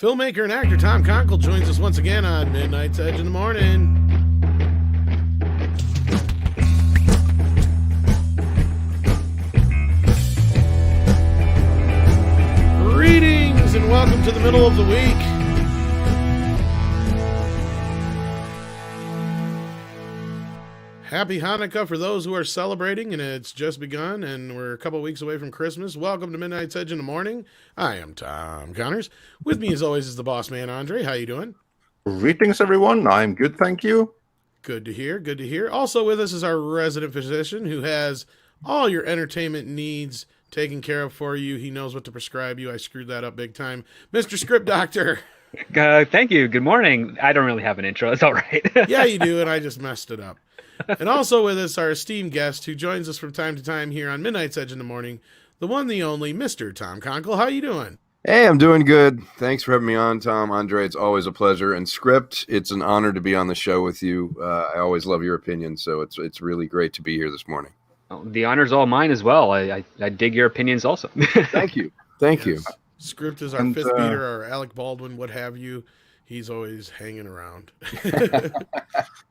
Filmmaker and actor Tom Konkle joins us once again on Midnight's Edge in the Morning. Greetings and welcome to the middle of the week. Happy Hanukkah for those who are celebrating, and it's just begun, and we're a couple weeks away from Christmas. Welcome to Midnight's Edge in the Morning. I am Tom Connors. With me, as always, is the boss man, Andre. How you doing? Greetings, everyone. I'm good, thank you. Good to hear. Good to hear. Also with us is our resident physician who has all your entertainment needs taken care of for you. He knows what to prescribe you. I screwed that up big time. Mr. Script Doctor. Thank you. Good morning. I don't really have an intro. It's all right. Yeah, you do, and I just messed it up. And also with us, our esteemed guest who joins us from time to time here on Midnight's Edge in the Morning, the one, the only, Mr. Tom Konkle. How you doing? Hey, I'm doing good. Thanks for having me on, Tom. Andre, it's always a pleasure. And Script, it's an honor to be on the show with you. I always love your opinion, so it's really great to be here this morning. Oh, the honor's all mine as well. I dig your opinions also. Thank you. Thank you. Script is our fifth beater, our Alec Baldwin, what have you. He's always hanging around.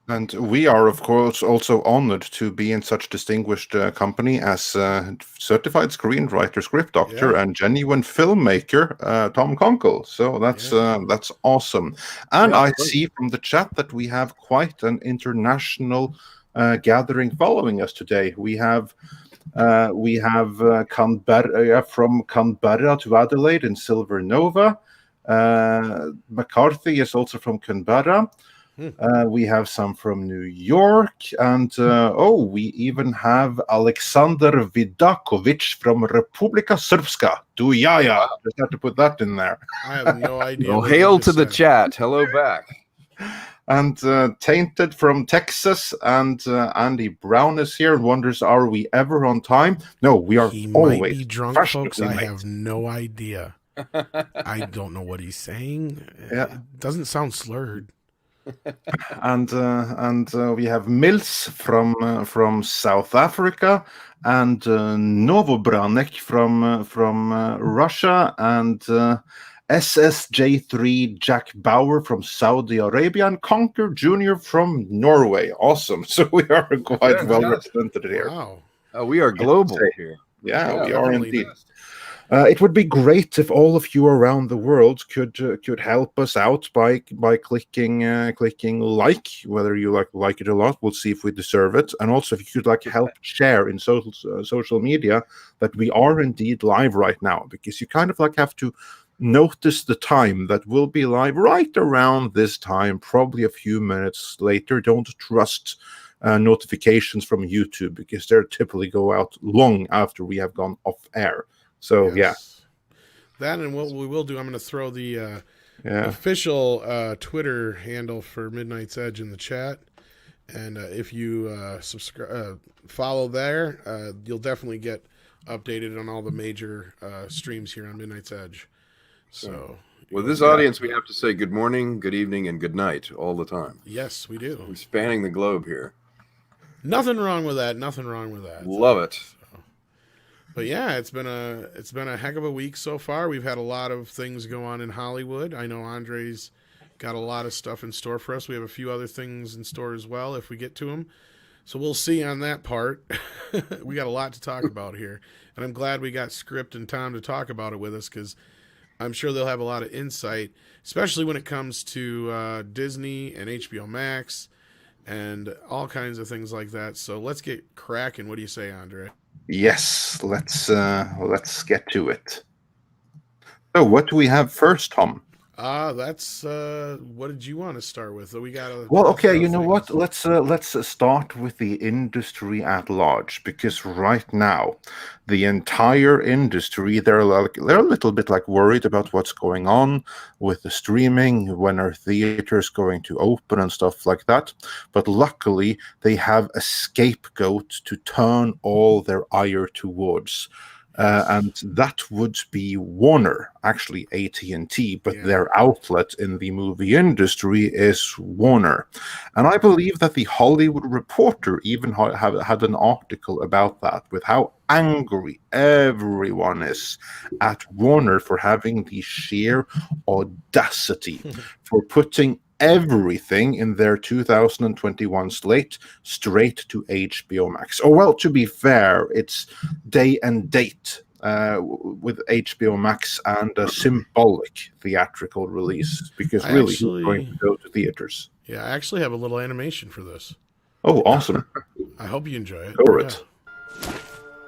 And we are, of course, also honored to be in such distinguished company as certified screenwriter, script doctor, and genuine filmmaker, Tom Konkle. So that's awesome. And I see from the chat that we have quite an international gathering following us today. We have Canberra, from Canberra to Adelaide in Silver Nova. McCarthy is also from Canberra. We have some from New York, and we even have Alexander Vidakovic from Republika Srpska. Dujaja. Just have to put that in there. I have no idea. Well, hail to the chat. Hello back. And Tainted from Texas, and Andy Brown is here. Wonders, are we ever on time? No, we are he always. Might be drunk, folks. I have no idea. I don't know what he's saying. Yeah. It doesn't sound slurred. And we have Mills from South Africa, and Novobranek from Russia, and SSJ3 Jack Bauer from Saudi Arabia, and Conquer Jr. from Norway. Awesome. So we are quite well represented here. Wow. We are global here. Yeah, we are indeed. Nice. It would be great if all of you around the world could help us out by clicking like, whether you like it or not. We'll see if we deserve it, and also if you could help share in social media that we are indeed live right now, because you kind of have to notice the time that we'll be live right around this time, probably a few minutes later. Don't trust notifications from YouTube, because they typically go out long after we have gone off air. So that, and what we will do, I'm going to throw the official Twitter handle for Midnight's Edge in the chat, and if you follow there, you'll definitely get updated on all the major streams here on Midnight's Edge. So with this audience, we have to say good morning, good evening, and good night all the time. Yes, we do. We're spanning the globe here. Nothing wrong with that. Nothing wrong with that. Love it. But yeah, it's been a heck of a week so far. We've had a lot of things go on in Hollywood. I know Andre's got a lot of stuff in store for us. We have a few other things in store as well if we get to them. So we'll see on that part. We got a lot to talk about here. And I'm glad we got Script and Tom to talk about it with us, because I'm sure they'll have a lot of insight, especially when it comes to Disney and HBO Max and all kinds of things like that. So let's get cracking. What do you say, Andre? Yes, let's get to it. So, what do we have first, Tom? That's what did you want to start with? We got okay. You know what? Let's start with the industry at large, because right now, the entire industry they're a little bit worried about what's going on with the streaming, when are theaters going to open and stuff like that. But luckily, they have a scapegoat to turn all their ire towards. And that would be Warner, actually AT&T, but their outlet in the movie industry is Warner. And I believe that the Hollywood Reporter even had an article about that, with how angry everyone is at Warner for having the sheer audacity for putting everything in their 2021 slate straight to HBO Max. Oh, well, to be fair, it's day and date with HBO Max and a symbolic theatrical release, because really it's going to go to theaters. Yeah, I actually have a little animation for this. Oh, awesome. I hope you enjoy it. Go for it.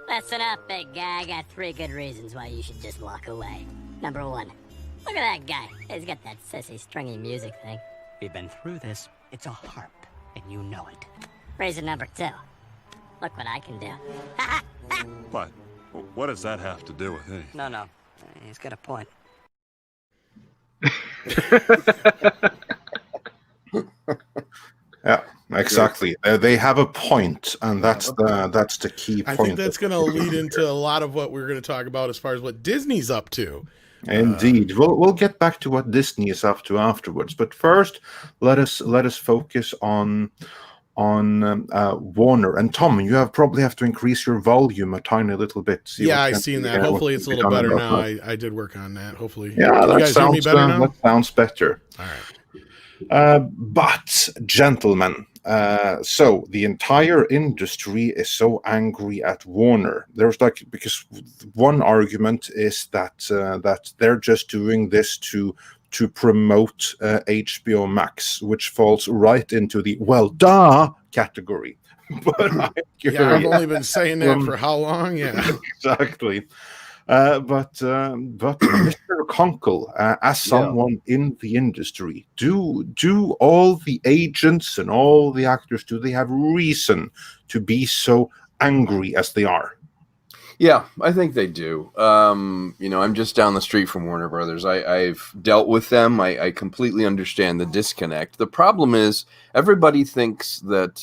Listen up, big guy. I got 3 good reasons why you should just walk away. Number 1, look at that guy. He's got that sissy, stringy music thing. We've been through this. It's a harp, and you know it. Reason number 2, look what I can do. What? What does that have to do with anything? No. He's got a point. Yeah, exactly. They have a point, and that's the key point. I think that's going to lead into a lot of what we're going to talk about as far as what Disney's up to. Indeed, we'll get back to what Disney is up to afterwards. But first, let us focus on Warner. And Tom, you probably have to increase your volume a tiny little bit. Yeah, I've seen that. Hopefully, it's a little better now. I did work on that. Hopefully, yeah, you guys hear me better now? That sounds better. All right. But gentlemen, so the entire industry is so angry at Warner. Because one argument is that they're just doing this to promote HBO Max, which falls right into the well, duh category. But I've only been saying that for how long? Yeah, exactly. But Mr. Konkle, as someone in the industry, do all the agents and all the actors, do they have reason to be so angry as they are? Yeah, I think they do. I'm just down the street from Warner Brothers. I've dealt with them. I completely understand the disconnect. The problem is everybody thinks that,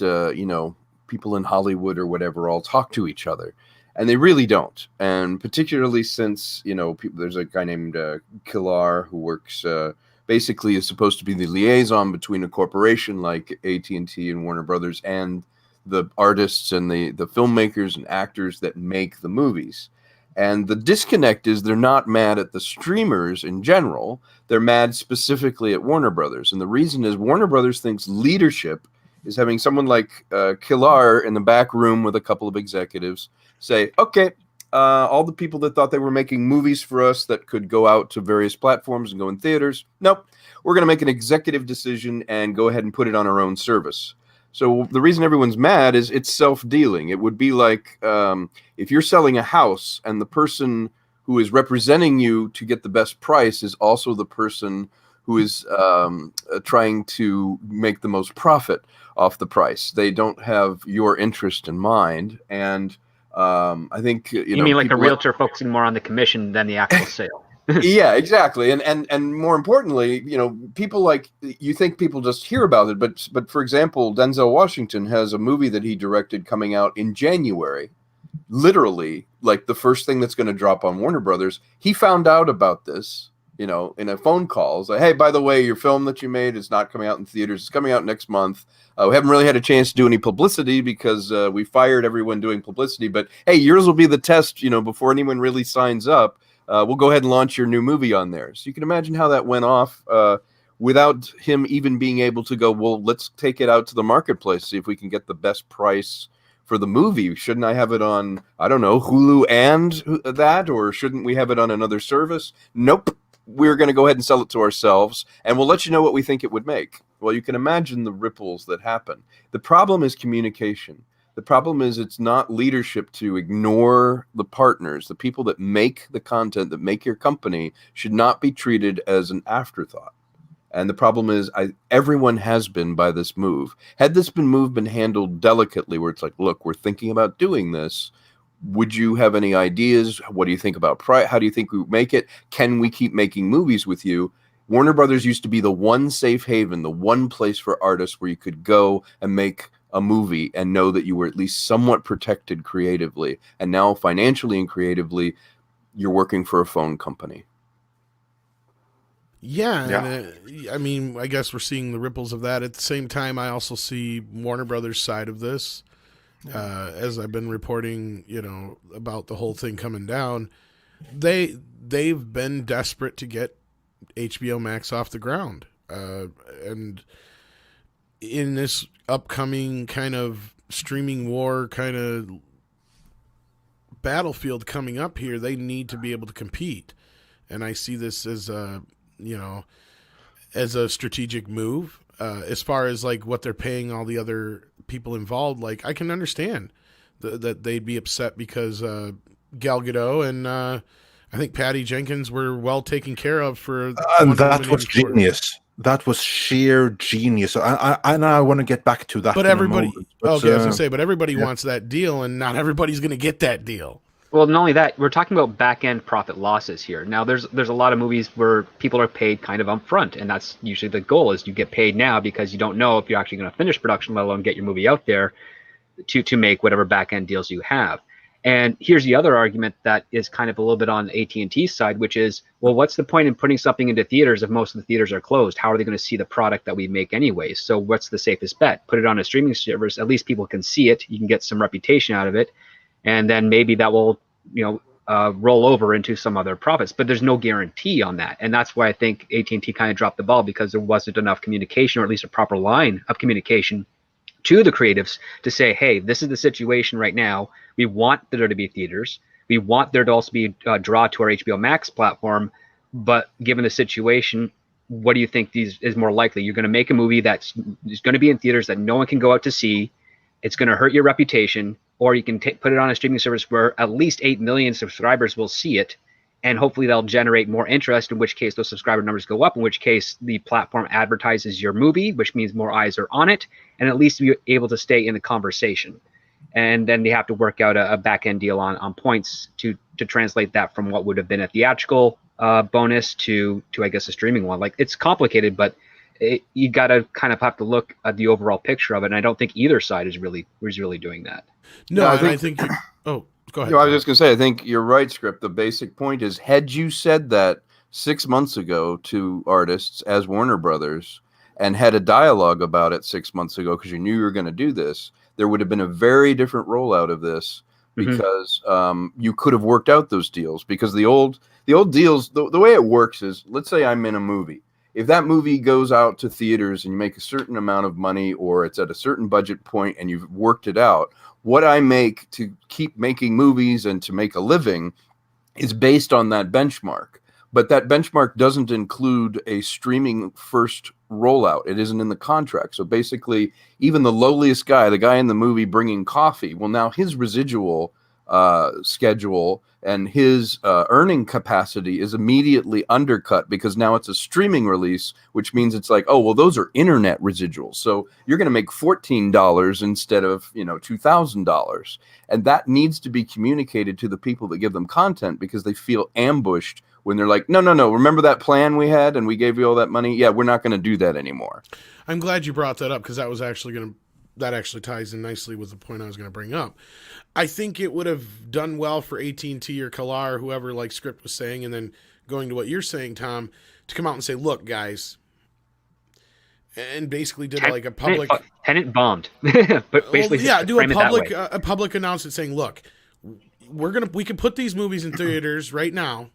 people in Hollywood or whatever all talk to each other. And they really don't. And particularly since, there's a guy named Killar who works, basically is supposed to be the liaison between a corporation like AT&T and Warner Brothers and the artists and the filmmakers and actors that make the movies. And the disconnect is they're not mad at the streamers in general. They're mad specifically at Warner Brothers. And the reason is Warner Brothers thinks leadership is having someone like Killar in the back room with a couple of executives say, okay, all the people that thought they were making movies for us that could go out to various platforms and go in theaters, nope, we're going to make an executive decision and go ahead and put it on our own service. So the reason everyone's mad is it's self-dealing. It would be like if you're selling a house and the person who is representing you to get the best price is also the person who is trying to make the most profit off the price. They don't have your interest in mind. And I think you mean like a realtor focusing more on the commission than the actual sale. Yeah, exactly. And more importantly, people like, you think people just hear about it, but for example, Denzel Washington has a movie that he directed coming out in January, literally like the first thing that's going to drop on Warner Brothers. He found out about this, in a phone call. It's like, hey, by the way, your film that you made is not coming out in theaters. It's coming out next month. We haven't really had a chance to do any publicity because we fired everyone doing publicity. But hey, yours will be the test, before anyone really signs up. We'll go ahead and launch your new movie on there. So you can imagine how that went off without him even being able to go, well, let's take it out to the marketplace, see if we can get the best price for the movie. Shouldn't I have it on, I don't know, Hulu and that, or shouldn't we have it on another service? Nope. We're going to go ahead and sell it to ourselves, and we'll let you know what we think it would make. Well, you can imagine the ripples that happen. The problem is communication. The problem is it's not leadership to ignore the partners. The people that make the content, that make your company, should not be treated as an afterthought. And the problem is everyone has been by this move. Had this been handled delicately, where it's like, look, we're thinking about doing this. Would you have any ideas? What do you think about price? How do you think we make it? Can we keep making movies with you? Warner Brothers used to be the one safe haven, the one place for artists where you could go and make a movie and know that you were at least somewhat protected creatively. And now financially and creatively, you're working for a phone company. Yeah, Yeah. and I mean, I guess we're seeing the ripples of that. At the same time, I also see Warner Brothers' side of this, as I've been reporting, about the whole thing coming down. They've been desperate to get HBO Max off the ground, and in this upcoming kind of streaming war kind of battlefield coming up here, they need to be able to compete, and I see this as as a strategic move. As far as like what they're paying all the other people involved, like I can understand that they'd be upset because Gal Gadot and I think Patty Jenkins were well taken care of for And Wonder that Woman was 84. genius. That was sheer genius. I now want to get back to that. But in everybody, a moment. But, okay, I was gonna say, but everybody yeah. wants that deal, and not everybody's gonna get that deal. Well, not only that, we're talking about back-end profit losses here. Now, there's a lot of movies where people are paid kind of upfront, and that's usually the goal, is you get paid now because you don't know if you're actually going to finish production, let alone get your movie out there to make whatever back-end deals you have. And here's the other argument that is kind of a little bit on AT&T's side, which is, well, what's the point in putting something into theaters if most of the theaters are closed? How are they going to see the product that we make anyways? So what's the safest bet? Put it on a streaming service. At least people can see it. You can get some reputation out of it. And then maybe that will, roll over into some other profits. But there's no guarantee on that. And that's why I think AT&T kind of dropped the ball, because there wasn't enough communication, or at least a proper line of communication to the creatives to say, hey, this is the situation right now. We want there to be theaters. We want there to also be a draw to our HBO Max platform. But given the situation, what do you think is more likely? You're going to make a movie that's going to be in theaters that no one can go out to see. It's going to hurt your reputation. Or you can put it on a streaming service where at least 8 million subscribers will see it. And hopefully they'll generate more interest, in which case those subscriber numbers go up, in which case the platform advertises your movie, which means more eyes are on it, and at least be able to stay in the conversation. And then they have to work out a back-end deal on points to translate that from what would have been a theatrical bonus to I guess a streaming one. Like, it's complicated, but you got to kind of have to look at the overall picture of it. And I don't think either side is really doing that. No, I think oh, go ahead. I was just going to say, I think you're right, Script. The basic point is, had you said that 6 months ago to artists as Warner Brothers and had a dialogue about it 6 months ago because you knew you were going to do this, there would have been a very different rollout of this, because you could have worked out those deals. Because the old deals, the way it works is, let's say I'm in a movie. If that movie goes out to theaters and you make a certain amount of money, or it's at a certain budget point and you've worked it out, what I make to keep making movies and to make a living is based on that benchmark. But that benchmark doesn't include a streaming first rollout. It isn't in the contract. So basically, even the lowliest guy, the guy in the movie bringing coffee, well, now his residual schedule and his earning capacity is immediately undercut, because now it's a streaming release, which means it's like, oh, well, those are internet residuals. So you're going to make $14 instead of, $2,000. And that needs to be communicated to the people that give them content, because they feel ambushed when they're like, no, remember that plan we had and we gave you all that money? Yeah, we're not going to do that anymore. I'm glad you brought that up, because that was actually that actually ties in nicely with the point I was going to bring up. I think it would have done well for AT&T or Kalar, or whoever, like Script was saying, and then going to what you're saying, Tom, to come out and say, look, guys, and basically did like a public... Tenet bombed. But basically, do a public announcement saying, look, we can put these movies in theaters right now,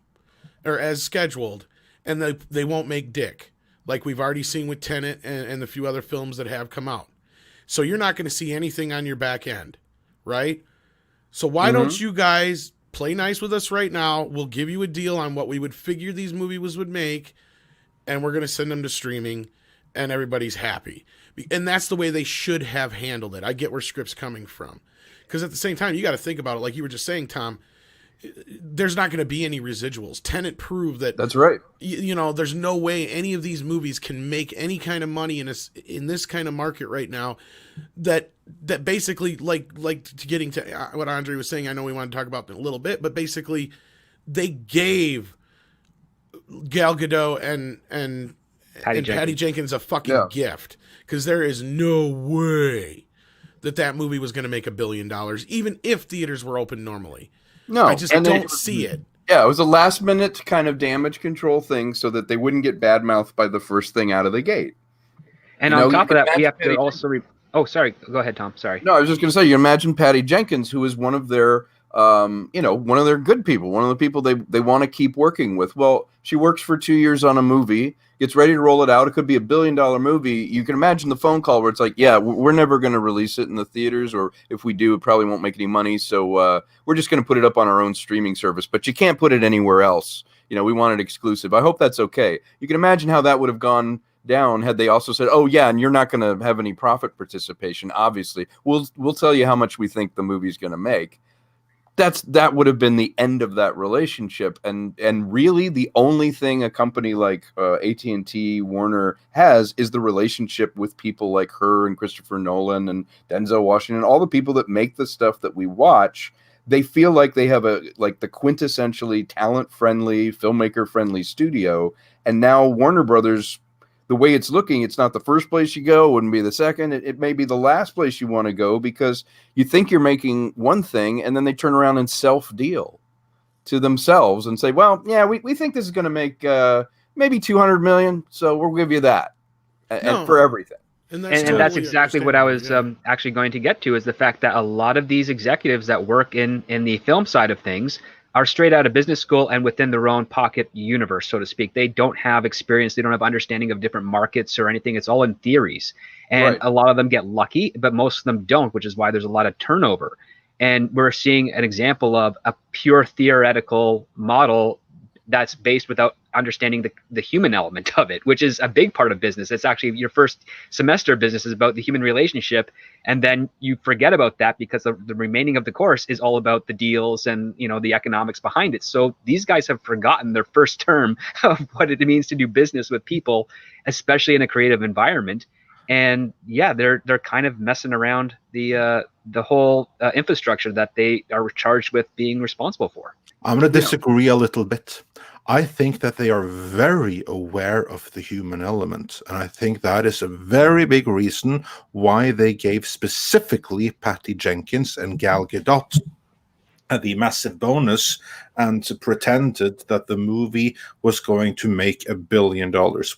or as scheduled, and they won't make dick, like we've already seen with Tenet and the few other films that have come out. So you're not going to see anything on your back end, right? So why don't you guys play nice with us right now? We'll give you a deal on what we would figure these movies would make, and we're going to send them to streaming, and everybody's happy. And that's the way they should have handled it. I get where Script's coming from. Because at the same time, you got to think about it. Like you were just saying, Tom, there's not going to be any residuals. Tenet proved that. That's right. There's no way any of these movies can make any kind of money in this kind of market right now. That basically, like to getting to what Andre was saying, I know we want to talk about it in a little bit, but basically, they gave Gal Gadot and Patty Jenkins a fucking gift, because there is no way that movie was going to make $1 billion, even if theaters were open normally. No, I just and don't see it. Yeah, it was a last minute kind of damage control thing so that they wouldn't get badmouthed by the first thing out of the gate. And You on know, top you of can that, we have imagine to also. Oh, sorry. Go ahead, Tom. Sorry. No, I was just going to say, you imagine Patty Jenkins, who is one of their, one of their good people, one of the people they want to keep working with. Well, she works for 2 years on a movie, gets ready to roll it out. It could be $1 billion movie. You can imagine the phone call where it's like, yeah, we're never going to release it in the theaters, or if we do, it probably won't make any money. So we're just going to put it up on our own streaming service, but you can't put it anywhere else. We want it exclusive. I hope that's okay. You can imagine how that would have gone down had they also said, oh yeah, and you're not going to have any profit participation. Obviously, we'll tell you how much we think the movie's going to make. That would have been the end of that relationship, and really the only thing a company like AT&T, Warner has is the relationship with people like her and Christopher Nolan and Denzel Washington, all the people that make the stuff that we watch. They feel like they have the quintessentially talent-friendly, filmmaker-friendly studio, and now Warner Brothers, the way it's looking, it's not the first place you go, wouldn't be the second. It may be the last place you want to go, because you think you're making one thing, and then they turn around and self-deal to themselves and say, well, yeah, we think this is going to make maybe $200 million, so we'll give you that and for everything. And that's exactly what I was actually going to get to, is the fact that a lot of these executives that work in the film side of things are straight out of business school and within their own pocket universe, so to speak. They don't have experience. They don't have understanding of different markets or anything. It's all in theories. And a lot of them get lucky, but most of them don't, which is why there's a lot of turnover. And we're seeing an example of a pure theoretical model that's based without understanding the human element of it, which is a big part of business. It's actually your first semester of business is about the human relationship. And then you forget about that because the remaining of the course is all about the deals and, the economics behind it. So these guys have forgotten their first term of what it means to do business with people, especially in a creative environment. And yeah, they're kind of messing around the whole infrastructure that they are charged with being responsible for. I'm going to disagree a little bit. I think that they are very aware of the human element, and I think that is a very big reason why they gave specifically Patty Jenkins and Gal Gadot the massive bonus and pretended that the movie was going to make $1 billion,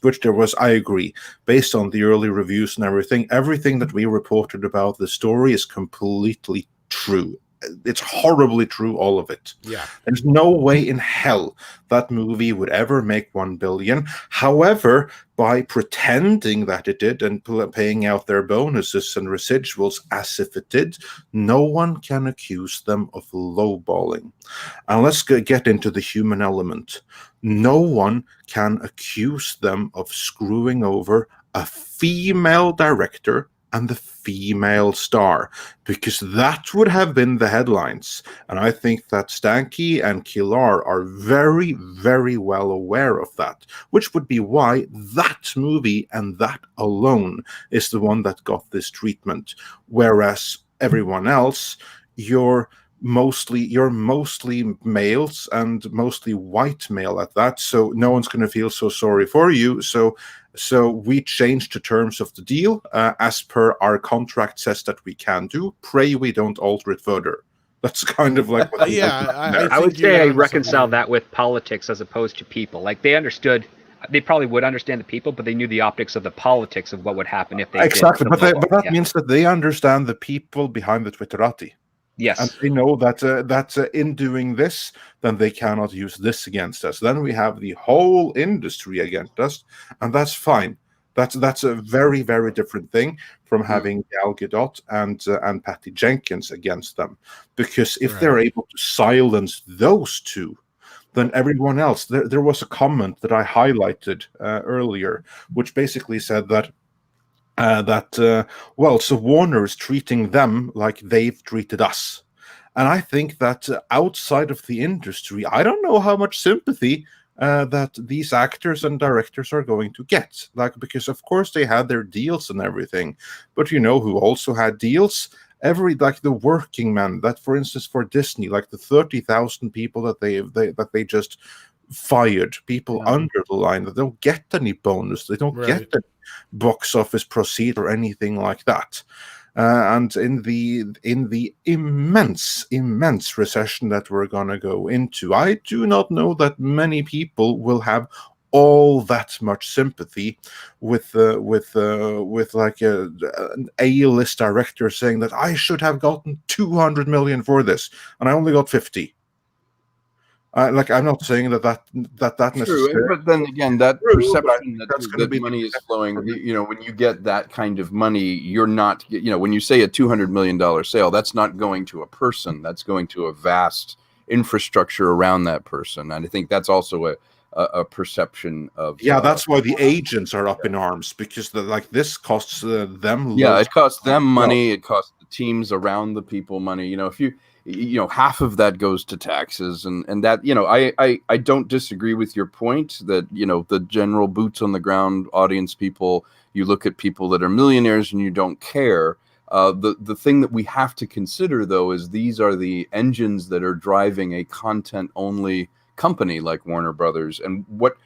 which there was, I agree, based on the early reviews and everything that we reported about the story is completely true. It's horribly true, all of it. Yeah. There's no way in hell that movie would ever make $1 billion. However, by pretending that it did and paying out their bonuses and residuals as if it did, no one can accuse them of lowballing. And let's get into the human element. No one can accuse them of screwing over a female director and the female star, because that would have been the headlines. And I think that Stanky and Kilar are very, very well aware of that, which would be why that movie and that alone is the one that got this treatment. Whereas everyone else, you're mostly males and mostly white male at that, so no one's going to feel so sorry for you. So we changed the terms of the deal as per our contract says that we can do. Pray we don't alter it further. That's kind of like what I would say I reconcile that with politics as opposed to people. Like they probably would understand the people, but they knew the optics of the politics of what would happen if they exactly. did. But that means that they understand the people behind the Twitterati. Yes. And they know that in doing this, then they cannot use this against us. Then we have the whole industry against us, and that's fine. That's a very, very different thing from having Gal Gadot and Patty Jenkins against them. Because if they're able to silence those two, then everyone else. There was a comment that I highlighted earlier, which basically said that so Warner is treating them like they've treated us. And I think that outside of the industry, I don't know how much sympathy that these actors and directors are going to get. Because of course they had their deals and everything, but who also had deals? The working men, that for instance for Disney, like the 30,000 people that they just fired, people under the line that don't get any bonus, they don't get any box office proceed or anything like that. And in the immense recession that we're going to go into, I do not know that many people will have all that much sympathy with like an A-list director saying that I should have gotten 200 million for this and I only got 50. I'm not saying that necessarily. True, but then again, that True, perception that's going to that be money is flowing, when you get that kind of money, you're not, when you say a $200 million sale, that's not going to a person, that's going to a vast infrastructure around that person. And I think that's also a perception of. Yeah, that's why the agents are up in arms, because this costs them. Yeah, it costs them money. It costs the teams around the people money. If half of that goes to taxes, and that, I don't disagree with your point that, the general boots on the ground audience people, you look at people that are millionaires and you don't care. The thing that we have to consider, though, is these are the engines that are driving a content only company like Warner Brothers. And what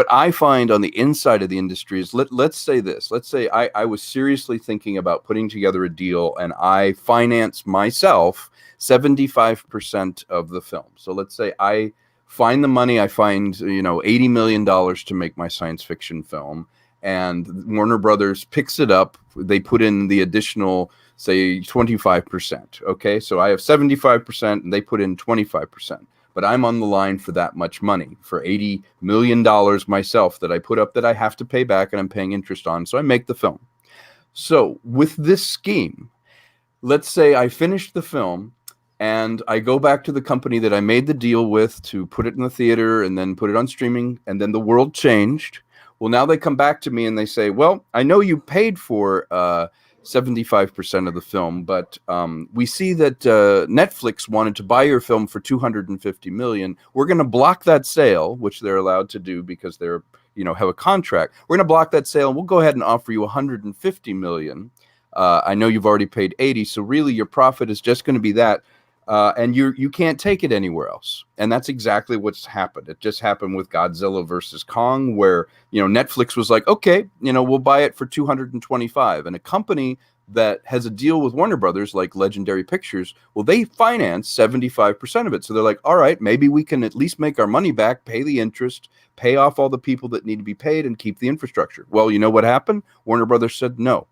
I find on the inside of the industry is, let's say this. Let's say I was seriously thinking about putting together a deal and I finance myself 75% of the film. So let's say I find the money, I find, $80 million to make my science fiction film, and Warner Brothers picks it up. They put in the additional, say, 25%. Okay, so I have 75% and they put in 25%. But I'm on the line for that much money, for $80 million myself that I put up that I have to pay back and I'm paying interest on. So I make the film. So with this scheme, let's say I finished the film and I go back to the company that I made the deal with to put it in the theater and then put it on streaming, and then the world changed. Well, now they come back to me and they say, well, I know you paid for 75% of the film, but we see that Netflix wanted to buy your film for $250 million. We're going to block that sale, which they're allowed to do because they're, have a contract. We're going to block that sale. We'll go ahead and offer you $150 million. I know you've already paid 80, so really your profit is just going to be that. And you can't take it anywhere else. And that's exactly what's happened. It just happened with Godzilla versus Kong, where, Netflix was like, okay, we'll buy it for 225. And a company that has a deal with Warner Brothers, like Legendary Pictures, well, they finance 75% of it. So they're like, all right, maybe we can at least make our money back, pay the interest, pay off all the people that need to be paid, and keep the infrastructure. Well, you know what happened? Warner Brothers said no.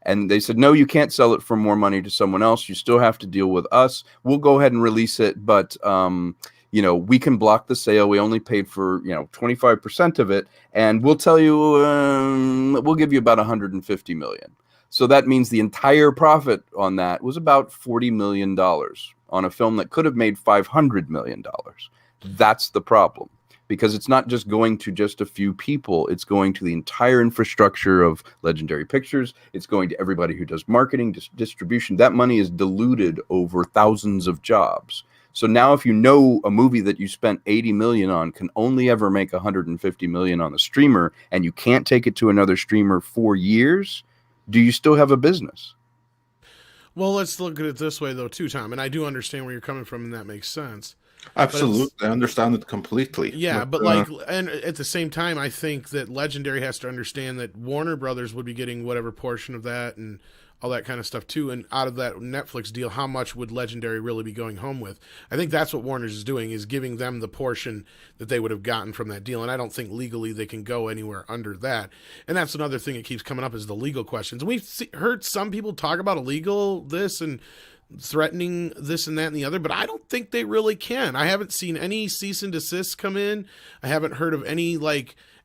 And they said, no, you can't sell it for more money to someone else. You still have to deal with us. We'll go ahead and release it, but we can block the sale. We only paid for 25% of it, and we'll tell you we'll give you about $150 million. So that means the entire profit on that was about $40 million on a film that could have made $500 million. That's the problem. Because it's not just going to just a few people. It's going to the entire infrastructure of Legendary Pictures. It's going to everybody who does marketing, distribution. That money is diluted over thousands of jobs. So now if you know a movie that you spent $80 million on can only ever make $150 million on a streamer, and you can't take it to another streamer for years, do you still have a business? Well, let's look at it this way, though, too, Tom. And I do understand where you're coming from, and that makes sense. Absolutely, I understand it completely. Yeah, but and at the same time, I think that Legendary has to understand that Warner Brothers would be getting whatever portion of that and all that kind of stuff too. And out of that Netflix deal, how much would Legendary really be going home with? I think that's what Warner's is doing, is giving them the portion that they would have gotten from that deal. And I don't think legally they can go anywhere under that. And that's another thing that keeps coming up, is the legal questions. And we've heard some people talk about illegal this and threatening this and that and the other, but I don't think they really can. I haven't seen any cease and desist come in. I haven't heard of any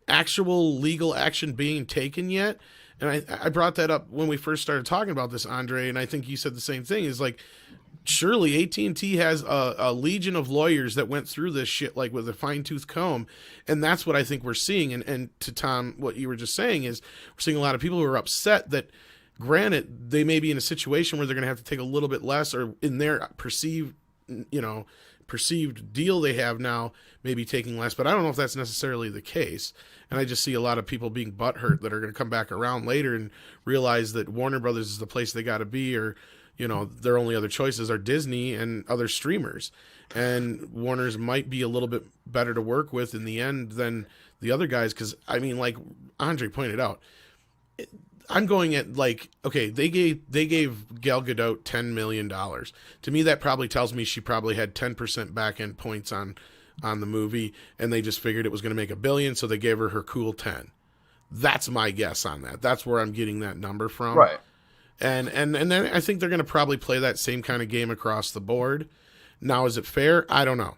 actual legal action being taken yet. And I brought that up when we first started talking about this, Andre, and I think you said the same thing, is surely AT&T has a legion of lawyers that went through this shit with a fine-tooth comb, and that's what I think we're seeing. And to Tom, what you were just saying is we're seeing a lot of people who are upset that, granted, they may be in a situation where they're going to have to take a little bit less, or in their perceived deal they have now, maybe taking less, but I don't know if that's necessarily the case. And I just see a lot of people being butthurt that are going to come back around later and realize that Warner Brothers is the place they got to be, or, their only other choices are Disney and other streamers. And Warner's might be a little bit better to work with in the end than the other guys. Because, like Andre pointed out, I'm going at like, okay, they gave Gal Gadot $10 million. To me, that probably tells me she probably had 10% back end points on the movie, and they just figured it was going to make $1 billion, so they gave her cool 10. That's my guess on that. That's where I'm getting that number from. Right. And then I think they're going to probably play that same kind of game across the board. Now, is it fair? I don't know.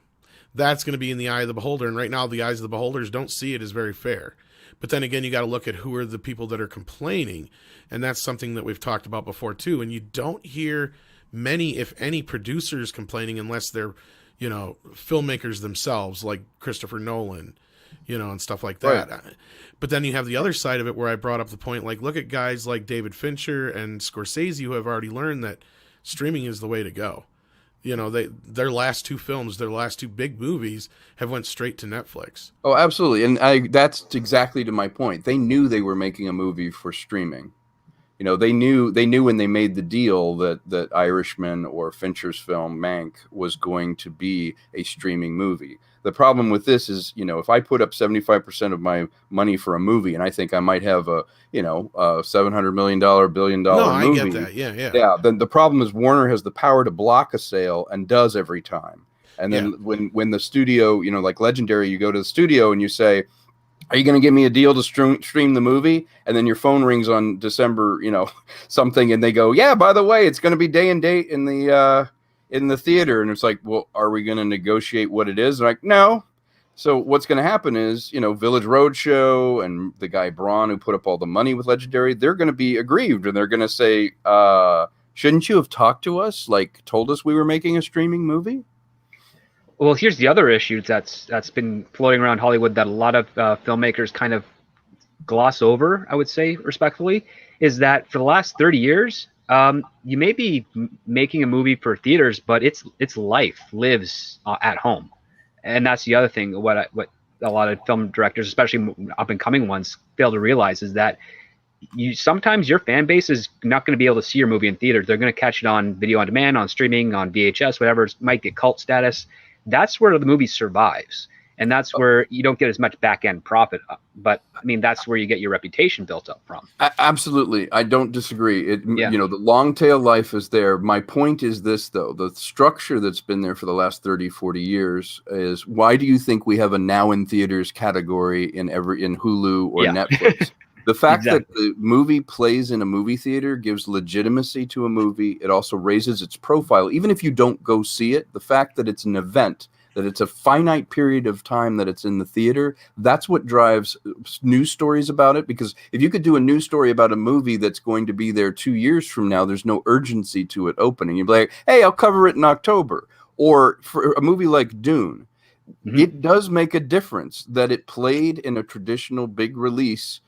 That's going to be in the eye of the beholder, and right now the eyes of the beholders don't see it as very fair. But then again, you got to look at who are the people that are complaining, and that's something that we've talked about before too. And you don't hear many, if any, producers complaining unless they're, filmmakers themselves, like Christopher Nolan, and stuff like that. Right. But then you have the other side of it where I brought up the point, like, look at guys like David Fincher and Scorsese who have already learned that streaming is the way to go. Their last two films, their last two big movies have went straight to Netflix. Oh, absolutely. And that's exactly to my point. They knew they were making a movie for streaming. They knew when they made the deal that Irishman or Fincher's film Mank was going to be a streaming movie. The problem with this is, if I put up 75% of my money for a movie and I think I might have a $700 million, $1 billion movie. I get that. Yeah. Then the problem is Warner has the power to block a sale and does every time. And then when the studio, like Legendary, you go to the studio and you say, are you going to give me a deal to stream the movie? And then your phone rings on December, something, and they go, yeah, by the way, it's going to be day and date in the theater. And it's like, well, are we going to negotiate what it is? And like, no. So what's going to happen is, Village Roadshow and the guy Braun who put up all the money with Legendary, they're going to be aggrieved, and they're going to say, shouldn't you have talked to us? Like, told us we were making a streaming movie? Well, here's the other issue that's been floating around Hollywood that a lot of filmmakers kind of gloss over, I would say respectfully, is that for the last 30 years, you may be making a movie for theaters, but its life lives at home. And that's the other thing, what a lot of film directors, especially up-and-coming ones, fail to realize is that sometimes your fan base is not going to be able to see your movie in theaters. They're going to catch it on video on demand, on streaming, on VHS, whatever. It might get cult status. That's where the movie survives. And that's where you don't get as much back-end profit. But, I mean, that's where you get your reputation built up from. Absolutely. I don't disagree. The long tail life is there. My point is this, though. The structure that's been there for the last 30, 40 years is, why do you think we have a now in theaters category in Hulu or Netflix? The fact that the movie plays in a movie theater gives legitimacy to a movie. It also raises its profile. Even if you don't go see it, the fact that it's an event, that it's a finite period of time that it's in the theater, that's what drives news stories about it. Because if you could do a news story about a movie that's going to be there 2 years from now, there's no urgency to it opening. You'd be like, hey, I'll cover it in October. Or for a movie like Dune, it does make a difference that it played in a traditional big release,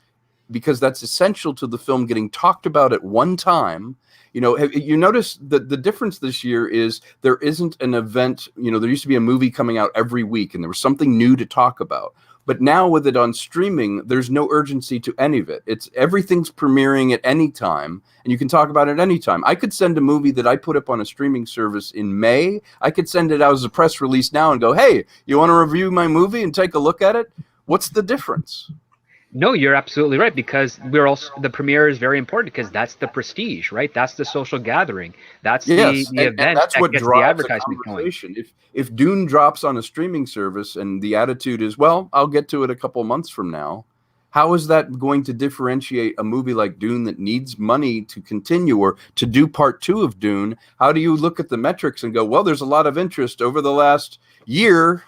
because that's essential to the film getting talked about at one time. You notice that the difference this year is there isn't an event. There used to be a movie coming out every week and there was something new to talk about. But now with it on streaming, there's no urgency to any of it. Everything's premiering at any time, and you can talk about it any time. I could send a movie that I put up on a streaming service in May. I could send it out as a press release now and go, hey, you want to review my movie and take a look at it? What's the difference? No, you're absolutely right, because the premiere is very important because that's the prestige, right? That's the social gathering. That's the event and that's what gets drives the advertisement conversation. If Dune drops on a streaming service and the attitude is, well, I'll get to it a couple months from now, how is that going to differentiate a movie like Dune that needs money to continue or to do part 2 of Dune? How do you look at the metrics and go, well, there's a lot of interest over the last year,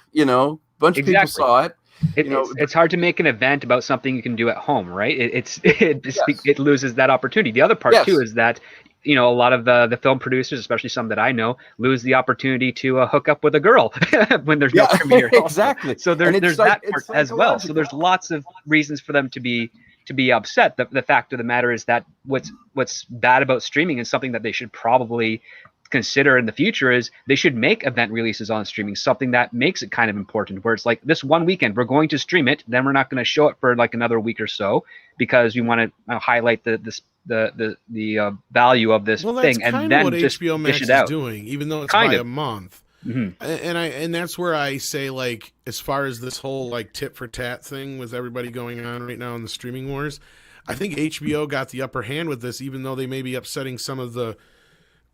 bunch of people saw it. It's hard to make an event about something you can do at home, right? It loses that opportunity. The other part too is that a lot of the film producers, especially some that I know, lose the opportunity to hook up with a girl when there's no premiere. Exactly. So there's that part as well. So there's lots of reasons for them to be upset. The fact of the matter is that what's bad about streaming is something that they should probably consider in the future is they should make event releases on streaming, something that makes it kind of important, where it's like, this one weekend we're going to stream it, then we're not going to show it for like another week or so because we want to highlight the value of this thing, and then what just HBO Max dish it out. is doing, even though it's by a month. And that's where I say, like, as far as this whole like tit for tat thing with everybody going on right now in the streaming wars, I think HBO got the upper hand with this, even though they may be upsetting some of the.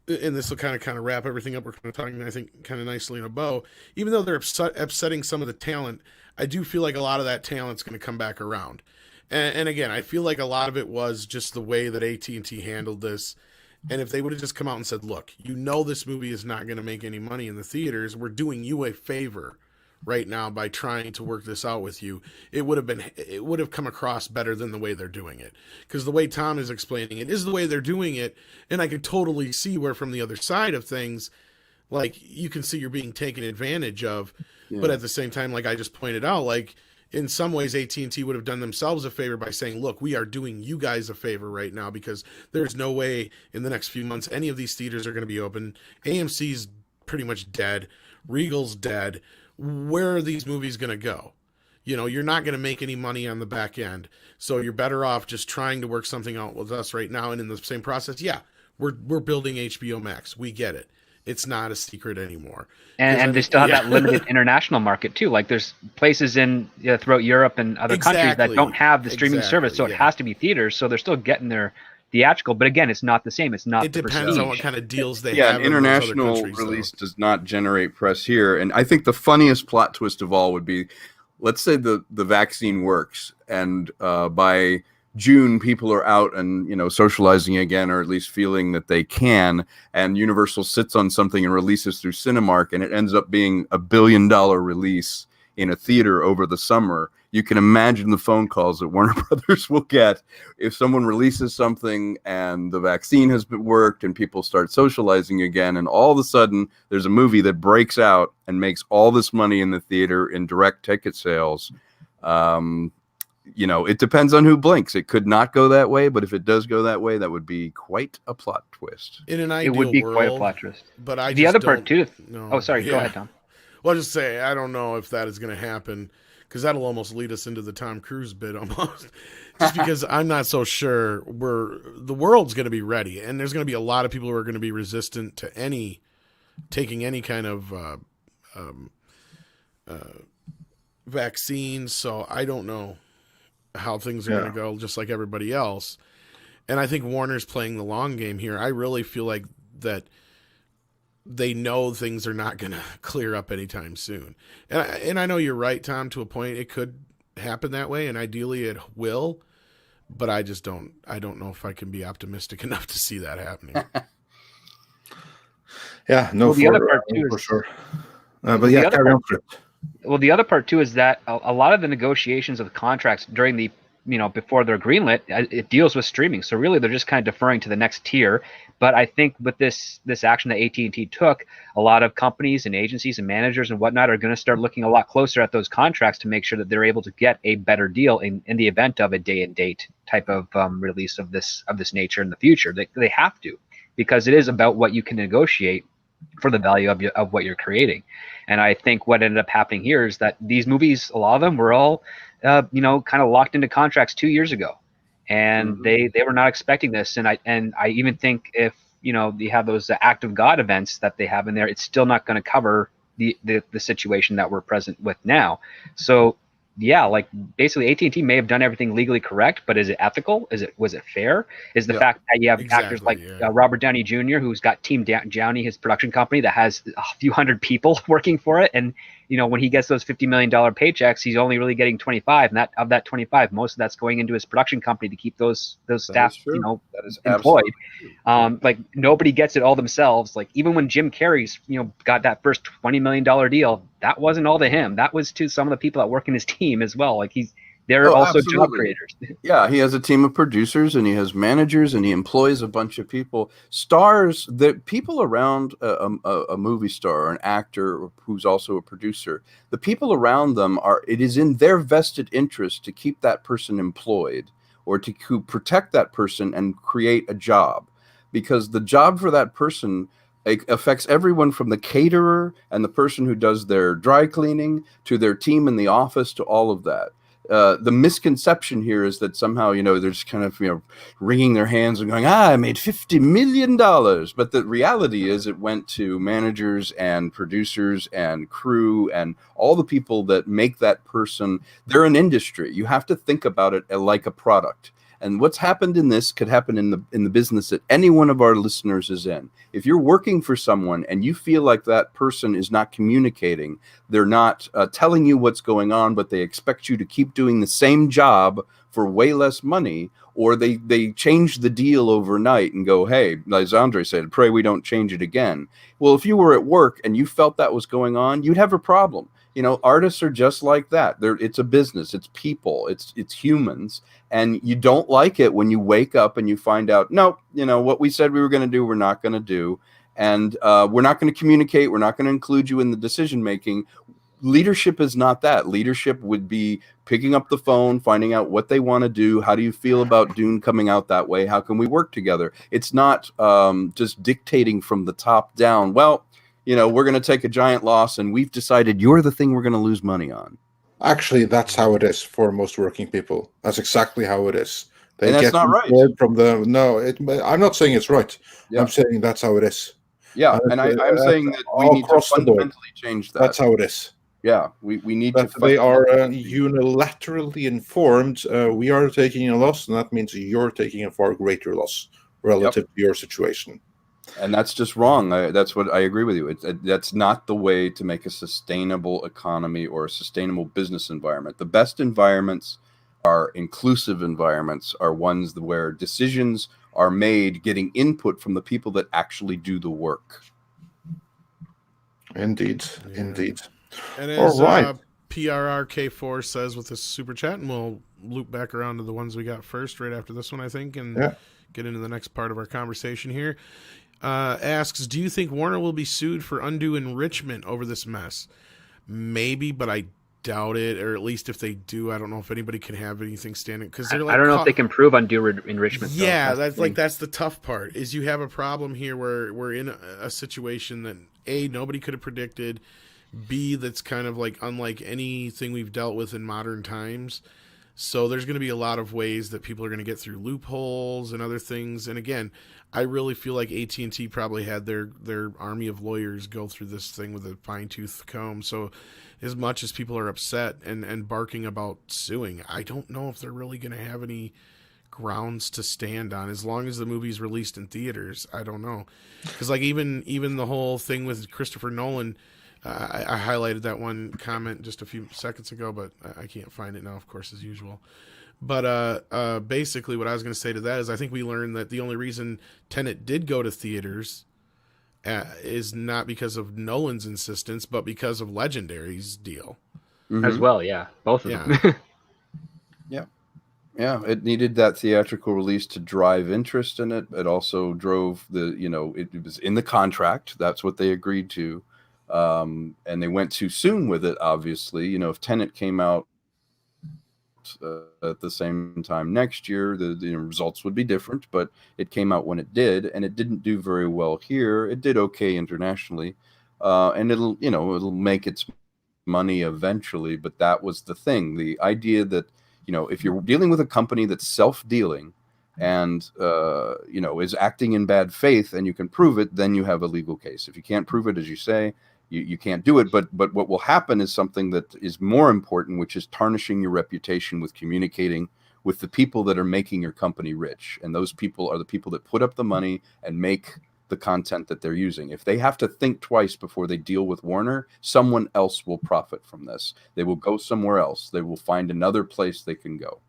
And this will kind of wrap everything up. We're kind of talking, I think, kind of nicely in a bow. Even though they're upsetting some of the talent, I do feel like a lot of that talent's going to come back around. And again, I feel like a lot of it was just the way that AT&T handled this. And if they would have just come out and said, look, this movie is not going to make any money in the theaters. We're doing you a favor right now by trying to work this out with you. It would have come across better than the way they're doing it. Because the way Tom is explaining it is the way they're doing it. And I could totally see where from the other side of things, like you can see you're being taken advantage of. Yeah. But at the same time, like I just pointed out, like, in some ways, AT&T would have done themselves a favor by saying, look, we are doing you guys a favor right now because there's no way in the next few months any of these theaters are going to be open. AMC's pretty much dead. Regal's dead. Where are these movies going to go? You're not going to make any money on the back end. So you're better off just trying to work something out with us right now. And in the same process, yeah, we're building HBO Max. We get it. It's not a secret anymore. And they still have that limited international market too. Like there's places throughout Europe and other countries that don't have the streaming service, so it has to be theaters. So they're still getting their theatrical, but again, it's not the same. It's not. It depends on what kind of deals they have. Yeah, an international release does not generate press here. And I think the funniest plot twist of all would be, let's say the vaccine works, and by June, people are out and socializing again, or at least feeling that they can. And Universal sits on something and releases through Cinemark, and it ends up being $1 billion release in a theater over the summer. You can imagine the phone calls that Warner Brothers will get if someone releases something and the vaccine has been worked and people start socializing again, and all of a sudden there's a movie that breaks out and makes all this money in the theater in direct ticket sales. It depends on who blinks. It could not go that way, but if it does go that way, that would be quite a plot twist. In an ideal world, it would be world, quite a plot twist. But the other part too. No, oh, sorry. Go ahead, Tom. Well, I'll just say I don't know if that is going to happen, because that'll almost lead us into the Tom Cruise bit almost. Just because I'm not so sure the world's going to be ready, and there's going to be a lot of people who are going to be resistant to taking any kind of vaccines. So I don't know how things are going to go, just like everybody else. And I think Warner's playing the long game here. I really feel like that they know things are not going to clear up anytime soon. And I know you're right, Tom, to a point. It could happen that way, and ideally it will. But I don't know if I can be optimistic enough to see that happening. Yeah, no, well, the other part too for is, sure. But yeah, carry on for it. Well, the other part too is that a lot of the negotiations of the contracts during the before they're greenlit, it deals with streaming. So really, they're just kind of deferring to the next tier. But I think with this action that AT&T took, a lot of companies and agencies and managers and whatnot are going to start looking a lot closer at those contracts to make sure that they're able to get a better deal in the event of a day and date type of release of this nature in the future. They have to, because it is about what you can negotiate for the value of what you're creating. And I think what ended up happening here is that these movies, a lot of them were all, kind of locked into contracts 2 years ago, and they were not expecting this. And I even think if, you have those act of God events that they have in there, it's still not going to cover the situation that we're present with now. So yeah, like basically AT&T may have done everything legally correct, but is it ethical? Was it fair? Is the fact that you have actors like Robert Downey Jr., who's got Team Downey, his production company that has a few hundred people working for it, and when he gets those $50 million paychecks, he's only really getting 25, and of that 25, most of that's going into his production company to keep those staff, employed. Like nobody gets it all themselves. Like even when Jim Carrey's, got that first $20 million deal, that wasn't all to him. That was to some of the people that work in his team as well. Like they're also job creators. Yeah, he has a team of producers, and he has managers, and he employs a bunch of people. Stars, the people around a movie star or an actor who's also a producer, the people around them it is in their vested interest to keep that person employed, or to protect that person and create a job, because the job for that person affects everyone from the caterer and the person who does their dry cleaning to their team in the office to all of that. The misconception here is that somehow, they're just kind of, wringing their hands and going, I made $50 million. But the reality is it went to managers and producers and crew and all the people that make that person. They're an industry. You have to think about it like a product. And what's happened in this could happen in the business that any one of our listeners is in. If you're working for someone and you feel like that person is not communicating, they're not telling you what's going on, but they expect you to keep doing the same job for way less money, or they change the deal overnight and go, hey, as Andre said, pray we don't change it again. Well, if you were at work and you felt that was going on, you'd have a problem. You know, artists are just like that. It's a business. It's people. It's humans. And you don't like it when you wake up and you find out, no, you know, what we said we were going to do, we're not going to do. And we're not going to communicate. We're not going to include you in the decision making. Leadership is not that. Leadership would be picking up the phone, finding out what they want to do. How do you feel about Dune coming out that way? How can we work together? It's not just dictating from the top down. Well, you know, we're going to take a giant loss and we've decided you're the thing we're going to lose money on. Actually, that's how it is for most working people. That's exactly how it is. They And that's get not right. word from the I'm not saying it's right. Yeah. I'm saying that's how it is. Yeah, and I'm saying that we need to fundamentally change that. That's how it is. Yeah, we need that to. They are unilaterally informed. We are taking a loss, and that means you're taking a far greater loss relative to your situation. And that's just wrong. That's what I agree with you. That's not the way to make a sustainable economy or a sustainable business environment. The best environments are inclusive environments, are ones where decisions are made getting input from the people that actually do the work. Indeed. Indeed. And as all right. PRRK4 says with this super chat, and we'll loop back around to the ones we got first right after this one, I think, and get into the next part of our conversation here. Asks, do you think Warner will be sued for undue enrichment over this mess? Maybe, but I doubt it, or at least if they do, I don't know if anybody can have anything standing, because they're like, I don't know if they can prove undue enrichment. Yeah, that's the tough part, is you have a problem here where we're in a situation that A, nobody could have predicted, B, that's kind of like unlike anything we've dealt with in modern times. So there's going to be a lot of ways that people are going to get through loopholes and other things. And again, I really feel like AT&T probably had their army of lawyers go through this thing with a fine-tooth comb. So as much as people are upset and barking about suing, I don't know if they're really going to have any grounds to stand on as long as the movie's released in theaters. I don't know. Because like even the whole thing with Christopher Nolan, I highlighted that one comment just a few seconds ago, but I can't find it now, of course, as usual. But basically what I was going to say to that is I think we learned that the only reason Tenet did go to theaters is not because of Nolan's insistence, but because of Legendary's deal. Mm-hmm. As well, yeah. Both of them. Yeah, it needed that theatrical release to drive interest in it. It also drove it was in the contract. That's what they agreed to. And they went too soon with it, obviously. If Tenet came out at the same time next year, the results would be different, but it came out when it did, and it didn't do very well here. It did okay internationally, and it'll make its money eventually, but that was the thing. The idea that, if you're dealing with a company that's self-dealing and is acting in bad faith and you can prove it, then you have a legal case. If you can't prove it, as you say, you can't do it. But what will happen is something that is more important, which is tarnishing your reputation with communicating with the people that are making your company rich. And those people are the people that put up the money and make the content that they're using. If they have to think twice before they deal with Warner, someone else will profit from this. They will go somewhere else. They will find another place they can go.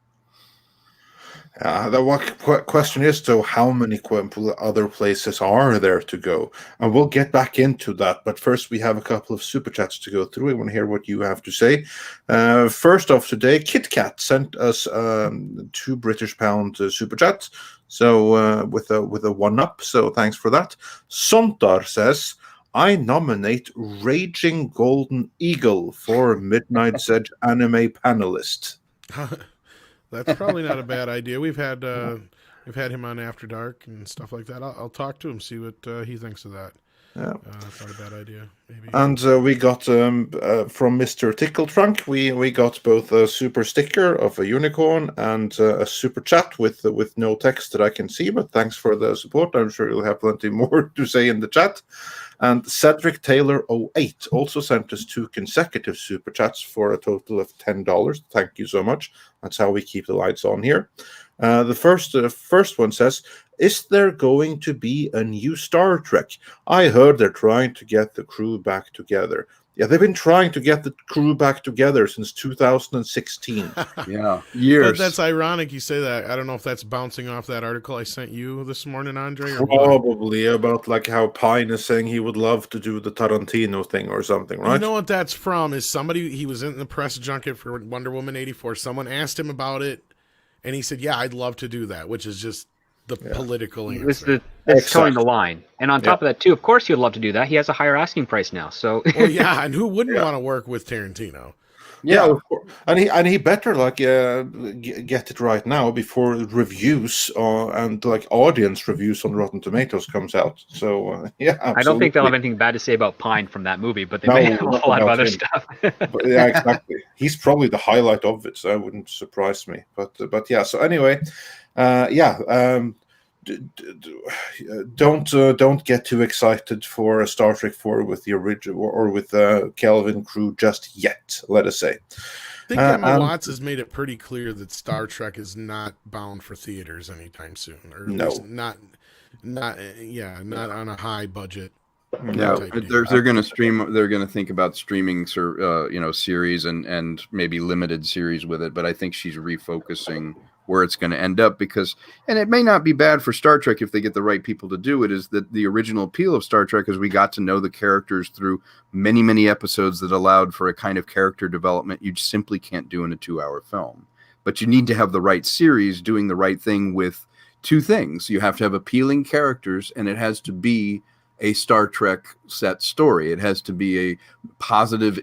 The one question is, though, how many other places are there to go? And we'll get back into that. But first, we have a couple of super chats to go through. I want to hear what you have to say. First off today, KitKat sent us £2 British super chat. So with a 1-up. So thanks for that. Sontar says, I nominate Raging Golden Eagle for Midnight's Edge anime panelist. That's probably not a bad idea. We've had him on After Dark and stuff like that. I'll talk to him, see what he thinks of that. Yeah, that's not a bad idea. Maybe. And we got from Mr. Tickle Trunk, we got both a super sticker of a unicorn and a super chat with no text that I can see. But thanks for the support. I'm sure you'll have plenty more to say in the chat. And Cedric Taylor 08 also sent us 2 consecutive super chats for a total of $10. Thank you so much. That's how we keep the lights on here. The first one says, "Is there going to be a new Star Trek? I heard they're trying to get the crew back together." Yeah, they've been trying to get the crew back together since 2016. Yeah, years. But that's ironic you say that. I don't know if that's bouncing off that article I sent you this morning, Andre. Or what. Probably about like how Pine is saying he would love to do the Tarantino thing or something, right? You know what that's from? Is somebody, he was in the press junket for Wonder Woman 84. Someone asked him about it, and he said, "Yeah, I'd love to do that," which is just the political answer. It's towing the line. And on top of that, too, of course he would love to do that. He has a higher asking price now. So Well, yeah, and who wouldn't want to work with Tarantino? Yeah, of course. And he better like get it right now before reviews and like audience reviews on Rotten Tomatoes comes out. So yeah, absolutely. I don't think they'll have anything bad to say about Pine from that movie, but they may have a whole lot of other stuff. But, yeah, exactly. He's probably the highlight of it, so that wouldn't surprise me. But yeah. So anyway, don't get too excited for a Star Trek 4 with the original or with Kelvin crew just yet. Let us say. I think Emma Watts has made it pretty clear that Star Trek is not bound for theaters anytime soon, or at least not on a high budget. Yeah, they're going to stream. They're going to think about streaming, series and maybe limited series with it. But I think she's refocusing where it's going to end up and it may not be bad for Star Trek if they get the right people to do it. Is that the original appeal of Star Trek? Is we got to know the characters through many, many episodes that allowed for a kind of character development you simply can't do in a 2-hour film. But you need to have the right series doing the right thing with two things. You have to have appealing characters, and it has to be a Star Trek set story. It has to be a positive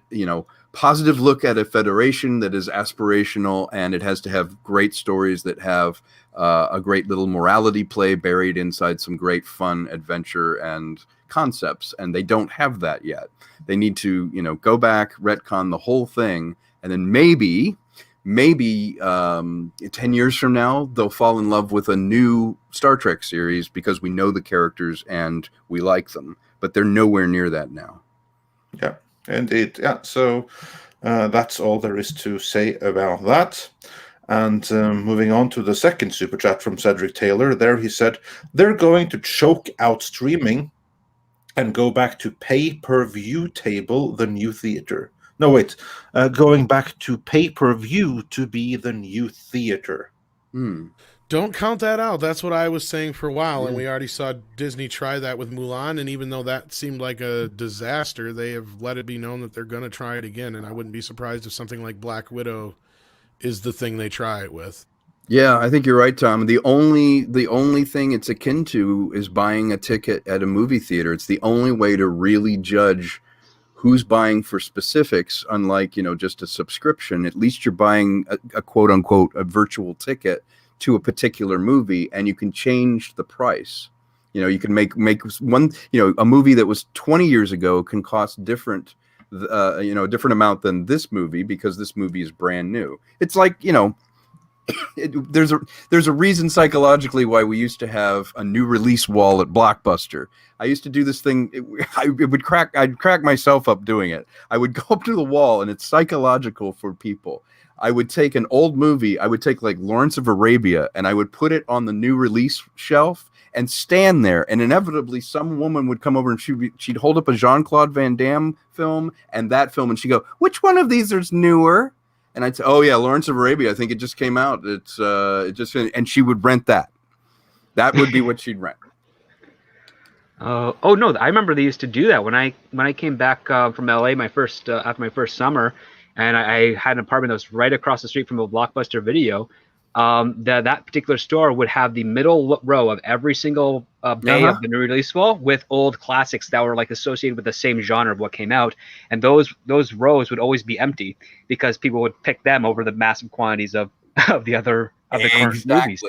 look at a federation that is aspirational, and it has to have great stories that have a great little morality play buried inside some great fun adventure and concepts. And they don't have that yet. They need to, go back, retcon the whole thing, and then maybe 10 years from now, they'll fall in love with a new Star Trek series because we know the characters and we like them, but they're nowhere near that now. Yeah, indeed. Yeah. So that's all there is to say about that. And moving on to the second super chat from Cedric Taylor, there he said, they're going to choke out streaming and go back to pay-per-view table, the new theater. No, wait. Going back to pay-per-view to be the new theater. Don't count that out. That's what I was saying for a while, and we already saw Disney try that with Mulan, and even though that seemed like a disaster, they have let it be known that they're going to try it again, and I wouldn't be surprised if something like Black Widow is the thing they try it with. Yeah, I think you're right, Tom. The only thing it's akin to is buying a ticket at a movie theater. It's the only way to really judge who's buying for specifics, unlike, just a subscription. At least you're buying a quote unquote, a virtual ticket to a particular movie, and you can change the price. You can make one, a movie that was 20 years ago can cost different, a different amount than this movie because this movie is brand new. It's like, there's a reason psychologically why we used to have a new release wall at Blockbuster. I used to do this thing. I'd crack myself up doing it. I would go up to the wall, and it's psychological for people. I would take an old movie. I would take like Lawrence of Arabia, and I would put it on the new release shelf and stand there. And inevitably, some woman would come over and she'd hold up a Jean-Claude Van Damme film and that film, and she'd go, "Which one of these is newer?" And I'd say, "Oh yeah, Lawrence of Arabia. I think it just came out. And she would rent that. That would be what she'd rent." No, I remember they used to do that when I came back from LA after my first summer, and I had an apartment that was right across the street from a Blockbuster Video. That particular store would have the middle row of every single bay of the new release wall with old classics that were like associated with the same genre of what came out, and those rows would always be empty because people would pick them over the massive quantities of the current movies.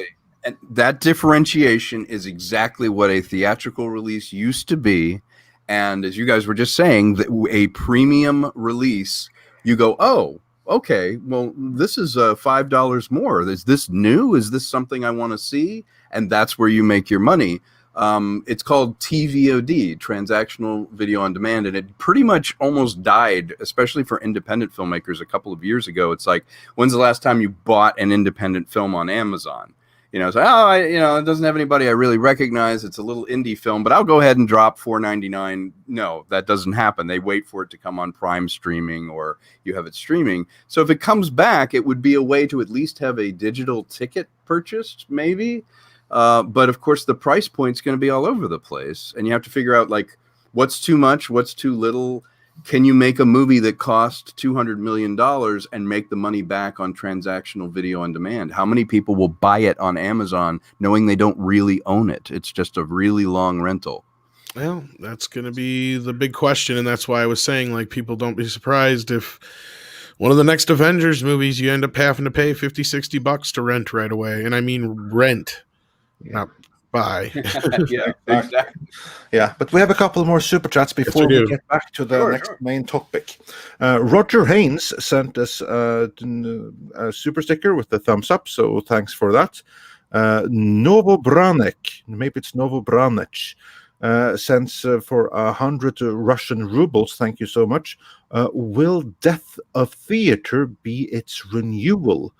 And that differentiation is exactly what a theatrical release used to be. And as you guys were just saying, that a premium release, you go, "Oh, okay, well, this is $5 more. Is this new? Is this something I want to see?" And that's where you make your money. It's called TVOD, Transactional Video on Demand, and it pretty much almost died, especially for independent filmmakers a couple of years ago. It's like, when's the last time you bought an independent film on Amazon? Say, it doesn't have anybody I really recognize. It's a little indie film, but I'll go ahead and drop $4.99. No, that doesn't happen. They wait for it to come on Prime streaming, or you have it streaming. So if it comes back, it would be a way to at least have a digital ticket purchased, maybe. But of course, the price point's going to be all over the place, and you have to figure out like what's too much, what's too little. Can you make a movie that cost $200 million and make the money back on transactional video on demand? How many people will buy it on Amazon knowing they don't really own it? It's just a really long rental. Well, that's going to be the big question. And that's why I was saying, like, people don't be surprised if one of the next Avengers movies, you end up having to pay $50-$60 to rent right away. And I mean rent, not buy. Yeah, exactly. Yeah, but we have a couple more super chats before we get back to the next main topic. Roger Haynes sent us a super sticker with the thumbs up, so thanks for that. Novo Branek, maybe it's Novo Branec, sends for 100 Russian rubles. Thank you so much. Will Death of Theater be its renewal?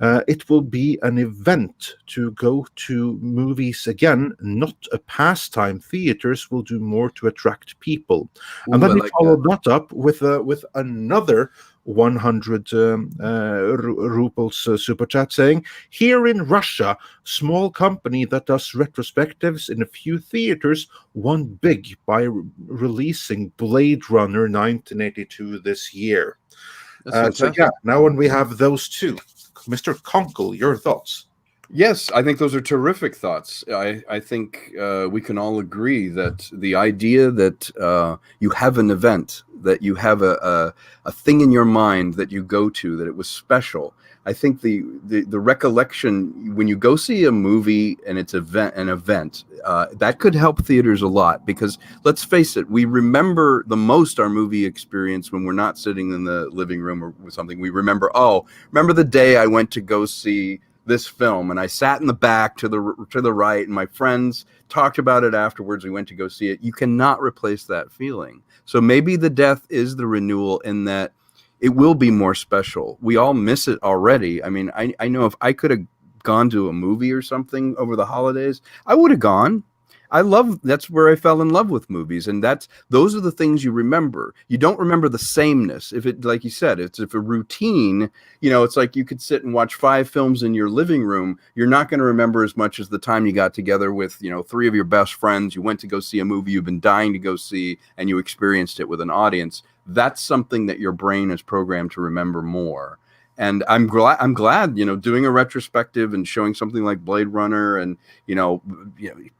It will be an event to go to movies again, not a pastime. Theaters will do more to attract people. And then we followed that up with another 100 rubles super chat saying, here in Russia, small company that does retrospectives in a few theaters won big by releasing Blade Runner 1982 this year. So yeah, now when we have those two, Mr. Konkle, your thoughts? Yes, I think those are terrific thoughts. I think we can all agree that the idea that you have an event, that you have a thing in your mind that you go to, that it was special. I think the recollection when you go see a movie and it's an event that could help theaters a lot, because let's face it, we remember the most our movie experience when we're not sitting in the living room or with something. We remember the day I went to go see this film and I sat in the back to the right and my friends talked about it afterwards. We went to go see it. You cannot replace that feeling. So maybe the death is the renewal in that it will be more special. We all miss it already. I mean, I know if I could have gone to a movie or something over the holidays, I would have gone. That's where I fell in love with movies. And those are the things you remember. You don't remember the sameness. If it, like you said, if a routine, it's like you could sit and watch 5 films in your living room. You're not going to remember as much as the time you got together with, 3 of your best friends. You went to go see a movie you've been dying to go see and you experienced it with an audience. That's something that your brain is programmed to remember more. And I'm glad, doing a retrospective and showing something like Blade Runner, and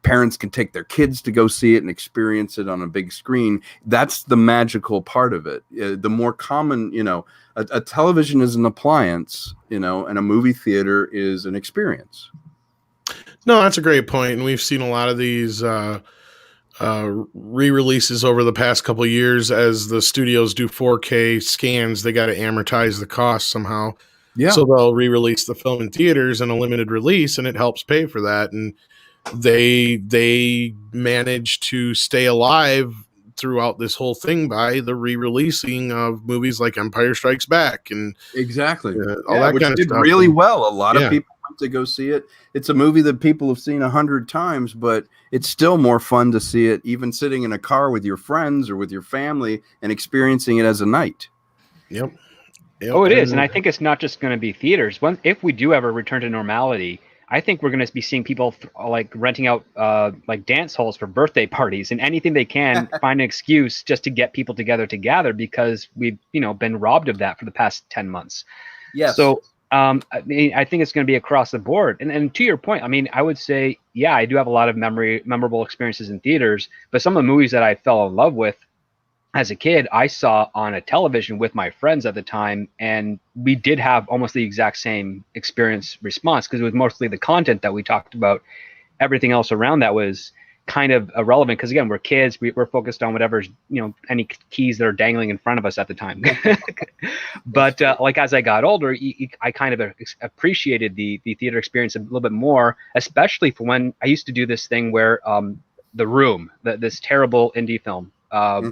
parents can take their kids to go see it and experience it on a big screen. That's the magical part of it. The more common, a television is an appliance, and a movie theater is an experience. No, that's a great point, and we've seen a lot of these re-releases over the past couple of years. As the studios do 4K scans, they got to amortize the cost somehow. Yeah. So they'll re-release the film in theaters in a limited release, and it helps pay for that. And they manage to stay alive throughout this whole thing by the re-releasing of movies like Empire Strikes Back and exactly all that which kind of did stuff. Really well. A lot of people went to go see it. It's a movie that people have seen 100 times, but it's still more fun to see it even sitting in a car with your friends or with your family and experiencing it as a night. Yep. Oh, it is. And I think it's not just going to be theaters. If we do ever return to normality, I think we're going to be seeing people like renting out like dance halls for birthday parties and anything they can find an excuse just to get people together because we've been robbed of that for the past 10 months. Yes. So I think it's going to be across the board. And to your point, I mean, I would say, yeah, I do have a lot of memorable experiences in theaters, but some of the movies that I fell in love with as a kid, I saw on a television with my friends at the time, and we did have almost the exact same experience response because it was mostly the content that we talked about. Everything else around that was kind of irrelevant because, again, we're kids. We're focused on whatever's, any keys that are dangling in front of us at the time. But like as I got older, I kind of appreciated the theater experience a little bit more, especially for when I used to do this thing where The Room, this terrible indie film,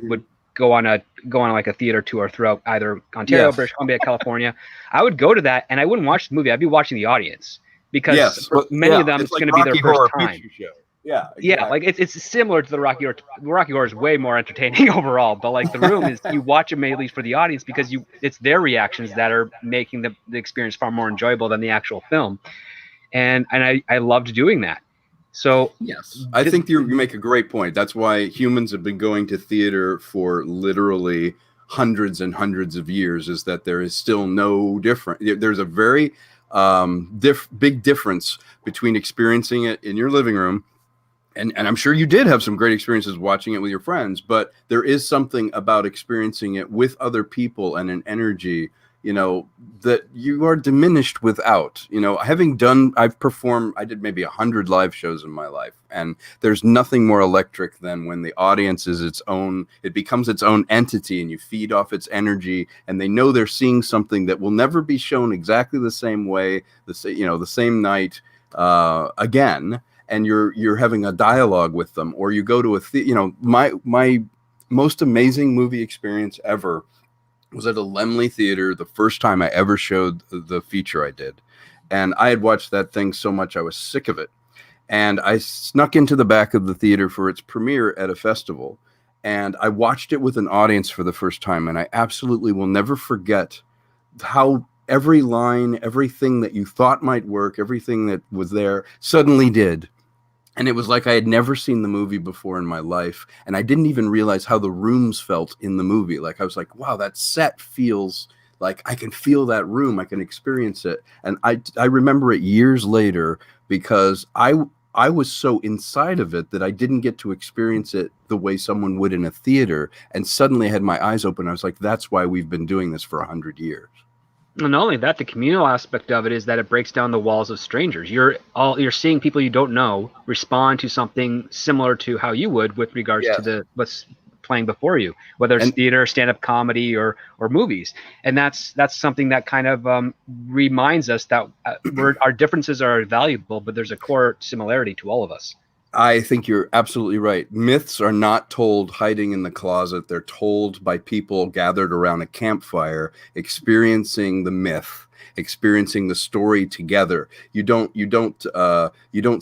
would go on like a theater tour throughout either Ontario, British Columbia, California. I would go to that and I wouldn't watch the movie. I'd be watching the audience because for many of them it's like going to be their Rocky first Horror time. Picture Show. Yeah, exactly. Yeah, like it's similar to the Rocky Horror. Rocky Horror is way more entertaining overall, but like The Room is, you watch it mainly for the audience because it's their reactions that are making the experience far more enjoyable than the actual film, and I loved doing that. So yes, I think you make a great point. That's why humans have been going to theater for literally hundreds and hundreds of years, is that there is still no different. There's a very big difference between experiencing it in your living room. And I'm sure you did have some great experiences watching it with your friends, but there is something about experiencing it with other people and an energy, that you are diminished without. I did maybe 100 live shows in my life, and there's nothing more electric than when the audience is it becomes its own entity, and you feed off its energy, and they know they're seeing something that will never be shown exactly the same way, the same night again. And you're having a dialogue with them, or you go to my most amazing movie experience ever was at a Laemmle Theater the first time I ever showed the feature I did. And I had watched that thing so much I was sick of it. And I snuck into the back of the theater for its premiere at a festival. And I watched it with an audience for the first time. And I absolutely will never forget how every line, everything that you thought might work, everything that was there suddenly did. And it was like I had never seen the movie before in my life. And I didn't even realize how the rooms felt in the movie. Like, I was like, wow, that set feels like I can feel that room. I can experience it. And I remember it years later because I was so inside of it that I didn't get to experience it the way someone would in a theater. And suddenly I had my eyes open. I was like, that's why we've been doing this for 100 years. And not only that, the communal aspect of it is that it breaks down the walls of strangers. You're seeing people you don't know respond to something similar to how you would with regards to what's playing before you, whether it's theater, stand-up comedy, or movies. And that's something that kind of reminds us that our differences are valuable, but there's a core similarity to all of us. I think you're absolutely right. Myths are not told hiding in the closet. They're told by people gathered around a campfire, experiencing the myth, experiencing the story together. You don't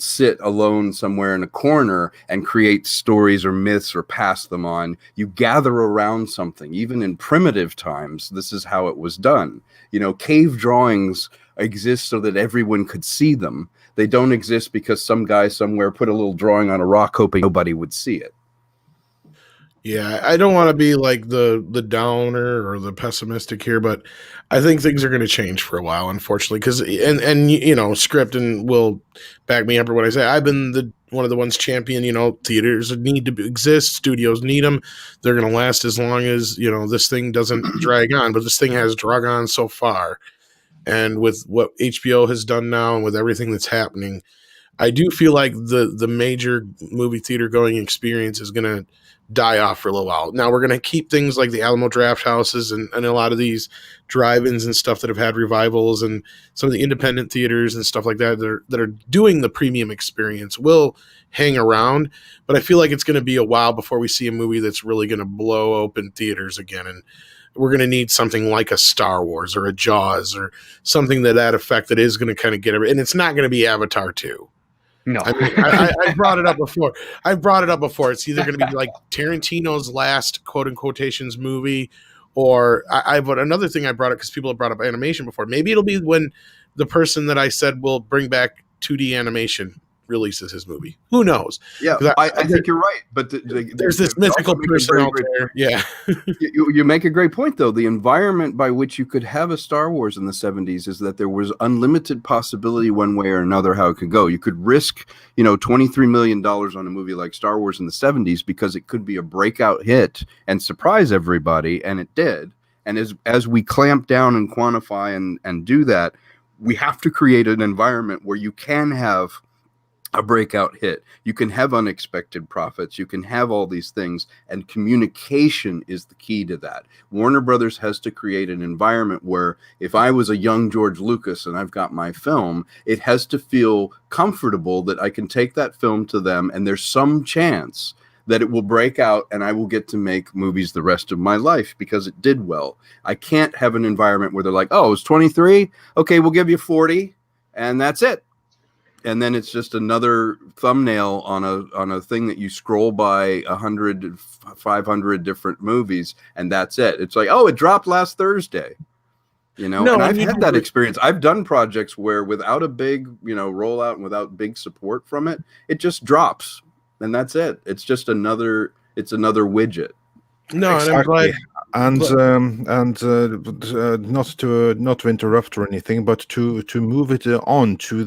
sit alone somewhere in a corner and create stories or myths or pass them on. You gather around something. Even in primitive times, this is how it was done. Cave drawings exist so that everyone could see them. They don't exist because some guy somewhere put a little drawing on a rock hoping nobody would see it. Yeah, I don't want to be like the downer or the pessimistic here, but I think things are going to change for a while, unfortunately. Because and script and will back me up or what I say. I've been one of the ones champion. Theaters need to exist, studios need them. They're going to last as long as this thing doesn't drag on. But this thing has drug on so far. And with what HBO has done now and with everything that's happening, I do feel like the major movie theater going experience is going to die off for a little while. Now we're going to keep things like the Alamo Draft Houses and a lot of these drive-ins and stuff that have had revivals, and some of the independent theaters and stuff like that that are doing the premium experience will hang around. But I feel like it's going to be a while before we see a movie that's really going to blow open theaters again. And we're going to need something like a Star Wars or a Jaws or something to that effect that is going to kind of get it. And it's not going to be Avatar 2. No, I mean, I brought it up before. It's either going to be like Tarantino's last quote in quotations movie, or but another thing I brought up because people have brought up animation before. Maybe it'll be when the person that I said will bring back 2D animation releases his movie. Who knows? Yeah, I think you're right. But there's this mythical person out there. Yeah. you make a great point, though. The environment by which you could have a Star Wars in the 70s is that there was unlimited possibility one way or another how it could go. You could risk, $23 million on a movie like Star Wars in the 70s because it could be a breakout hit and surprise everybody, and it did. And as we clamp down and quantify and do that, we have to create an environment where you can have a breakout hit. You can have unexpected profits. You can have all these things, and communication is the key to that. Warner Brothers has to create an environment where if I was a young George Lucas and I've got my film, it has to feel comfortable that I can take that film to them and there's some chance that it will break out and I will get to make movies the rest of my life because it did well. I can't have an environment where they're like, oh, it's 23? Okay, we'll give you 40 and that's it. and then it's just another thumbnail on a thing that you scroll by 100, 500 different movies, and that's it. It's like, oh, it dropped last Thursday. No, and I I've mean, had that experience. I've done projects where without a big, rollout and without big support from it, it just drops, and that's it. It's just another widget. no, and I'm glad. Exactly. Not to interrupt or anything, but to move it on to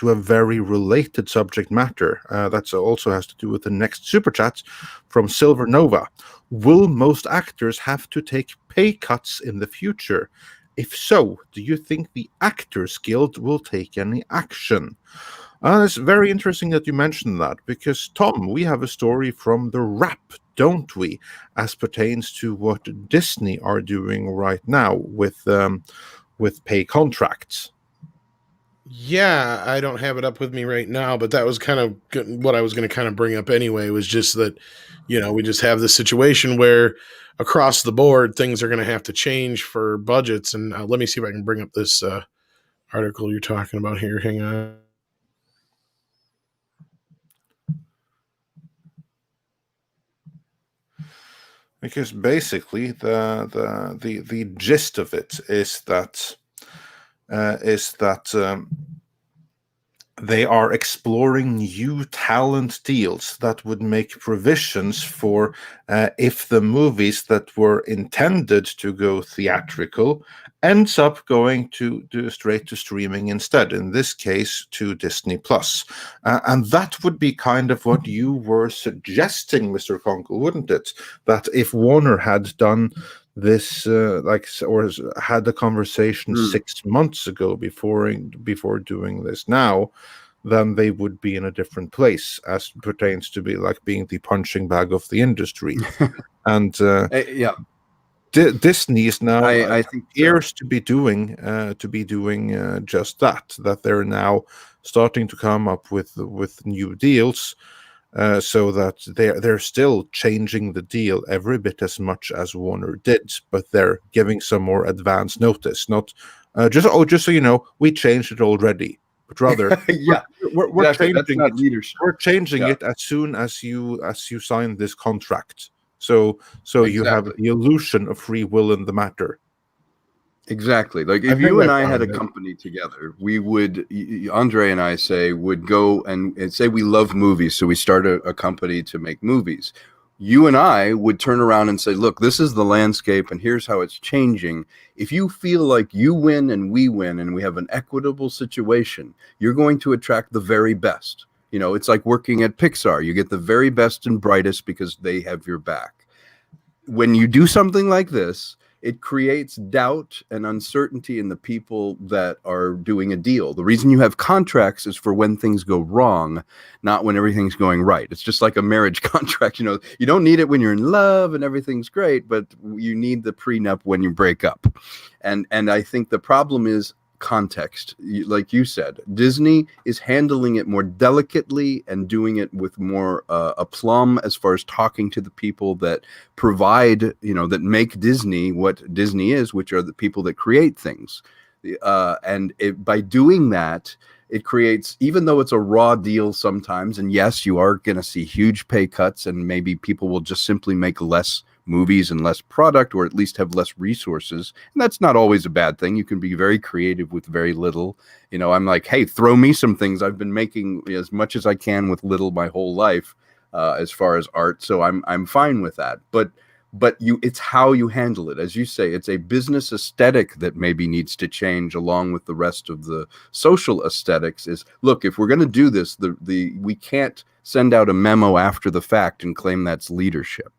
a very related subject matter that also has to do with the next super chat from Silver Nova. Will most actors have to take pay cuts in the future? If so, do you think the Actors Guild will take any action? It's very interesting that you mentioned that, because, Tom, we have a story from the Wrap, don't we, as pertains to what Disney are doing right now with pay contracts. Yeah, I don't have it up with me right now, but that was kind of what I was going to kind of bring up anyway, was just that, we just have this situation where across the board, things are going to have to change for budgets. And let me see if I can bring up this article you're talking about here. Hang on. Because basically the gist of it is that they are exploring new talent deals that would make provisions for if the movies that were intended to go theatrical ends up going straight to streaming instead, in this case to Disney Plus. And that would be kind of what you were suggesting, Mr. Konkle, wouldn't it? That if Warner had done this or had the conversation 6 months ago before doing this now, then they would be in a different place as pertains to being the punching bag of the industry. And Disney is now I think appears to be doing just that they're now starting to come up with new deals. So that they're still changing the deal every bit as much as Warner did, but they're giving some more advance notice. Not just so you know, we changed it already, but rather we're changing it. Leadership. We're changing it as soon as you sign this contract. So you have the illusion of free will in the matter. Exactly. Like if you and I had a company together, we would, Andre and I would go and say we love movies, so we start a company to make movies. You and I would turn around and say, look, this is the landscape and here's how it's changing. If you feel like you win and we win and we have an equitable situation, you're going to attract the very best. It's like working at Pixar. You get the very best and brightest because they have your back. When you do something like this, it creates doubt and uncertainty in the people that are doing a deal. The reason you have contracts is for when things go wrong, not when everything's going right. It's just like a marriage contract. You don't need it when you're in love and everything's great, but you need the prenup when you break up. And I think the problem is context. Like you said, Disney is handling it more delicately and doing it with more aplomb as far as talking to the people that provide, that make Disney what Disney is, which are the people that create things. By doing that, it creates, even though it's a raw deal sometimes, and yes, you are going to see huge pay cuts, and maybe people will just simply make less movies and less product, or at least have less resources. And that's not always a bad thing. You can be very creative with very little. I'm like, hey, throw me some things. I've been making as much as I can with little my whole life as far as art. So I'm fine with that. But it's how you handle it. As you say, it's a business aesthetic that maybe needs to change along with the rest of the social aesthetics. Is, look, if we're going to do this, we can't send out a memo after the fact and claim that's leadership.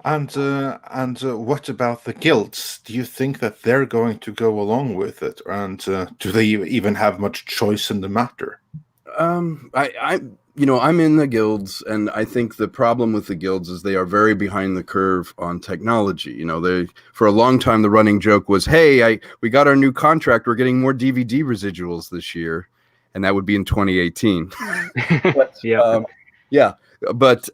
And what about the guilds? Do you think that they're going to go along with it? And do they even have much choice in the matter? I'm in the guilds, and I think the problem with the guilds is they are very behind the curve on technology. For a long time, the running joke was, hey, we got our new contract. We're getting more DVD residuals this year. And that would be in 2018. But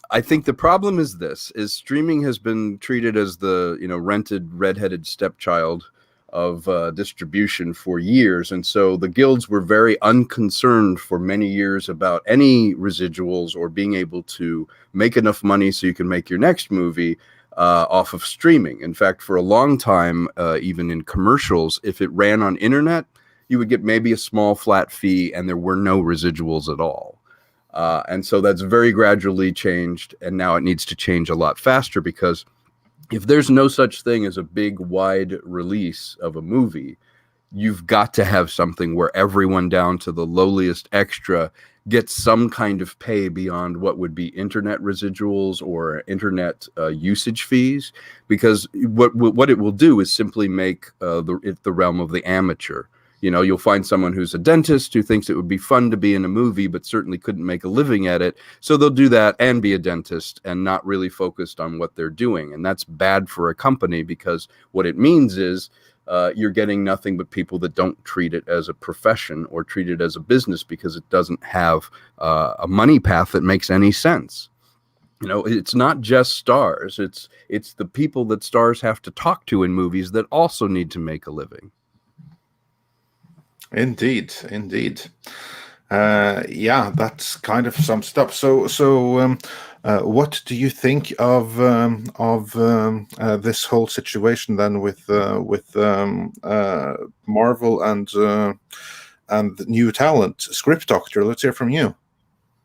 I think the problem is streaming has been treated as the rented redheaded stepchild distribution for years, and so the guilds were very unconcerned for many years about any residuals or being able to make enough money so you can make your next movie off of streaming. In fact, for a long time, even in commercials, if it ran on internet, you would get maybe a small flat fee and there were no residuals at all. And so that's very gradually changed, and now it needs to change a lot faster, because if there's no such thing as a big, wide release of a movie, you've got to have something where everyone down to the lowliest extra gets some kind of pay beyond what would be internet residuals or internet usage fees, because what it will do is simply make the realm of the amateur. You know, you'll find someone who's a dentist who thinks it would be fun to be in a movie, but certainly couldn't make a living at it. So they'll do that and be a dentist and not really focused on what they're doing. And that's bad for a company, because what it means is you're getting nothing but people that don't treat it as a profession or treat it as a business, because it doesn't have a money path that makes any sense. You know, it's not just stars. It's the people that stars have to talk to in movies that also need to make a living. Indeed. Yeah, that's kind of some stuff. So, what do you think of this whole situation then with Marvel and new talent, Script Doctor? Let's hear from you.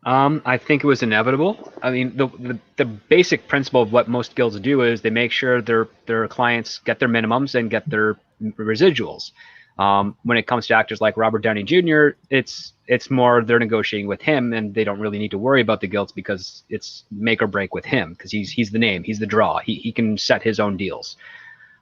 I think it was inevitable. I mean, the basic principle of what most guilds do is they make sure their clients get their minimums and get their residuals. When it comes to actors like Robert Downey Jr., it's more they're negotiating with him, and they don't really need to worry about the guilds, because it's make or break with him, because he's the name, he's the draw, he can set his own deals.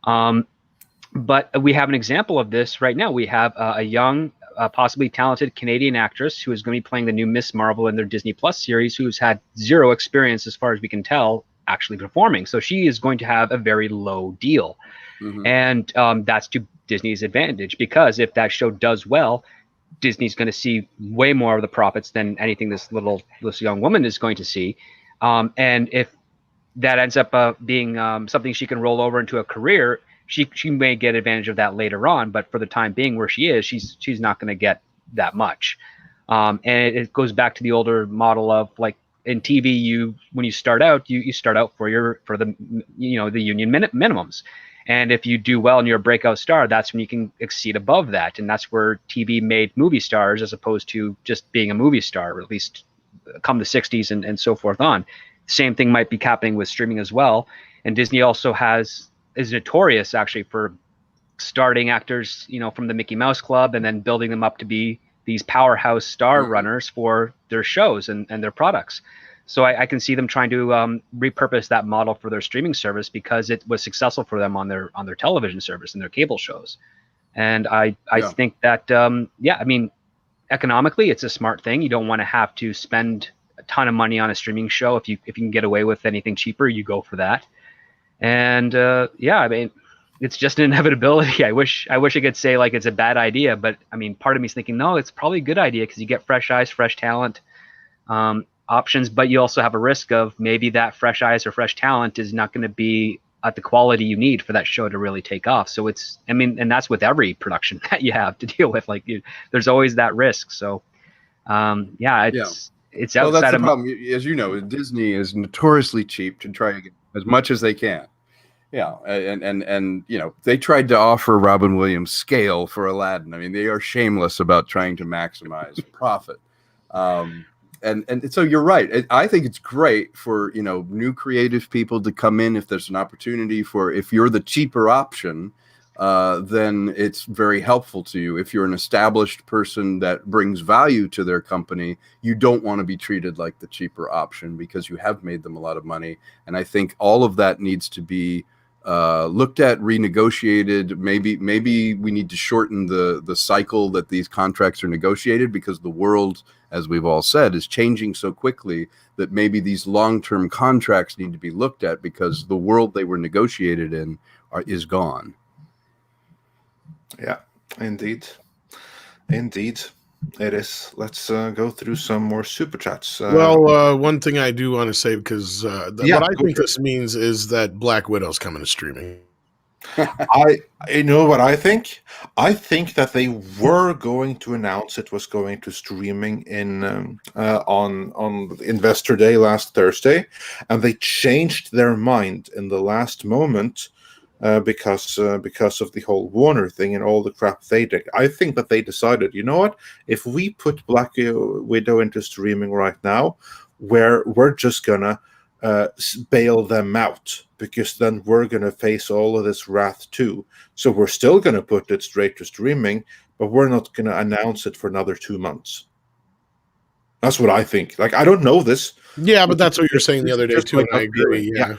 But we have an example of this right now. We have a young, possibly talented Canadian actress who is going to be playing the new Miss Marvel in their Disney Plus series, who's had zero experience, as far as we can tell, actually performing. So she is going to have a very low deal. Mm-hmm. And that's to Disney's advantage, because if that show does well, Disney's going to see way more of the profits than anything this young woman is going to see. And if that ends up being something she can roll over into a career, she may get advantage of that later on. But for the time being, where she is, she's not going to get that much. And it goes back to the older model of, like, in TV, when you start out, you start out for the union minimums. And if you do well and you're a breakout star, that's when you can exceed above that. And that's where TV made movie stars, as opposed to just being a movie star, or at least come the 60s and so forth on. Same thing might be happening with streaming as well. And Disney also is notorious, actually, for starting actors, from the Mickey Mouse Club, and then building them up to be these powerhouse star runners for their shows and their products. So I can see them trying to repurpose that model for their streaming service, because it was successful for them on their television service and their cable shows. And I think that, I mean, economically, it's a smart thing. You don't want to have to spend a ton of money on a streaming show. If you can get away with anything cheaper, you go for that. And I mean, it's just an inevitability. I wish I could say, like, it's a bad idea, but I mean, part of me is thinking, no, it's probably a good idea, because you get fresh eyes, fresh talent, options, but you also have a risk of maybe that fresh eyes or fresh talent is not going to be at the quality you need for that show to really take off. So and that's with every production that you have to deal with. Like, there's always that risk. So, it's outside well, that's the of problem. As you know, Disney is notoriously cheap to try to get as much as they can. Yeah, and they tried to offer Robin Williams scale for Aladdin. I mean, they are shameless about trying to maximize profit. And so you're right. I think it's great for, new creative people to come in if there's an opportunity if you're the cheaper option, then it's very helpful to you. If you're an established person that brings value to their company, you don't want to be treated like the cheaper option, because you have made them a lot of money. And I think all of that needs to be looked at, renegotiated. Maybe we need to shorten the cycle that these contracts are negotiated, because the world, as we've all said, is changing so quickly that maybe these long-term contracts need to be looked at, because the world they were negotiated in is gone. Yeah, indeed. It is. Let's go through some more super chats. One thing I do want to say, because what I think this means is that Black Widow's coming to streaming. You know what I think? I think that they were going to announce it was going to streaming in on Investor Day last Thursday, and they changed their mind in the last moment because of the whole Warner thing and all the crap they did. I think that they decided, you know what? If we put Black Widow into streaming right now, we're just gonna bail them out, because then we're going to face all of this wrath too. So we're still going to put it straight to streaming, but we're not going to announce it for another 2 months. That's what I think. Like, I don't know this. Yeah, but that's what you were saying the other day too, and I agree. Yeah.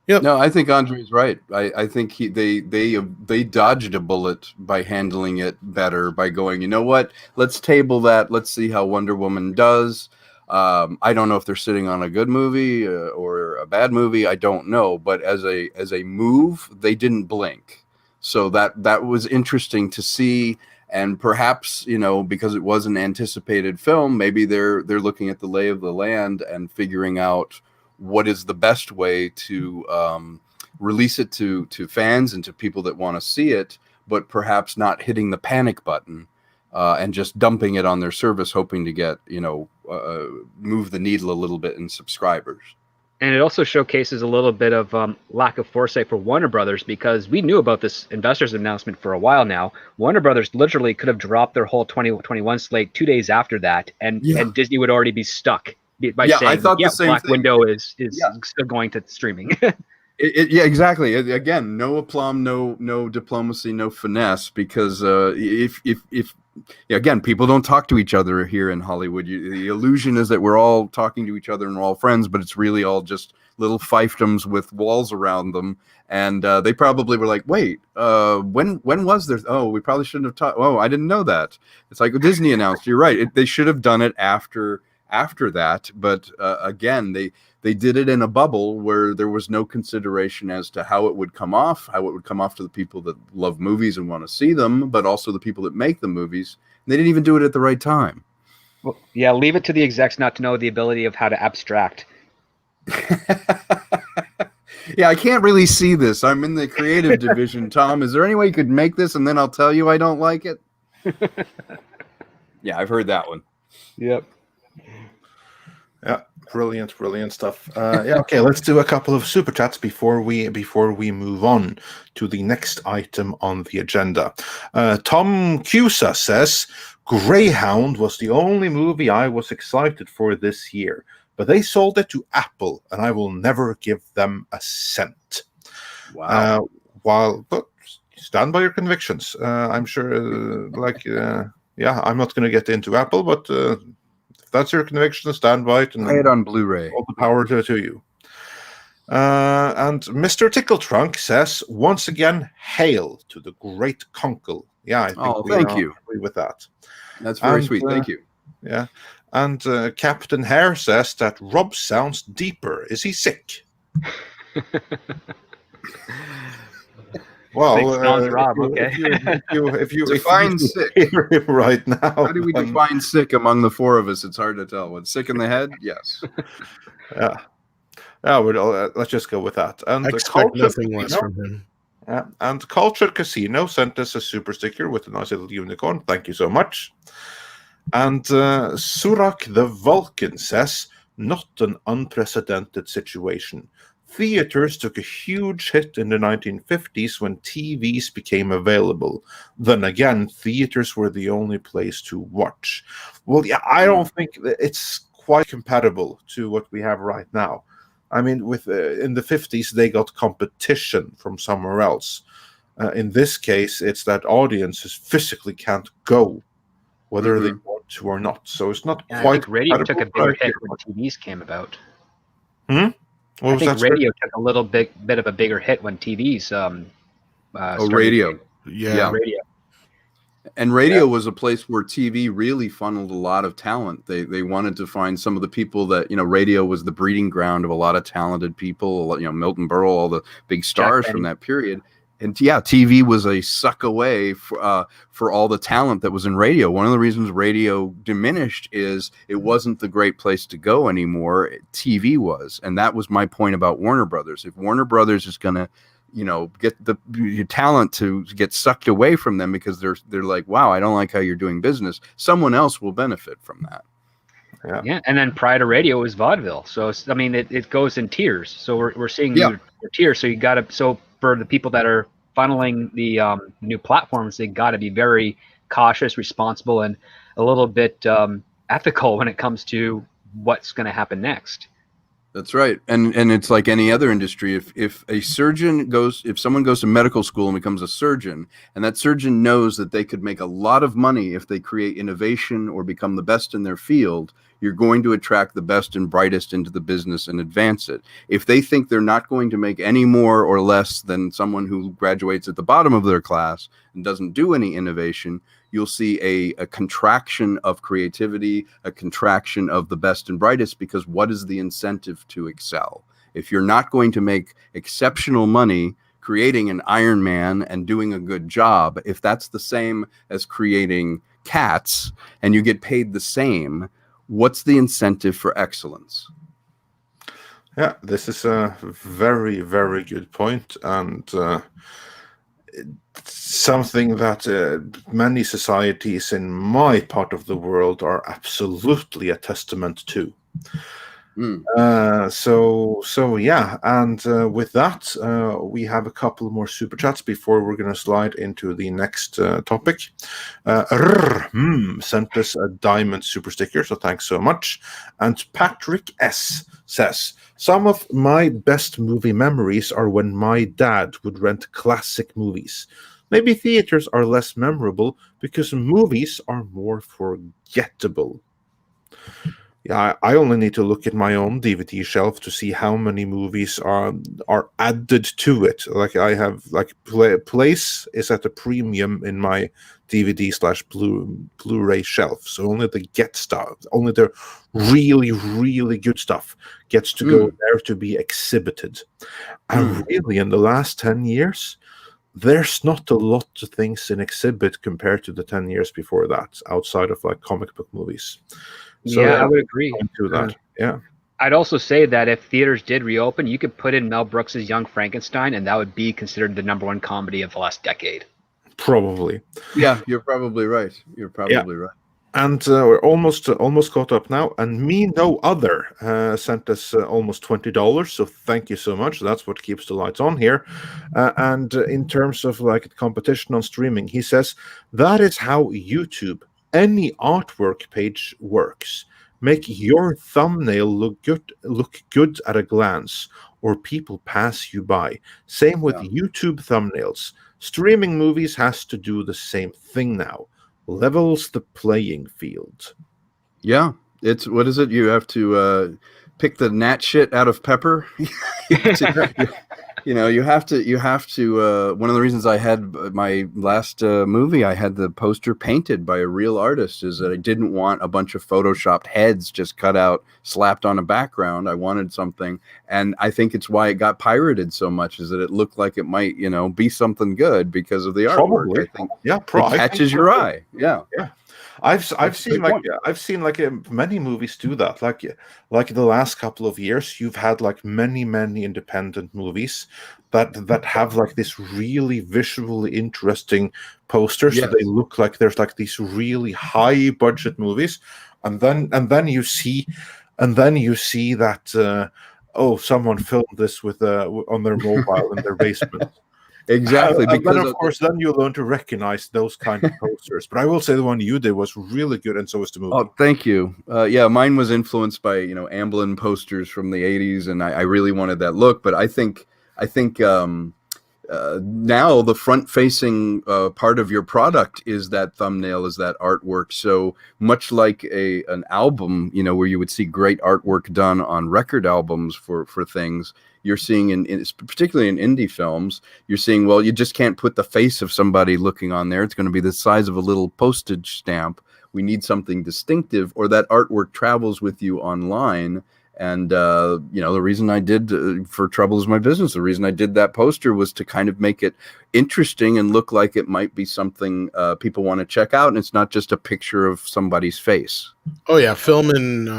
Yep. No, I think Andre's right. I think they dodged a bullet by handling it better, by going, you know what? Let's table that. Let's see how Wonder Woman does. I don't know if they're sitting on a good movie or a bad movie. I don't know, but as a move, they didn't blink. So that was interesting to see. And perhaps, because it was an anticipated film, maybe they're looking at the lay of the land and figuring out what is the best way to release it to fans and to people that want to see it, but perhaps not hitting the panic button. And just dumping it on their service, hoping to get, move the needle a little bit in subscribers. And it also showcases a little bit of lack of foresight for Warner Brothers, because we knew about this investors announcement for a while now. Warner Brothers literally could have dropped their whole 2021 slate 2 days after that, and Disney would already be stuck by saying, I thought the same Black thing. Widow is still going to streaming. Yeah, exactly. Again, no aplomb, no diplomacy, no finesse, because again, people don't talk to each other here in Hollywood. The illusion is that we're all talking to each other and we're all friends, but it's really all just little fiefdoms with walls around them. And they probably were like, wait, when was there? Oh, we probably shouldn't have talked. Oh, I didn't know that. It's like Disney announced. You're right. They should have done it after that. But again, they did it in a bubble where there was no consideration as to how it would come off to the people that love movies and want to see them, but also the people that make the movies. And they didn't even do it at the right time. Well, yeah, leave it to the execs not to know the ability of how to abstract. Yeah, I can't really see this. I'm in the creative division. Tom, is there any way you could make this and then I'll tell you I don't like it? Yeah, I've heard that one. Yep. Yeah, brilliant stuff. Okay, let's do a couple of super chats before we move on to the next item on the agenda. Tom Cusa says, Greyhound was the only movie I was excited for this year, but they sold it to Apple, and I will never give them a cent. Wow. But stand by your convictions. I'm sure, I'm not going to get into Apple, but if that's your conviction, stand by it. And play it on Blu-ray. All the power to you. And Mr. Tickle Trunk says, once again, hail to the great Konkle. Yeah, I think thank you. Agree with that. That's very sweet. Thank you. Yeah. And Captain Hare says that Rob sounds deeper. Is he sick? Well, Rob, okay. If you define sick right now, how do we define sick among the four of us? It's hard to tell. What, sick in the head? Yes. Yeah. Let's just go with that. And I expect nothing less from him. Yeah. And Culture Casino sent us a super sticker with a nice little unicorn. Thank you so much. And Surak the Vulcan says, not an unprecedented situation. Theaters took a huge hit in the 1950s when TVs became available. Then again, theaters were the only place to watch. Well, yeah, I don't think it's quite compatible to what we have right now. I mean, with in the 50s, they got competition from somewhere else. In this case, it's that audiences physically can't go, whether they want to or not. So it's not quite. I think radio took a bigger hit when TVs came about. I think radio took a little bit of a bigger hit when TVs. Radio. Yeah. Radio. And radio was a place where TV really funneled a lot of talent. They wanted to find some of the people that, radio was the breeding ground of a lot of talented people, Milton Berle, all the big stars from that period. And TV was a suck away for all the talent that was in radio. One of the reasons radio diminished is it wasn't the great place to go anymore. TV was. And that was my point about Warner Brothers. If Warner Brothers is going to get your talent to get sucked away from them because they're like, wow, I don't like how you're doing business. Someone else will benefit from that. Yeah, and then prior to radio was vaudeville. So it goes in tiers. So we're seeing new tiers. So you got to for the people that are funneling the new platforms, they got to be very cautious, responsible, and a little bit ethical when it comes to what's going to happen next. That's right. And it's like any other industry. If someone goes to medical school and becomes a surgeon, and that surgeon knows that they could make a lot of money if they create innovation or become the best in their field, you're going to attract the best and brightest into the business and advance it. If they think they're not going to make any more or less than someone who graduates at the bottom of their class and doesn't do any innovation, you'll see a contraction of creativity, a contraction of the best and brightest, because what is the incentive to excel? If you're not going to make exceptional money creating an Iron Man and doing a good job, if that's the same as creating Cats and you get paid the same, what's the incentive for excellence? Yeah, this is a very, very good point, and something that many societies in my part of the world are absolutely a testament to. So yeah, and with that, we have a couple more super chats before we're going to slide into the next topic. Sent us a diamond super sticker, so thanks so much. And Patrick S says, some of my best movie memories are when my dad would rent classic movies. Maybe theaters are less memorable because movies are more forgettable. Yeah, I only need to look at my own DVD shelf to see how many movies are added to it. Like I have, like Place is at a premium in my DVD/Blu-ray shelf. So only the only the really, really good stuff gets to go there to be exhibited. And really, in the last 10 years, there's not a lot of things in exhibit compared to the 10 years before that, outside of like comic book movies. So, I would agree. To that. Yeah. I'd also say that if theaters did reopen, you could put in Mel Brooks's Young Frankenstein, and that would be considered the #1 comedy of the last decade. Probably. Yeah, you're probably right. Right. And we're almost caught up now. And Me No Other sent us almost $20. So thank you so much. That's what keeps the lights on here. And in terms of like competition on streaming, he says that is how YouTube, any artwork page works. Make your thumbnail look good at a glance, or people pass you by. Same with YouTube thumbnails. Streaming movies has to do the same thing now. Levels the playing field. Yeah, it's what is it? You have to pick the gnat shit out of pepper. You have to. One of the reasons I had my last movie, I had the poster painted by a real artist, is that I didn't want a bunch of photoshopped heads just cut out, slapped on a background. I wanted something, and I think it's why it got pirated so much, is that it looked like it might, be something good because of the artwork. Probably. I think, yeah, it catches your eye. Yeah. I've seen many movies do that. Like the last couple of years, you've had like many independent movies that have like this really visually interesting posters. Yes. So they look like there's like these really high budget movies, and then you see that someone filmed this with on their mobile in their basement. Exactly. Because of course, then you learn to recognize those kind of posters. But I will say the one you did was really good, and so was the movie. Oh, thank you. Mine was influenced by Amblin posters from the '80s, and I really wanted that look. But I think now the front-facing part of your product is that thumbnail, is that artwork. So much like an album, where you would see great artwork done on record albums for things. You're seeing particularly in indie films, you're seeing, well, you just can't put the face of somebody looking on there. It's going to be the size of a little postage stamp. We need something distinctive, or that artwork travels with you online. And, the reason I did for Trouble Is My Business, the reason I did that poster was to kind of make it interesting and look like it might be something people want to check out. And it's not just a picture of somebody's face. Oh, yeah. Film and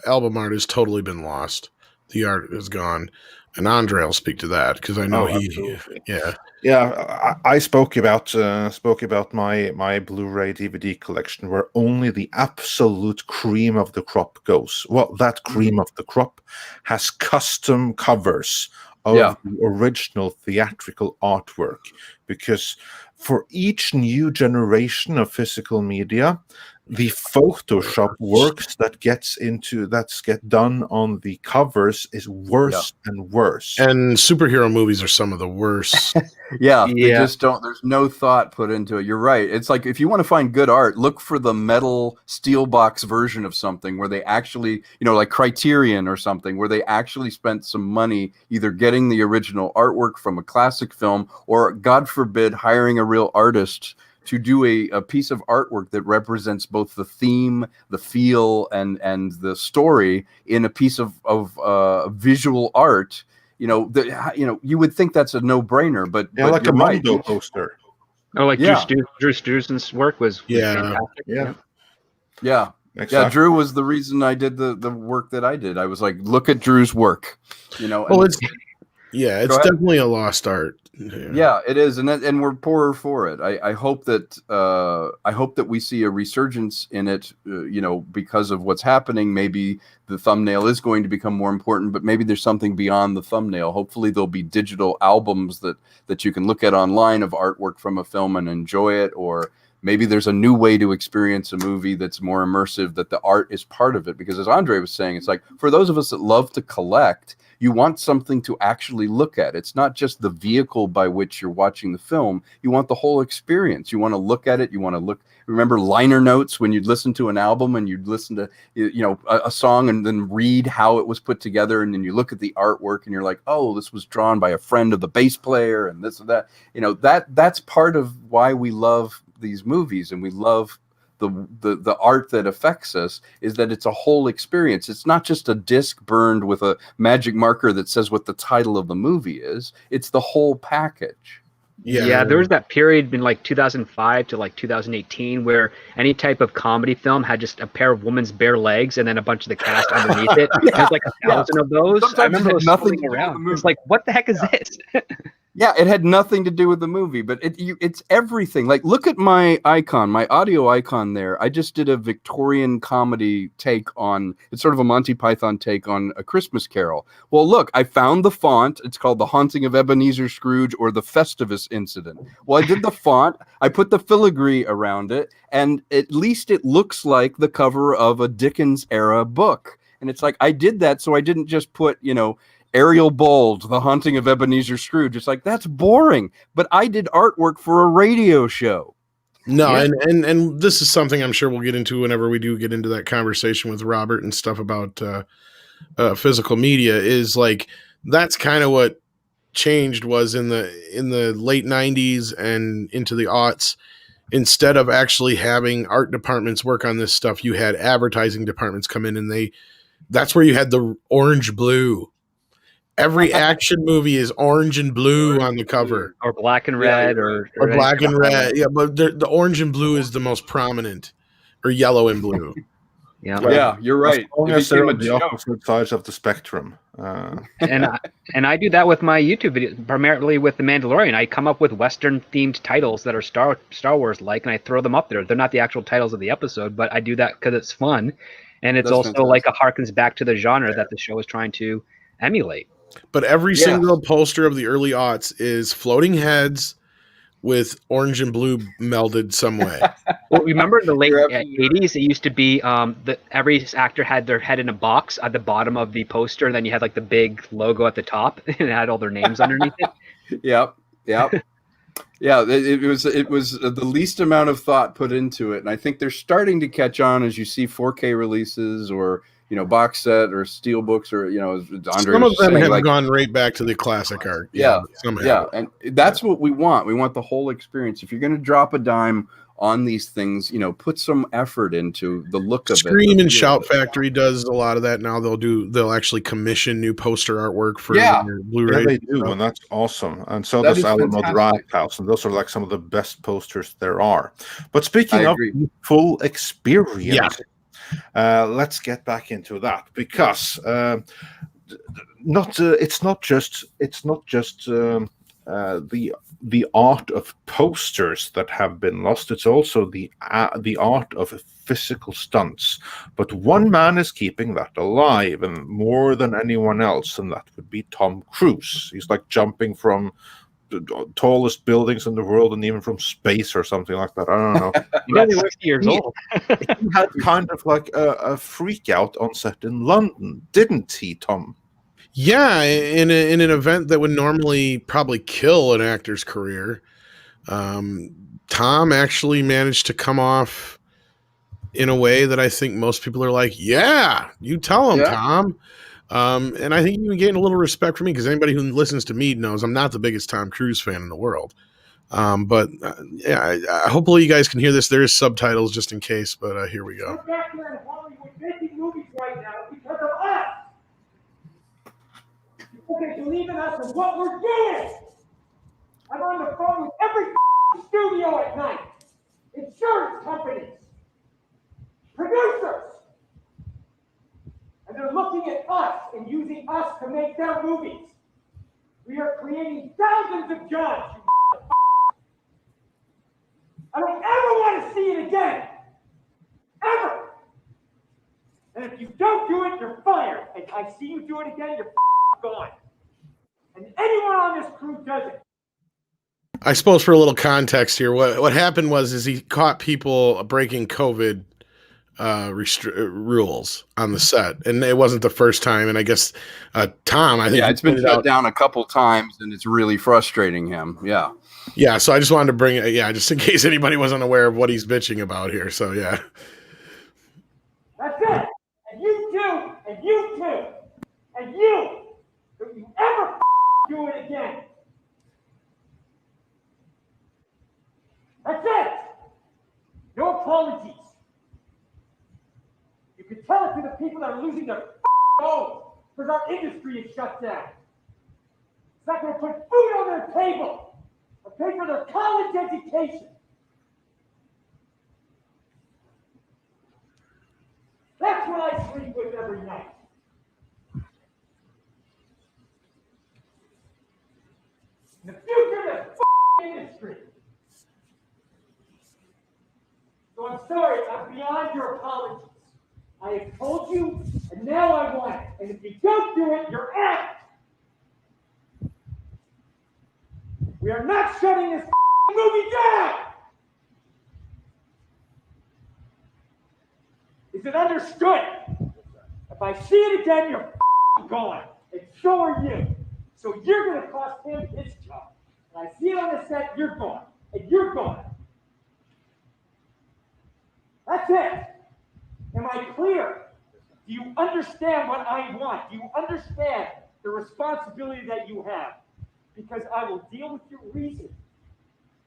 album art has totally been lost. The art is gone. And Andre will speak to that because I know I spoke about my Blu-ray DVD collection, where only the absolute cream of the crop goes. Well, that cream of the crop has custom covers of the original theatrical artwork, because for each new generation of physical media, the Photoshop works that get done on the covers is worse and worse. And superhero movies are some of the worst. They just don't. There's no thought put into it. You're right. It's like, if you want to find good art, look for the metal steel box version of something where they actually, like Criterion or something, where they actually spent some money either getting the original artwork from a classic film, or, God forbid, hiring a real artist to do a piece of artwork that represents both the theme, the feel, and the story in a piece of visual art. You would think that's a no-brainer, but like you're a right. Mondo poster. Oh, like Drew Struzan's work was fantastic. Exactly. Drew was the reason I did the work that I did. I was like, look at Drew's work. It's definitely a lost art. Yeah, it is, and we're poorer for it. I hope that we see a resurgence in it. Because of what's happening. Maybe the thumbnail is going to become more important, but maybe there's something beyond the thumbnail. Hopefully, there'll be digital albums that you can look at online of artwork from a film and enjoy it, or maybe there's a new way to experience a movie that's more immersive, that the art is part of it. Because as Andre was saying, it's like, for those of us that love to collect, you want something to actually look at. It's not just the vehicle by which you're watching the film. You want the whole experience. You want to look at it. You want to remember liner notes when you'd listen to an album and you'd listen to, a song and then read how it was put together. And then you look at the artwork and you're like, oh, this was drawn by a friend of the bass player and this and that. That's part of why we love these movies, and we love the art that affects us, is that it's a whole experience. It's not just a disc burned with a magic marker that says what the title of the movie is. It's the whole package. Yeah, there was that period in like 2005 to like 2018 where any type of comedy film had just a pair of women's bare legs and then a bunch of the cast underneath it. There's like 1,000 of those. Sometimes I remember those nothing floating around. It's like, what the heck is this? Yeah, it had nothing to do with the movie, but it's everything. Like, look at my icon, my audio icon there. I just did a Victorian comedy take on, it's sort of a Monty Python take on A Christmas Carol. Well, look, I found the font. It's called The Haunting of Ebenezer Scrooge, or The Festivus Incident. Well, I did the font. I put the filigree around it, and at least it looks like the cover of a Dickens era book. And it's like, I did that so I didn't just put, Arial Bold, The Haunting of Ebenezer Scrooge. It's like, that's boring. But I did artwork for a radio show. No, and this is something I'm sure we'll get into whenever we do get into that conversation with Robert and stuff about physical media, is like, that's kind of what changed was in the late 90s and into the aughts. Instead of actually having art departments work on this stuff, you had advertising departments come in, and that's where you had the orange blue. Every action movie is orange and blue on the cover, or black and red, or black and red. Yeah, but the orange and blue is the most prominent, or yellow and blue. Yeah, you're right. They're on the opposite sides of the spectrum. And I do that with my YouTube videos, primarily with The Mandalorian. I come up with Western themed titles that are Star Wars like, and I throw them up there. They're not the actual titles of the episode, but I do that because it's fun, and it's also fantastic. Like, a harkens back to the genre that the show is trying to emulate. But every single poster of the early aughts is floating heads with orange and blue melded some way. Well, remember the late 80s? It used to be every actor had their head in a box at the bottom of the poster, and then you had like the big logo at the top, and it had all their names underneath it. Yep. Yeah, it was the least amount of thought put into it, and I think they're starting to catch on as you see 4K releases or box set or steel books, or Andre some of them have gone right back to the classic art. Yeah, and that's what we want. We want the whole experience. If you're going to drop a dime on these things, put some effort into the look of it. Scream and Shout Factory does a lot of that now. They'll actually commission new poster artwork for their Blu-ray. Yeah, they do, and that's awesome. And so does Alamo Drafthouse, and those are like some of the best posters there are. But speaking of full experience, let's get back into that, because not it's not just the art of posters that have been lost. It's also the art of physical stunts. But one man is keeping that alive, and more than anyone else, and that would be Tom Cruise. He's like jumping from the tallest buildings in the world, and even from space or something like that. I don't know. He's only 60 years old. He had kind of like a freak out on set in London, didn't he, Tom? Yeah, in an event that would normally probably kill an actor's career, Tom actually managed to come off in a way that I think most people are like, yeah, you tell him, Yeah. Tom. And I think you can gain a little respect from me, because anybody who listens to me knows I'm not the biggest Tom Cruise fan in the world. But yeah, hopefully you guys can hear this. There is subtitles just in case, but here we go. We're back here in Hollywood making movies right now because of us. Because they believe in us and what we're doing. I'm on the phone with every studio at night. Insurance companies. Producers. And they're looking at us and using us to make their movies. We are creating thousands of jobs. I don't ever want to see it again. Ever. And if you don't do it, you're fired. And I see you do it again, you're gone. And anyone on this crew does it. I suppose for a little context here, what happened was he caught people breaking COVID rules on the set, and it wasn't the first time. And I guess Tom, I think, it's been shut down a couple times, and it's really frustrating him. Yeah. So I just wanted to bring it, just in case anybody wasn't aware of what he's bitching about here. So yeah. That's it. And you too, and you too, and you. Don't you ever do it again. That's it. No apologies. You can tell it to the people that are losing their homes because our industry is shut down. It's not going to put food on their table or pay for their college education. That's what I sleep with every night. In the future of this industry. So I'm sorry, I'm beyond your apologies. I have told you, and now I want it. And if you don't do it, you're out. We are not shutting this movie down. Is it understood? If I see it again, you're gone. And so are you. So you're going to cost him his job. And I see it on the set, you're gone. And you're gone. That's it. Am I clear? Do you understand what I want? Do you understand the responsibility that you have? Because I will deal with your reason.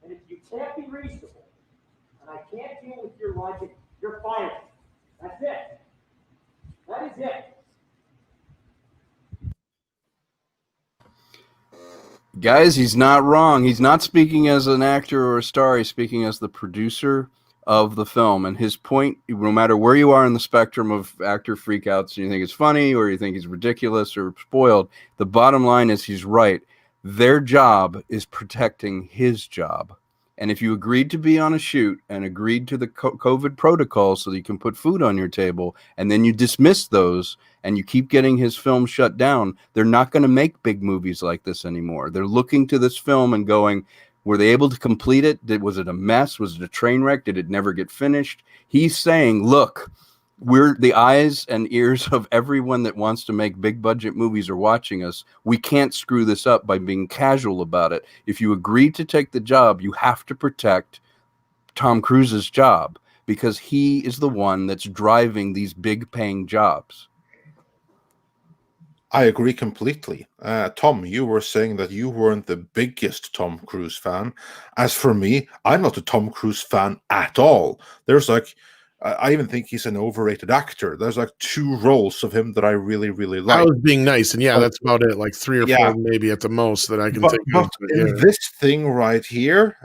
And if you can't be reasonable, and I can't deal with your logic, you're fired. That's it. That is it. Guys, he's not wrong. He's not speaking as an actor or a star. He's speaking as the producer of the film. And his point, no matter where you are in the spectrum of actor freakouts, and you think it's funny or you think he's ridiculous or spoiled, the bottom line is he's right. Their job is protecting his job. And if you agreed to be on a shoot and agreed to the COVID protocol so that you can put food on your table, and then you dismiss those and you keep getting his film shut down, they're not going to make big movies like this anymore. They're looking to this film and going, were they able to complete it? Was it a mess? Was it a train wreck? Did it never get finished? He's saying, look, we're the eyes and ears of everyone that wants to make big budget movies are watching us. We can't screw this up by being casual about it. If you agree to take the job, you have to protect Tom Cruise's job because he is the one that's driving these big paying jobs. I agree completely. Tom, you were saying that you weren't the biggest Tom Cruise fan. As for me, I'm not a Tom Cruise fan at all. There's like I even think he's an overrated actor. There's like 2 roles of him that I really, really I like. was being nice, and yeah, that's about it. Like 3 or 4 maybe at the most that I can think of. But But in yeah. this thing right here,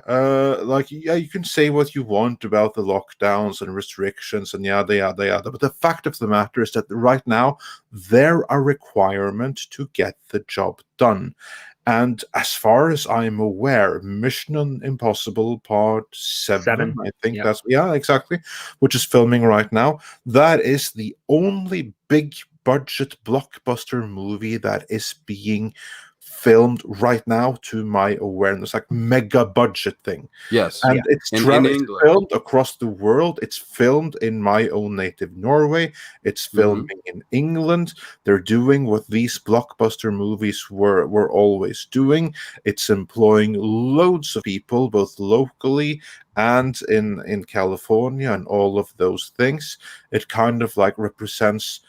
like, yeah, you can say what you want about the lockdowns and restrictions and yada yada yada, but the fact of the matter is that right now they're a requirement to get the job done. And as far as I'm aware, Mission Impossible Part 7, I think Yep. that's, yeah, exactly, which is filming right now, that is the only big budget blockbuster movie that is being filmed right now, to my awareness, like mega budget thing. Yes. And Yeah. it's In it's England. filmed across the world. It's filmed in my own native Norway. It's filming in England. They're doing what these blockbuster movies were always doing. It's employing loads of people, both locally and in California and all of those things. It kind of like represents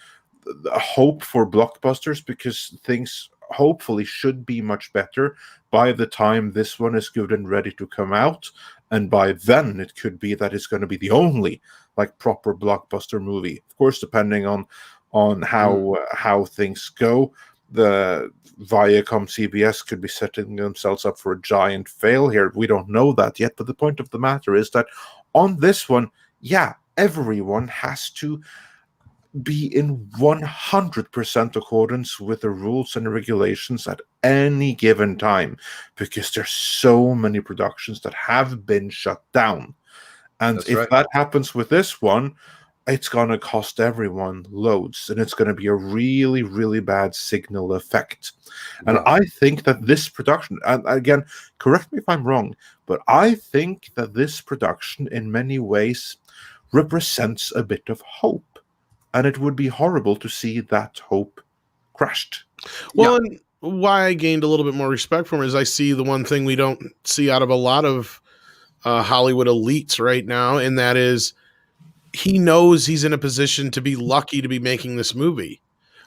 a hope for blockbusters, because things hopefully should be much better by the time this one is good and ready to come out. And by then it could be that it's going to be the only like proper blockbuster movie, of course, depending on how things go. The Viacom CBS could be setting themselves up for a giant fail here. We don't know that yet, but the point of the matter is that on this one, yeah, everyone has to be in 100% accordance with the rules and regulations at any given time, because there's so many productions that have been shut down. And That's if right. that happens with this one, it's going to cost everyone loads, and it's going to be a really, really bad signal effect. And Wow. I think that this production, and again, correct me if I'm wrong, but I think that this production in many ways represents a bit of hope. And it would be horrible to see that hope crashed. Well, and why I gained a little bit more respect for him is I see the one thing we don't see out of a lot of Hollywood elites right now, and that is he knows he's in a position to be lucky to be making this movie,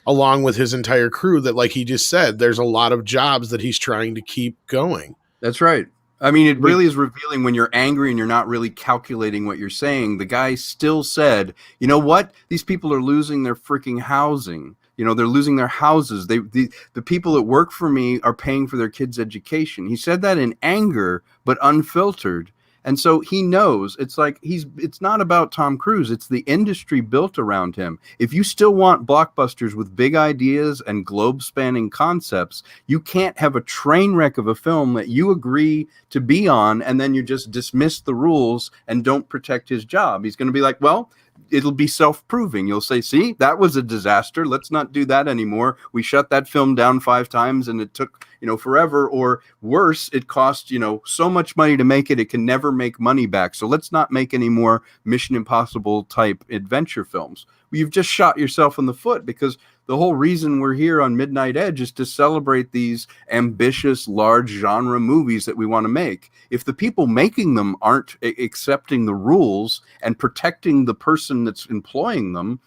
along with his entire crew. That, like he just said, there's a lot of jobs that he's trying to keep going. That's right. I mean, it really is revealing when you're angry and you're not really calculating what you're saying. The guy still said, you know what? These people are losing their freaking housing. You know, they're losing their houses. The people that work for me are paying for their kids' education. He said that in anger, but unfiltered. And so he knows it's like it's not about Tom Cruise. It's the industry built around him. If you still want blockbusters with big ideas and globe spanning concepts, you can't have a train wreck of a film that you agree to be on and then you just dismiss the rules and don't protect his job. He's going to be like, well, it'll be self-proving. You'll say, see, that was a disaster. Let's not do that anymore. We shut that film down 5 times and it took, forever, or worse, it cost, so much money to make it, it can never make money back. So let's not make any more Mission Impossible type adventure films. You've just shot yourself in the foot, because the whole reason we're here on Midnight Edge is to celebrate these ambitious, large genre movies that we want to make. If the people making them aren't accepting the rules and protecting the person that's employing them,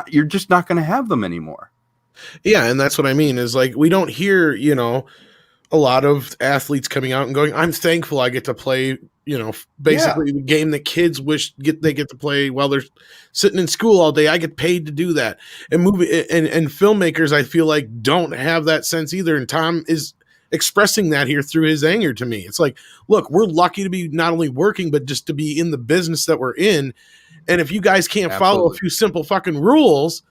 you're just not going to have them anymore. Yeah, and that's what I mean is, like, we don't hear, a lot of athletes coming out and going, I'm thankful I get to play, basically the game that kids wish they get to play while they're sitting in school all day. I get paid to do that. And and filmmakers, I feel like, don't have that sense either. And Tom is expressing that here through his anger to me. It's like, look, we're lucky to be not only working, but just to be in the business that we're in. And if you guys can't follow a few simple fucking rules,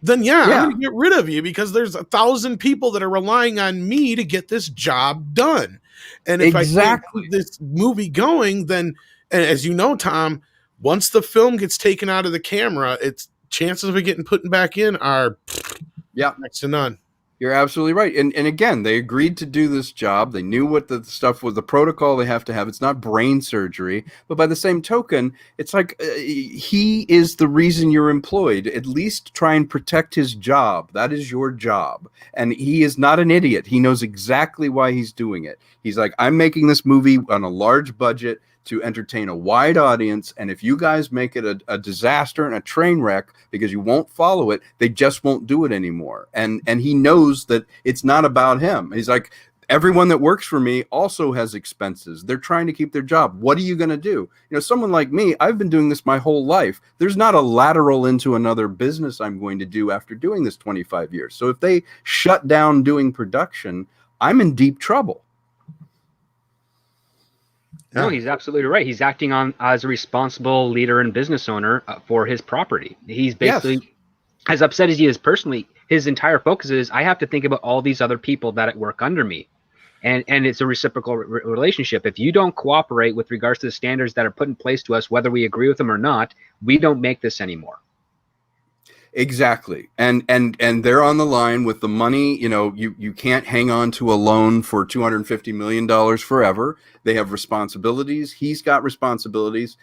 then I'm going to get rid of you, because there's 1,000 people that are relying on me to get this job done. And if I can't keep this movie going, then, and as you know, Tom, once the film gets taken out of the camera, its chances of it getting put back in are next to none. You're absolutely right. And again, they agreed to do this job. They knew what the stuff was, the protocol they have to have. It's not brain surgery. But by the same token, it's like he is the reason you're employed. At least try and protect his job. That is your job. And he is not an idiot. He knows exactly why he's doing it. He's like, I'm making this movie on a large budget to entertain a wide audience, and if you guys make it a disaster and a train wreck because you won't follow it, they just won't do it anymore. And he knows that it's not about him. He's like, everyone that works for me also has expenses. They're trying to keep their job. What are you going to do? Someone like me, I've been doing this my whole life. There's not a lateral into another business I'm going to do after doing this 25 years. So if they shut down doing production, I'm in deep trouble. No, he's absolutely right. He's acting as a responsible leader and business owner for his property. He's basically, as upset as he is personally, his entire focus is, I have to think about all these other people that work under me. And it's a reciprocal relationship. If you don't cooperate with regards to the standards that are put in place to us, whether we agree with them or not, we don't make this anymore. Exactly. And they're on the line with the money. You can't hang on to a loan for $250 million forever. They have responsibilities. He's got responsibilities.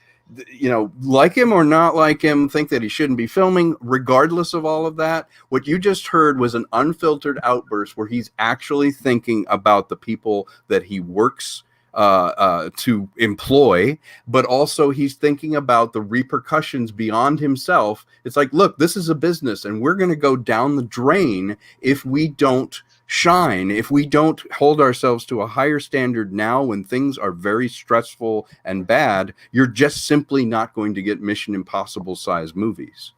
Like him or not like him, think that he shouldn't be filming. Regardless of all of that, what you just heard was an unfiltered outburst where he's actually thinking about the people that he works to employ, but also he's thinking about the repercussions beyond himself. It's like, look, this is a business and we're going to go down the drain if we don't shine, if we don't hold ourselves to a higher standard now when things are very stressful and bad. You're just simply not going to get Mission Impossible size movies.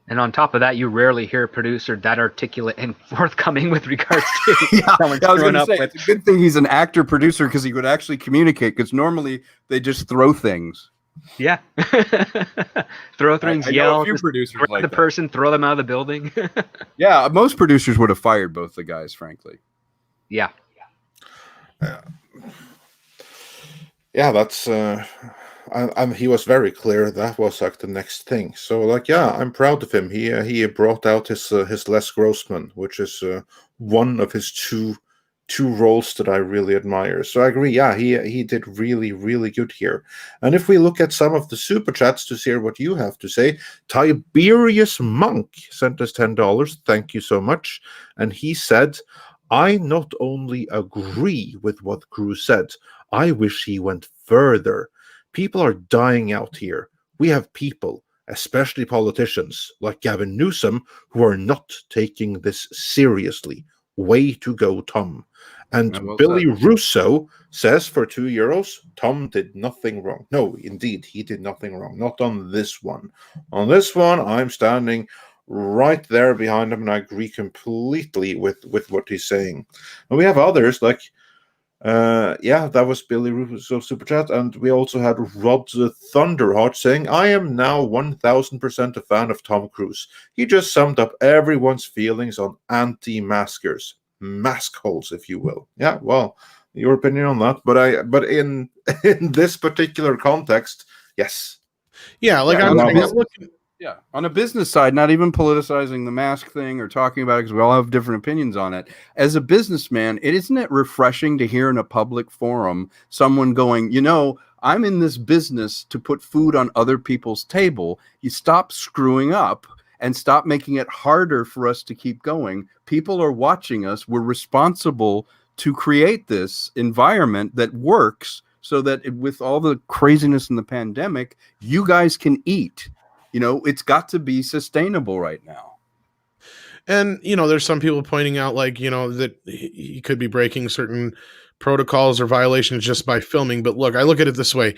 And on top of that, you rarely hear a producer that articulate and forthcoming with regards to I was going to say, it's a good thing he's an actor producer because he would actually communicate, because normally they just throw things. Yeah. Throw things, I know yell, a few producers grab like the that. person, throw them out of the building. Yeah, most producers would have fired both the guys, frankly. Yeah. Yeah, that's he was very clear that was like the next thing. So like, yeah, I'm proud of him. He brought out his Les Grossman, which is one of his two roles that I really admire. So I agree. Yeah, he did really, really good here. And if we look at some of the super chats to hear what you have to say, Tiberius Monk sent us $10. Thank you so much. And he said, I not only agree with what Cruz said, I wish he went further. People are dying out here. We have people, especially politicians like Gavin Newsom, who are not taking this seriously. Way to go, Tom. And Well Billy said. Russo says for €2, Tom did nothing wrong. No, indeed, he did nothing wrong. Not on this one. On this one, I'm standing right there behind him, and I agree completely with what he's saying. And we have others like, that was Billy Russo Super Chat, and we also had Rod Thunderheart saying, I am now 1000% a fan of Tom Cruise. He just summed up everyone's feelings on anti-maskers. Mask holes, if you will. Yeah, well, your opinion on that. But in this particular context, yes. Yeah, like I'm looking. Yeah, on a business side, not even politicizing the mask thing or talking about it because we all have different opinions on it. As a businessman, isn't it refreshing to hear in a public forum someone going, I'm in this business to put food on other people's table. You stop screwing up and stop making it harder for us to keep going. People are watching us. We're responsible to create this environment that works so that with all the craziness in the pandemic, you guys can eat. It's got to be sustainable right now. And, there's some people pointing out, like, that he could be breaking certain protocols or violations just by filming. But look, I look at it this way.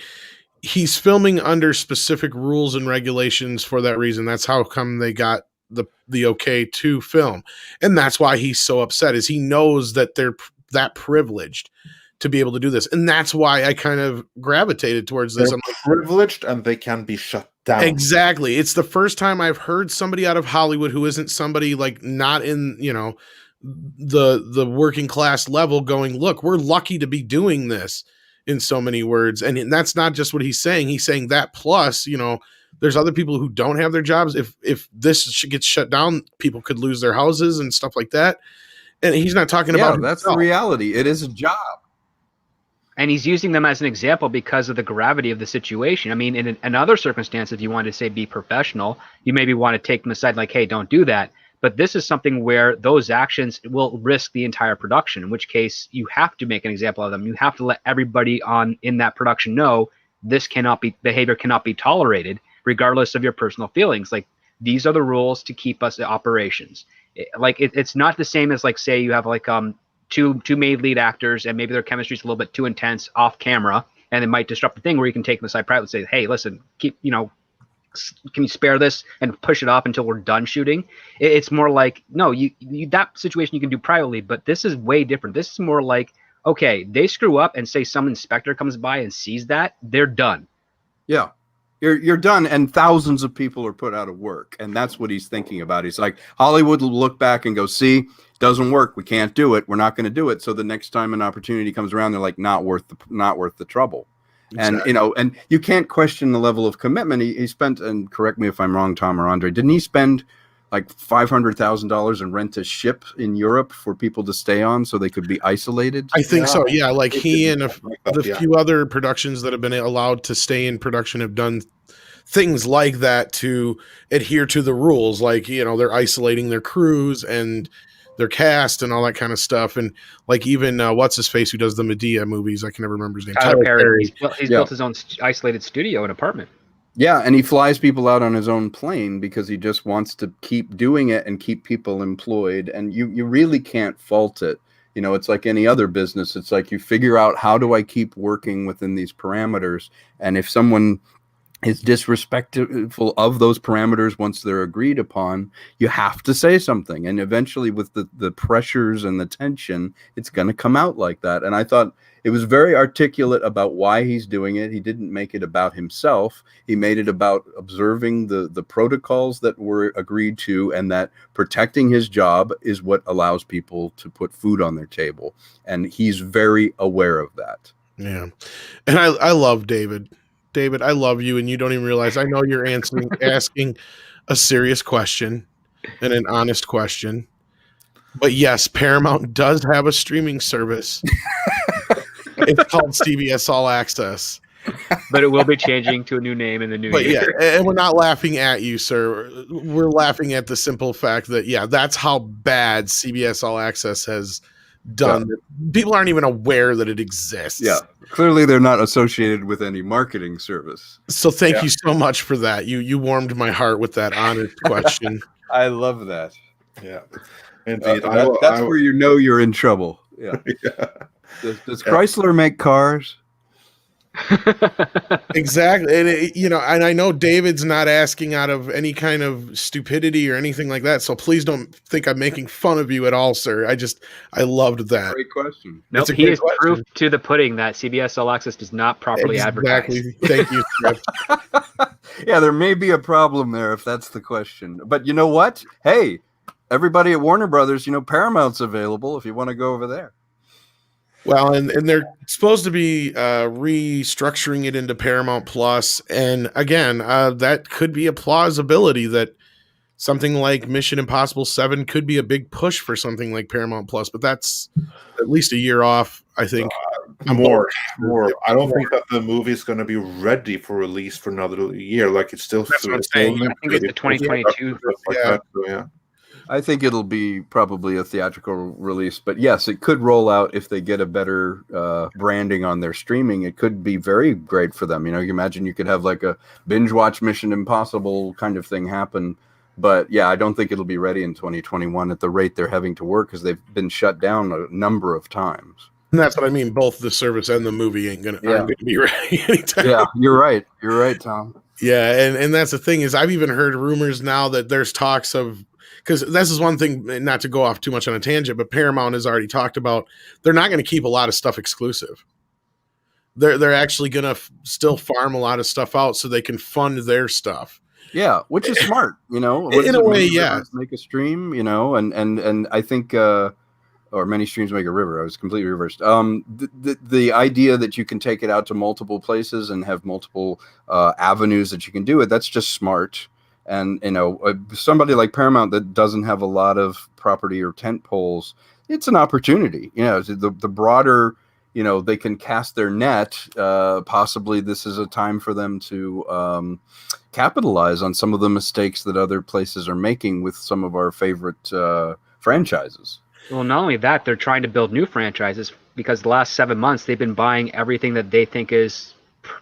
He's filming under specific rules and regulations for that reason. That's how come they got the okay to film. And that's why he's so upset, is he knows that they're that privileged to be able to do this. And that's why I kind of gravitated towards this. They're privileged and they can be shut down. Exactly. It's the first time I've heard somebody out of Hollywood who isn't somebody like not in, the working class level going, look, we're lucky to be doing this, in so many words. And that's not just what he's saying. He's saying that plus, there's other people who don't have their jobs. If this gets shut down, people could lose their houses and stuff like that. And he's not talking about that's the reality. It is a job. And he's using them as an example because of the gravity of the situation. I mean, in other circumstances, if you want to say be professional, you maybe want to take them aside like, hey, don't do that. But this is something where those actions will risk the entire production, in which case you have to make an example of them. You have to let everybody in that production know this behavior cannot be tolerated, regardless of your personal feelings. Like, these are the rules to keep us in operations. It's not the same as, like, say you have like two main lead actors, and maybe their chemistry is a little bit too intense off camera, and it might disrupt the thing where you can take them aside privately and say, hey, listen, can you spare this and push it off until we're done shooting? It's more like, no, you that situation you can do privately, but this is way different. This is more like, okay, they screw up and say some inspector comes by and sees that, they're done. Yeah. You're done, and thousands of people are put out of work, and that's what he's thinking about. He's like, Hollywood will look back and go, see, doesn't work. We can't do it. We're not going to do it. So the next time an opportunity comes around, they're like, not worth the trouble. Exactly. And and you can't question the level of commitment. He spent, and correct me if I'm wrong, Tom or Andre, didn't he spend like $500,000 in rent a ship in Europe for people to stay on so they could be isolated? I think so. Yeah, like he and the few other productions that have been allowed to stay in production have done things like that to adhere to the rules. Like, they're isolating their crews and their cast and all that kind of stuff. And like even what's his face who does the Medea movies? I can never remember his name. Tyler Perry. He's built his own isolated studio and apartment. Yeah, and he flies people out on his own plane because he just wants to keep doing it and keep people employed. And you really can't fault it. It's like any other business. It's like you figure out, how do I keep working within these parameters? And if someone is disrespectful of those parameters once they're agreed upon, you have to say something. And eventually with the pressures and the tension, it's going to come out like that. And I thought it was very articulate about why he's doing it. He didn't make it about himself. He made it about observing the protocols that were agreed to, and that protecting his job is what allows people to put food on their table. And he's very aware of that. Yeah. And I love David. David, I love you, and you don't even realize. I know you're asking a serious question and an honest question. But yes, Paramount does have a streaming service. It's called CBS All Access. But it will be changing to a new name in the new year. Yeah, and we're not laughing at you, sir. We're laughing at the simple fact that, that's how bad CBS All Access has done. Yeah. People aren't even aware that it exists. Yeah. Clearly they're not associated with any marketing service. So thank you so much for that. You warmed my heart with that honest question. I love that. Yeah. Indeed. That's where you're in trouble. Yeah. Yeah. Does Chrysler make cars? Exactly. And and I know David's not asking out of any kind of stupidity or anything like that, so please don't think I'm making fun of you at all, sir. I loved that. Great question. Nope, he is proof to the pudding that CBS All Access does not properly advertise. Thank you. Yeah, there may be a problem there if that's the question, but you know what, hey, everybody at Warner Brothers, Paramount's available if you want to go over there. Well, and they're supposed to be restructuring it into Paramount Plus. And again, that could be a plausibility that something like Mission Impossible 7 could be a big push for something like Paramount Plus. But that's at least a year off, I think. More. I don't think that the movie is going to be ready for release for another year. Like it's still. That's what I'm saying. I think it's the 2022. Yeah. I think it'll be probably a theatrical release, but yes, it could roll out if they get a better branding on their streaming. It could be very great for them. You imagine you could have like a binge watch Mission Impossible kind of thing happen. But yeah, I don't think it'll be ready in 2021 at the rate they're having to work, because they've been shut down a number of times. And that's what I mean. Both the service and the movie aren't going to be ready anytime. Yeah, you're right. You're right, Tom. Yeah, and that's the thing is I've even heard rumors now that there's talks of, because this is one thing, not to go off too much on a tangent, but Paramount has already talked about they're not going to keep a lot of stuff exclusive. They're actually going to still farm a lot of stuff out so they can fund their stuff. Yeah, which is smart, In a way, yeah. Make a stream, and I think, or many streams make a river. I was completely reversed. The idea that you can take it out to multiple places and have multiple avenues that you can do it, that's just smart. And, somebody like Paramount that doesn't have a lot of property or tent poles, it's an opportunity. The broader, they can cast their net. Possibly this is a time for them to capitalize on some of the mistakes that other places are making with some of our favorite franchises. Well, not only that, they're trying to build new franchises, because the last 7 months they've been buying everything that they think is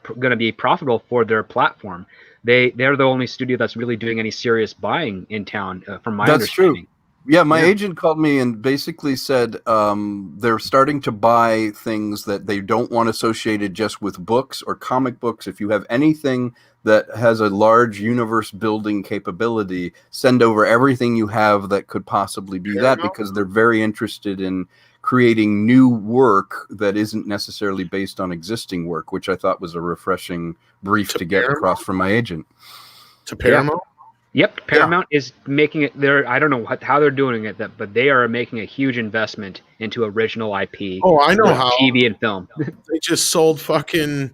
going to be profitable for their platform. They're the only studio that's really doing any serious buying in town, from my understanding. Yeah, my agent called me and basically said they're starting to buy things that they don't want associated just with books or comic books. If you have anything that has a large universe building capability, send over everything you have that could possibly be that, because they're very interested in creating new work that isn't necessarily based on existing work, which I thought was a refreshing brief to get across from my agent. To Paramount? Yep, Paramount is making it. I don't know how they're doing it, but they are making a huge investment into original IP. Oh, I know how. TV and film. They just sold fucking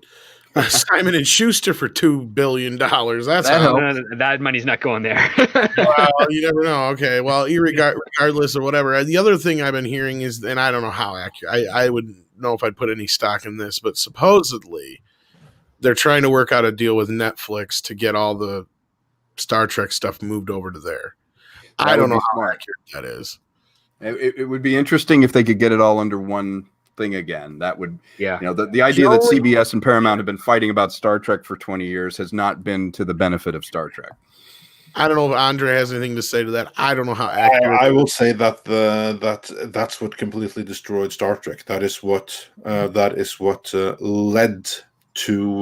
Simon and Schuster for $2 billion. That's how. That money's not going there. Well, you never know. Okay, well, regardless or whatever. The other thing I've been hearing is, and I don't know how accurate. I wouldn't know if I'd put any stock in this, but supposedly they're trying to work out a deal with Netflix to get all the Star Trek stuff moved over to there. I don't know how accurate that is. It would be interesting if they could get it all under one thing again. That would, the idea that CBS and Paramount have been fighting about Star Trek for 20 years has not been to the benefit of Star Trek. I don't know if Andre has anything to say to that. I don't know how accurate. I will say that that's what completely destroyed Star Trek. That is what led to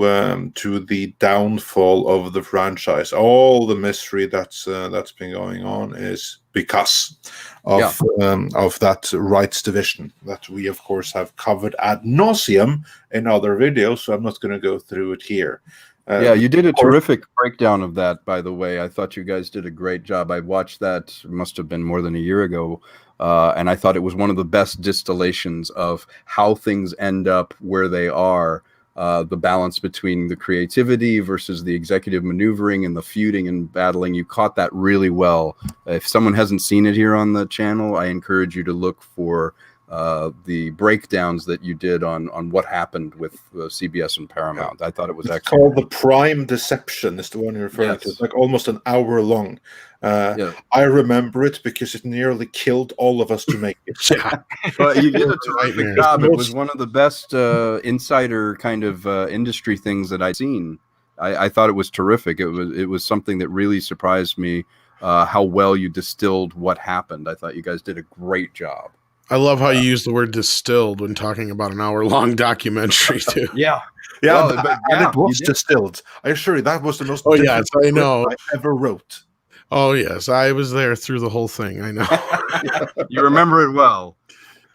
the downfall of the franchise. All the mystery that's been going on is because of that rights division that we of course have covered ad nauseum in other videos, so I'm not going to go through it here. You did a terrific breakdown of that, by the way. I thought you guys did a great job. I watched that, it must have been more than a year ago, and I thought it was one of the best distillations of how things end up where they are. The balance between the creativity versus the executive maneuvering and the feuding and battling. You caught that really well. If someone hasn't seen it here on the channel, I encourage you to look for the breakdowns that you did on what happened with CBS and Paramount. I thought it was excellent. Called The Prime Deception is the one you're referring to. It's like almost an hour long. I remember it because it nearly killed all of us to make it. But you did a terrific job. It was one of the best insider kind of industry things that I'd seen. I thought it was terrific. It was something that really surprised me, how well you distilled what happened. I thought you guys did a great job. I love how you use the word distilled when talking about an hour-long documentary too. It was distilled. I assure you, that was the most. Oh yes, I know. I ever wrote. Oh yes, I was there through the whole thing. I know. You remember it well.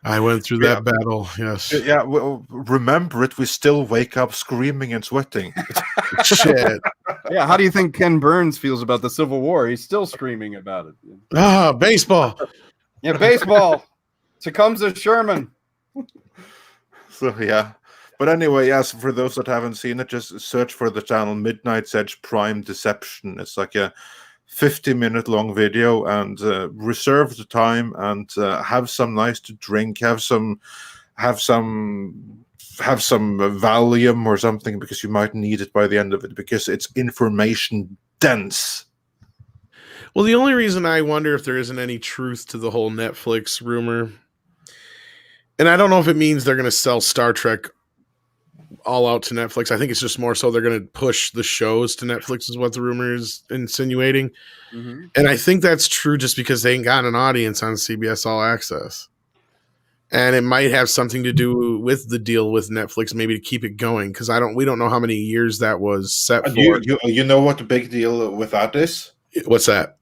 I went through that battle. Yes. Yeah. Well, remember it. We still wake up screaming and sweating. Shit. Yeah. How do you think Ken Burns feels about the Civil War? He's still screaming about it. Baseball. Yeah, baseball. Tecumseh Sherman. So yeah. But anyway, yes, for those that haven't seen it, just search for the channel Midnight's Edge Prime Deception. It's like a 50-minute long video, and reserve the time and have some nice to drink, have some Valium or something, because you might need it by the end of it, because it's information dense. Well, the only reason I wonder if there isn't any truth to the whole Netflix rumor, and I don't know if it means they're going to sell Star Trek all out to Netflix. I think it's just more so they're going to push the shows to Netflix is what the rumor is insinuating. Mm-hmm. And I think that's true just because they ain't got an audience on CBS All Access. And it might have something to do with the deal with Netflix, maybe to keep it going, because we don't know how many years that was set for. You know what the big deal with that is? What's that?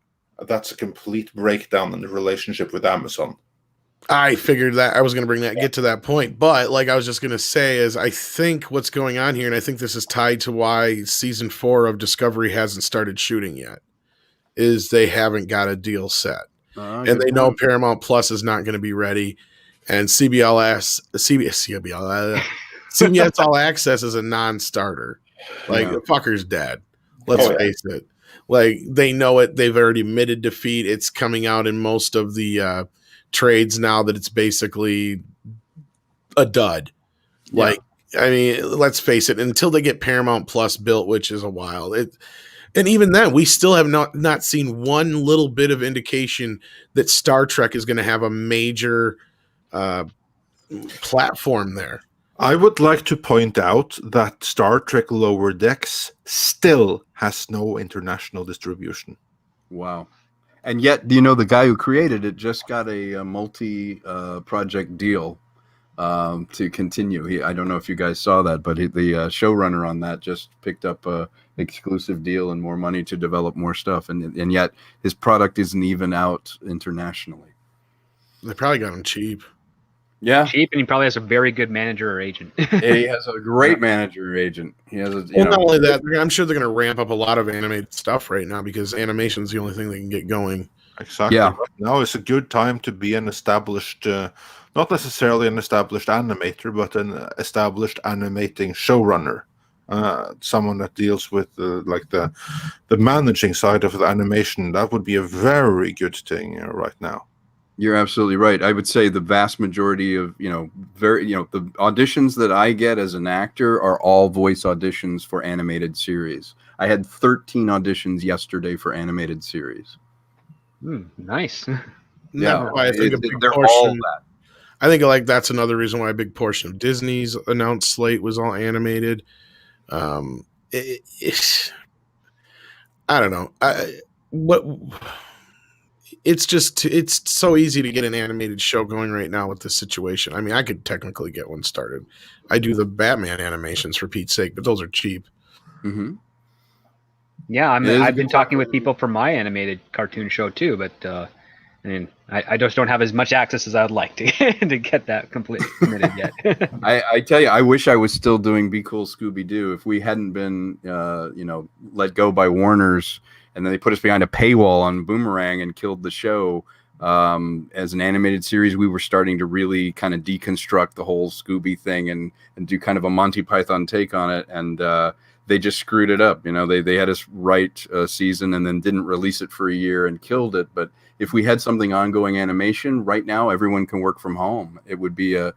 That's a complete breakdown in the relationship with Amazon. I figured that I was going to get to that point, but like I was just going to say is I think what's going on here, and I think this is tied to why season 4 of Discovery hasn't started shooting yet, is they haven't got a deal set, and they know Paramount Plus is not going to be ready, and CBS All Access is a non-starter. Like the fucker's dead. Let's face it. Like they know it. They've already admitted defeat. It's coming out in most of the trades now that it's basically a dud. Like, I mean, let's face it, until they get Paramount Plus built, which is a while. And even then, we still have not seen one little bit of indication that Star Trek is going to have a major platform there. I would like to point out that Star Trek Lower Decks still has no international distribution. Wow. And yet, you know, the guy who created it just got a multi-project deal to continue. I don't know if you guys saw that, but the showrunner on that just picked up a exclusive deal and more money to develop more stuff. And yet his product isn't even out internationally. They probably got him cheap. Yeah. Cheap, and he probably has a very good manager or agent. He has a great manager or agent. He has Not only that, I'm sure they're going to ramp up a lot of animated stuff right now because animation is the only thing they can get going. Exactly. Yeah. Right now is a good time to be an established, not necessarily an established animator, but an established animating showrunner. Someone that deals with the managing side of the animation. That would be a very good thing right now. You're absolutely right. I would say the vast majority of, the auditions that I get as an actor are all voice auditions for animated series. I had 13 auditions yesterday for animated series. Nice. Yeah, I think a big they're portion. all that. I think that's another reason why a big portion of Disney's announced slate was all animated. I don't know. It's so easy to get an animated show going right now with this situation. I mean, I could technically get one started. I do the Batman animations for Pete's sake, but those are cheap. Mm-hmm. Yeah, I've been talking with people for my animated cartoon show too, but I just don't have as much access as I would like to to get that completely committed yet. I tell you, I wish I was still doing Be Cool Scooby-Doo. If we hadn't been, let go by Warner's, and then they put us behind a paywall on Boomerang and killed the show. As an animated series, we were starting to really kind of deconstruct the whole Scooby thing and do kind of a Monty Python take on it. And they just screwed it up. You know, they had us write a season and then didn't release it for a year and killed it. But if we had something ongoing animation right now, everyone can work from home. It would be a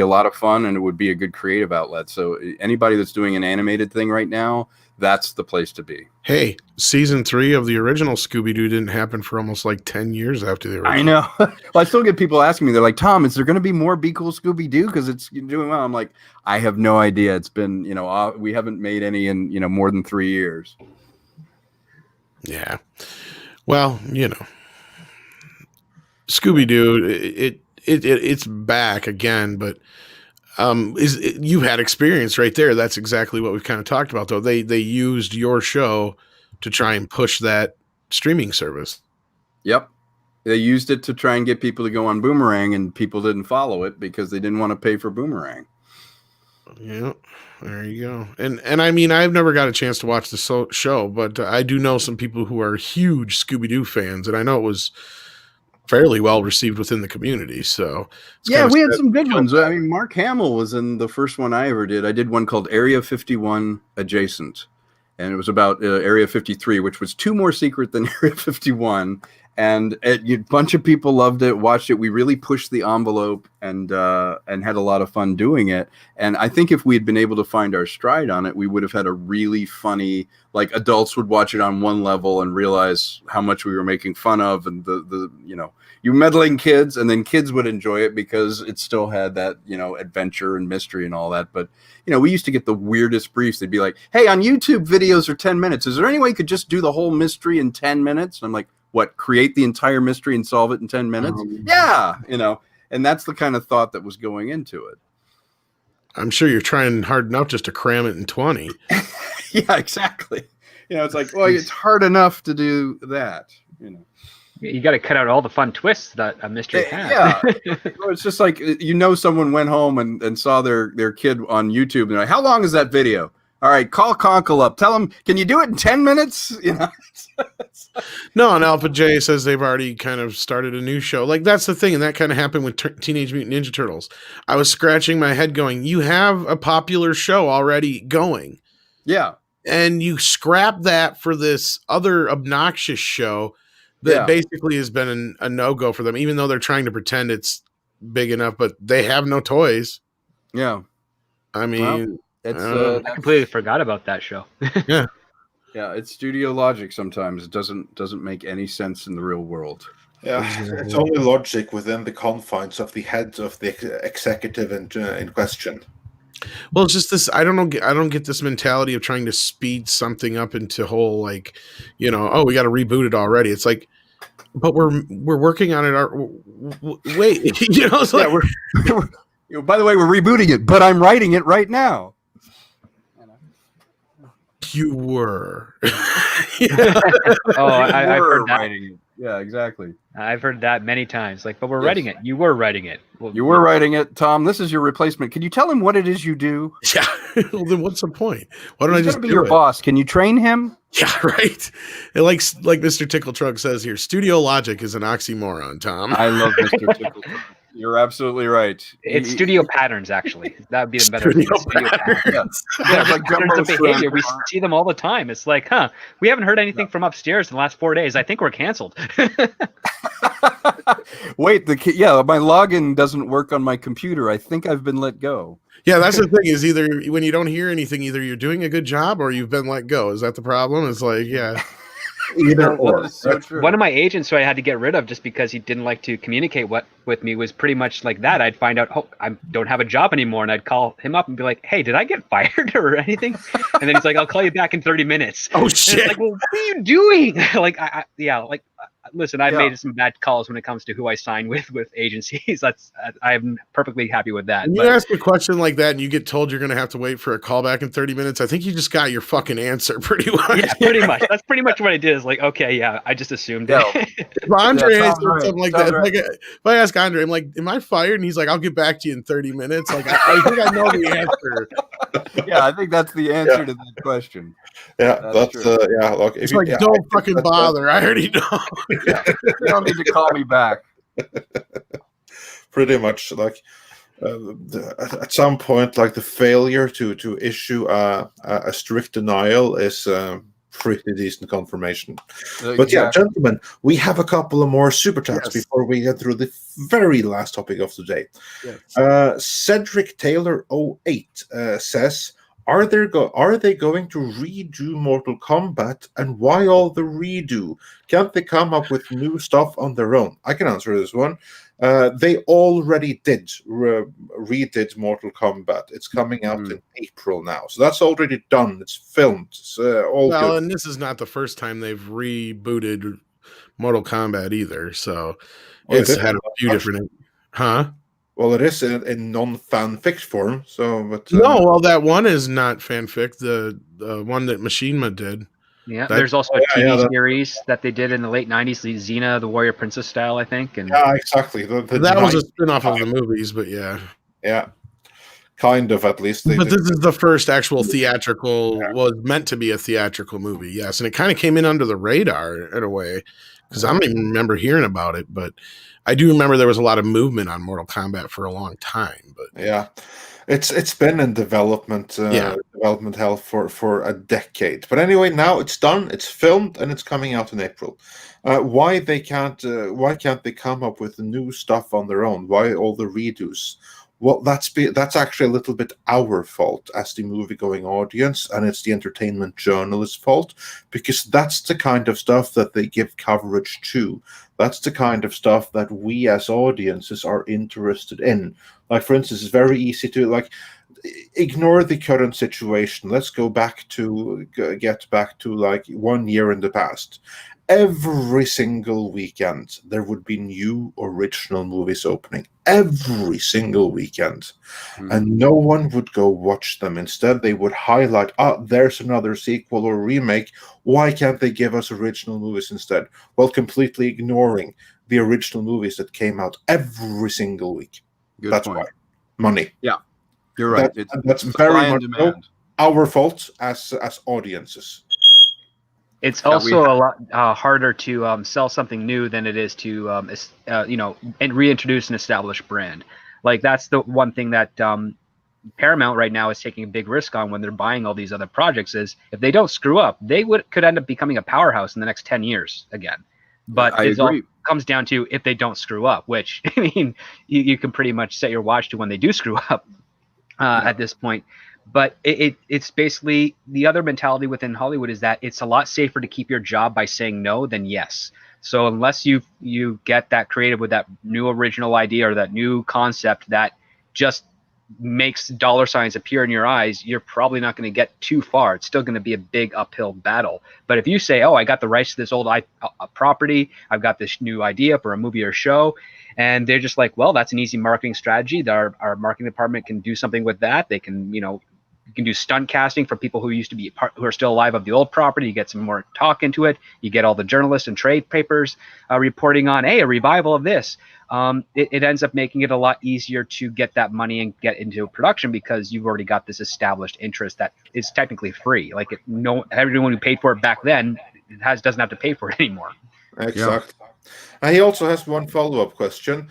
lot of fun, and it would be a good creative outlet. So anybody that's doing an animated thing right now, that's the place to be. Hey, season 3 of the original Scooby-Doo didn't happen for almost like 10 years after the original. I know. Well, I still get people asking me, they're like, Tom, is there going to be more Be Cool Scooby-Doo? Because it's doing well. I'm like, I have no idea. It's been, we haven't made any in, more than 3 years. Yeah. Well, Scooby-Doo, it's back again, but you had experience right there. That's exactly what we've kind of talked about, though. They used your show to try and push that streaming service. Yep. They used it to try and get people to go on Boomerang, and people didn't follow it because they didn't want to pay for Boomerang. Yeah, there you go. And I mean, I've never got a chance to watch the show, but I do know some people who are huge Scooby-Doo fans, and I know it was fairly well received within the community. So yeah, we had some good ones. I mean, Mark Hamill was in the first one I ever did. I did one called Area 51 Adjacent, and it was about Area 53, which was 2 more secret than Area 51. And a bunch of people loved it, watched it. We really pushed the envelope and had a lot of fun doing it. And I think if we had been able to find our stride on it, we would have had a really funny, like, adults would watch it on one level and realize how much we were making fun of, and you meddling kids, and then kids would enjoy it because it still had that, adventure and mystery and all that. But, we used to get the weirdest briefs. They'd be like, hey, on YouTube, videos are 10 minutes. Is there any way you could just do the whole mystery in 10 minutes? And I'm like, what, create the entire mystery and solve it in 10 minutes? Yeah, and that's the kind of thought that was going into it. I'm sure you're trying hard enough just to cram it in 20. Yeah, exactly. It's like, well, it's hard enough to do that, You got to cut out all the fun twists that a mystery has. Yeah. Well, it's just like, someone went home and saw their kid on YouTube, and they're like, how long is that video? All right, call Konkle up. Tell him, can you do it in 10 minutes? No, and Alpha J says they've already kind of started a new show. Like, that's the thing, and that kind of happened with Teenage Mutant Ninja Turtles. I was scratching my head going, you have a popular show already going. Yeah. And you scrap that for this other obnoxious show that basically has been a no-go for them, even though they're trying to pretend it's big enough, but they have no toys. Yeah. I mean... I completely forgot about that show. Yeah. Yeah, it's studio logic sometimes. It doesn't make any sense in the real world. Yeah, it's only logic within the confines of the head of the executive in question. Well, it's just this. I don't get this mentality of trying to speed something up into whole, like, we got to reboot it already. It's like, but we're working on it. Wait, it's like, By the way, we're rebooting it, but I'm writing it right now. you were. I've heard that. Writing it. Yeah, exactly. I've heard that many times. Like, but we're writing it. You were writing it. Well, you were writing it, Tom. This is your replacement. Can you tell him what it is you do? Yeah. Well, then what's the point? Why don't I just be do your it? boss? Can you train him? Yeah, right. And like Mr. Tickle Truck says here, studio logic is an oxymoron, Tom. I love Mr. Tickle Truck. You're absolutely right. It's studio patterns, actually. That would be the better Studio studio patterns. Yeah, it's like Patterns of Jumbo behavior. Shrimp. We see them all the time. It's like, we haven't heard anything from upstairs in the last 4 days. I think we're canceled. Wait, my login doesn't work on my computer. I think I've been let go. Yeah, that's the thing is either when you don't hear anything, either you're doing a good job or you've been let go. Is that the problem? It's like, yeah. Either or. That is so true. One of my agents who I had to get rid of just because he didn't like to communicate with me was pretty much like that. I'd find out, I don't have a job anymore, and I'd call him up and be like, hey, did I get fired or anything? And then he's like, I'll call you back in 30 minutes. Oh, And shit. it's like, well, what are you doing? Listen, I've made some bad calls when it comes to who I sign with agencies. I'm perfectly happy with that. When you ask a question like that and you get told you're going to have to wait for a call back in 30 minutes, I think you just got your fucking answer pretty much. Yeah, pretty much. That's pretty much what I did. Is like, okay, yeah, I just assumed it. If Andre Yeah, answers right. something like Sounds that, right. like if I ask Andre, I'm like, am I fired? And he's like, I'll get back to you in 30 minutes. Like, I think I know the answer. Yeah, I think that's the answer to that question. Yeah, That's that's true. Look, It's like, don't fucking bother. I already know. You don't need to call me back. pretty much like at some point, like the failure to issue a strict denial is pretty decent confirmation. But yeah, gentlemen, we have a couple of more super chats before we get through the very last topic of the day. Yes. Cedric Taylor 08 says, Are they going to redo Mortal Kombat, and why all the redo? Can't they come up with new stuff on their own? I can answer this one. They already redid Mortal Kombat. It's coming out in April now, so that's already done. It's filmed. It's all good. And this is not the first time they've rebooted Mortal Kombat either. So it's had a few different. Huh? Well, it is in non-fanfic form. So, but no, well, that one is not fanfic. The one that Machinima did. Yeah, there's also a TV series that they did in the late 90s, the Xena, the Warrior Princess style, I think. And yeah, exactly. That was a spin-off of the movies, but yeah. Yeah, kind of, at least. But this is the first actual theatrical, was meant to be a theatrical movie, yes. And it kind of came in under the radar in a way, because I don't even remember hearing about it, but I do remember there was a lot of movement on Mortal Kombat for a long time. But yeah. It's been in development hell for a decade. But anyway, now it's done, it's filmed, and it's coming out in April. Why can't they come up with new stuff on their own? Why all the redos? Well, that's actually a little bit our fault as the movie-going audience, and it's the entertainment journalist's fault, because that's the kind of stuff that they give coverage to. That's the kind of stuff that we as audiences are interested in. Like, for instance, it's very easy to ignore the current situation. Let's get back to like 1 year in the past. Every single weekend, there would be new original movies opening. Every single weekend. And no one would go watch them. Instead, they would highlight, there's another sequel or remake. Why can't they give us original movies instead? Well, completely ignoring the original movies that came out every single week. That's why. Money. Yeah, you're right. That's very much our fault as audiences. It's also a lot harder to sell something new than it is to and reintroduce an established brand. Like, that's the one thing that Paramount right now is taking a big risk on when they're buying all these other projects, is if they don't screw up, they could end up becoming a powerhouse in the next 10 years again. But it all comes down to if they don't screw up, which, I mean, you can pretty much set your watch to when they do screw up at this point. But it's basically the other mentality within Hollywood is that it's a lot safer to keep your job by saying no than yes. So unless you get that creative with that new original idea or that new concept that just makes dollar signs appear in your eyes, you're probably not going to get too far. It's still going to be a big uphill battle. But if you say, oh, I got the rights to this old property, I've got this new idea for a movie or show, and they're just like, well, that's an easy marketing strategy. Our marketing department can do something with that. They can, you can do stunt casting for people who used to be who are still alive of the old property. You get some more talk into it. You get all the journalists and trade papers reporting on, hey, a revival of this. It ends up making it a lot easier to get that money and get into production because you've already got this established interest that is technically free. Like everyone who paid for it back then doesn't have to pay for it anymore. Exactly. And he also has one follow-up question.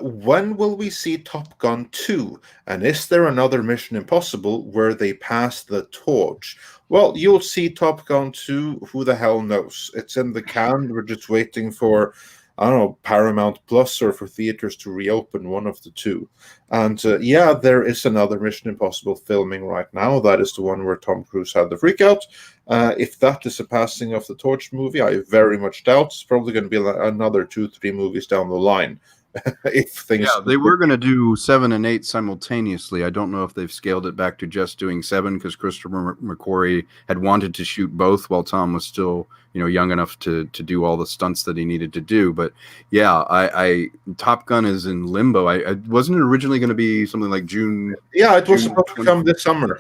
When will we see Top Gun 2? And is there another Mission Impossible where they pass the torch? Well, you'll see Top Gun 2, who the hell knows? It's in the can. We're just waiting for, I don't know, Paramount Plus or for theaters to reopen, one of the two. And yeah, there is another Mission Impossible filming right now. That is the one where Tom Cruise had the freakout. If that is a passing of the torch movie, I very much doubt. It's probably going to be another 2-3 movies down the line. If things. Yeah, they were going to do 7 and 8 simultaneously. I don't know if they've scaled it back to just doing 7 because Christopher McQuarrie had wanted to shoot both while Tom was still, young enough to do all the stunts that he needed to do. But yeah, I Top Gun is in limbo. I wasn't it originally going to be something like June. Yeah, it was supposed to come this summer.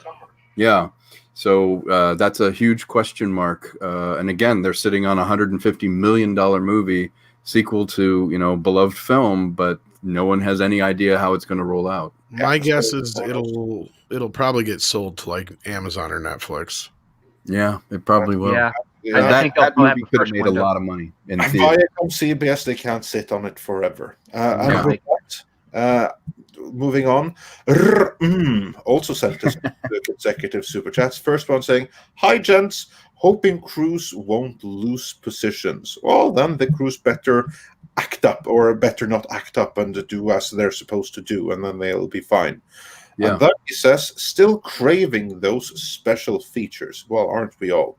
Yeah. So that's a huge question mark. And again, they're sitting on a $150 million movie sequel to, beloved film, but no one has any idea how it's going to roll out. My guess is it'll probably get sold to like Amazon or Netflix. Yeah, it probably will. Yeah. I think that movie could have first made window. a lot of money in And theater. Viacom CBS, they can't sit on it forever. And with that, moving on, also sent us consecutive super chats. First one saying, "Hi gents, hoping Cruise won't lose positions." Well, then the Cruise better act up, or better not act up and do as they're supposed to do, and then they'll be fine. Yeah. And then he says, "Still craving those special features." Well, aren't we all?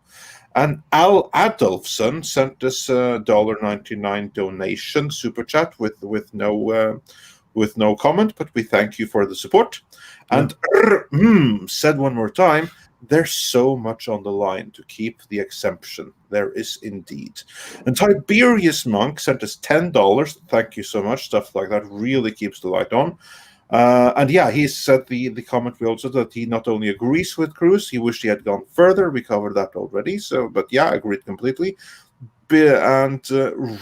And Al Adolfson sent us a $1.99 donation super chat with no comment, but we thank you for the support. And said one more time, there's so much on the line to keep the exemption. There is indeed. And Tiberius Monk sent us $10. Thank you so much. Stuff like that really keeps the light on. And yeah, he said the comment we also that he not only agrees with Cruise, he wished he had gone further. We covered that already. So, but yeah, agreed completely. And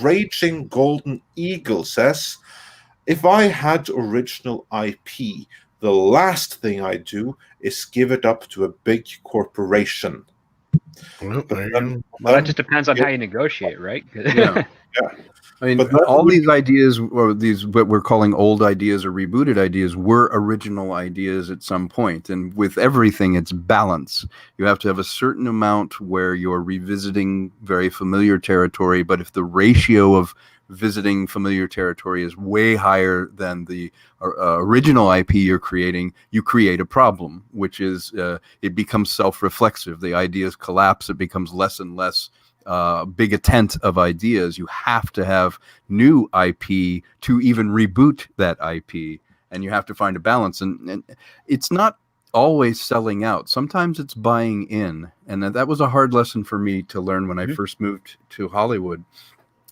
Raging Golden Eagle says, "If I had original IP, the last thing I do is give it up to a big corporation." Well, Well, that just depends on how you negotiate, right? Yeah. I mean, But all these ideas, or these what we're calling old ideas or rebooted ideas, were original ideas at some point. And with everything, it's balance. You have to have a certain amount where you're revisiting very familiar territory. But if the ratio of visiting familiar territory is way higher than the original IP you're creating, you create a problem, which is it becomes self-reflexive. The ideas collapse. It becomes less and less big a tent of ideas. You have to have new IP to even reboot that IP, and you have to find a balance. And it's not always selling out. Sometimes it's buying in, and that was a hard lesson for me to learn when I first moved to Hollywood.